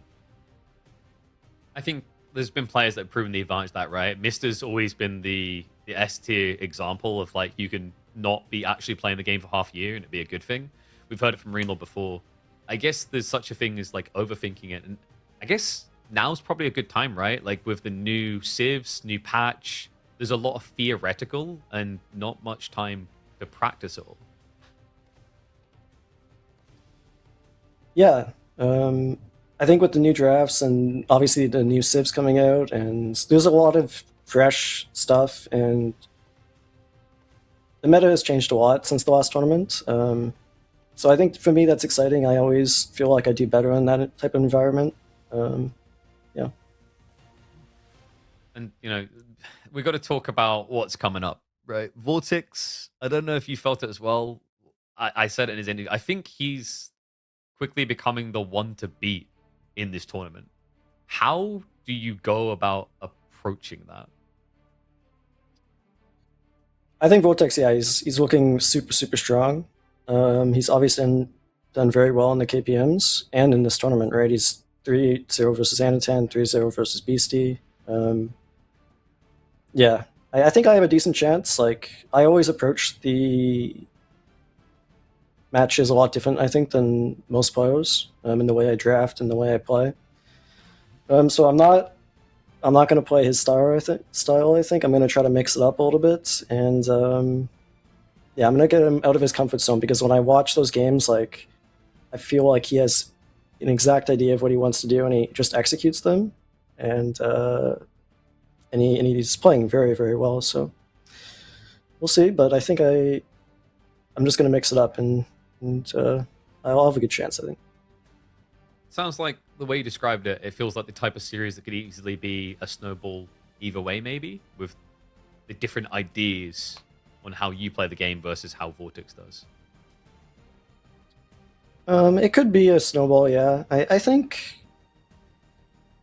I think there's been players that have proven the advantage of that, right? Mister's always been the S tier example of like you can not be actually playing the game for half a year and it'd be a good thing. We've heard it from Renal before. I guess there's such a thing as like overthinking it, and I guess now's probably a good time, right? Like with the new civs, new patch, there's a lot of theoretical and not much time to practice it all. Yeah, I think with the new drafts and obviously the new civs coming out, and there's a lot of fresh stuff, and the meta has changed a lot since the last tournament. So I think for me that's exciting. I always feel like I do better in that type of environment. Yeah. And we got to talk about what's coming up, right? Vortex, I don't know if you felt it as well. I said it in his interview. I think he's quickly becoming the one to beat in this tournament. How do you go about approaching that? I think Vortex, yeah, he's looking super strong. He's obviously done very well in the KPMs and in this tournament, right? He's 3-0 versus Anatan, 3-0 versus Beastie. Yeah, I think I have a decent chance. Like, I always approach the matches a lot different, I think, than most players in the way I draft and the way I play. So I'm not going to play his style. I think I'm going to try to mix it up a little bit, and yeah, I'm going to get him out of his comfort zone because when I watch those games, like I feel like he has an exact idea of what he wants to do, and he just executes them, and he's playing very, very well. So we'll see, but I think I'm just going to mix it up, and I'll have a good chance, I think. Sounds like the way you described it, it feels like the type of series that could easily be a snowball either way, maybe, with the different ideas on how you play the game versus how Vortex does. It could be a snowball, yeah. I think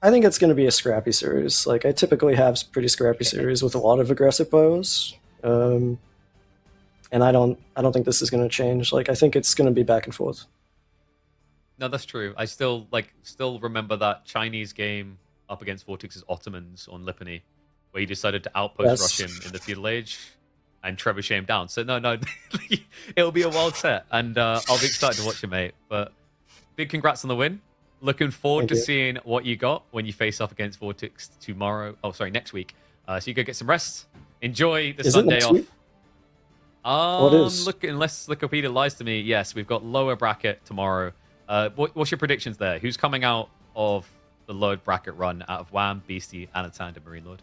it's going to be a scrappy series. Like, I typically have pretty scrappy series with a lot of aggressive players. And I don't think this is going to change. Like, I think it's going to be back and forth. No, that's true. I still remember that Chinese game up against Vortex's Ottomans on Lipany, where he decided to outpost rush him in the feudal age and trebuchet him down. So no, it'll be a wild set, and I'll be excited to watch it, mate. But big congrats on the win. Looking forward to seeing what you got when you face off against Vortex tomorrow. Oh, sorry, next week. So you go get some rest. Enjoy the Sunday off. Unless Wikipedia lies to me, yes, we've got lower bracket tomorrow. What's your predictions there? Who's coming out of the lower bracket run out of Wham, Beastie, Anatan, and Marine Lord?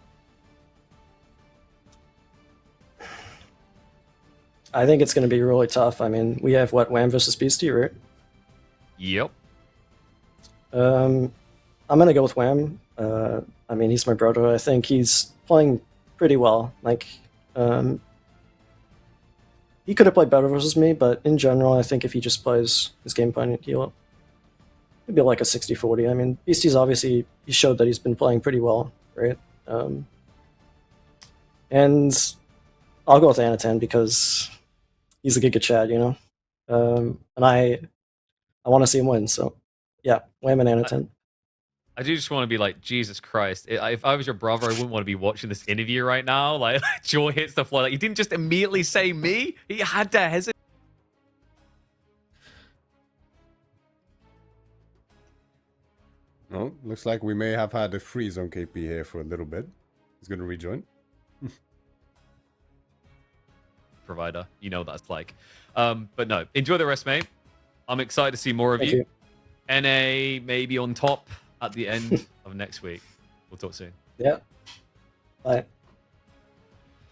I think it's going to be really tough. I mean, we have Wham versus Beastie, right? Yep. I'm going to go with Wham. I mean, he's my brother. I think he's playing pretty well. Like, he could have played better versus me, but in general, I think if he just plays his game plan, he'll be like a 60-40. I mean, Beastie's obviously, he showed that he's been playing pretty well, right? And I'll go with Anatan because he's a Giga Chad, you know? And I want to see him win, so yeah, Wham and Anatan. I do just want to be like, Jesus Christ. If I was your brother, I wouldn't want to be watching this interview right now. Like, jaw hits the floor. Like, he didn't just immediately say me. He had to hesitate. Well, looks like we may have had a freeze on KP here for a little bit. He's going to rejoin. Provider. You know what that's like. But no, enjoy the rest, mate. I'm excited to see more of you. NA maybe on top at the end of next week. We'll talk soon. Yeah. Bye.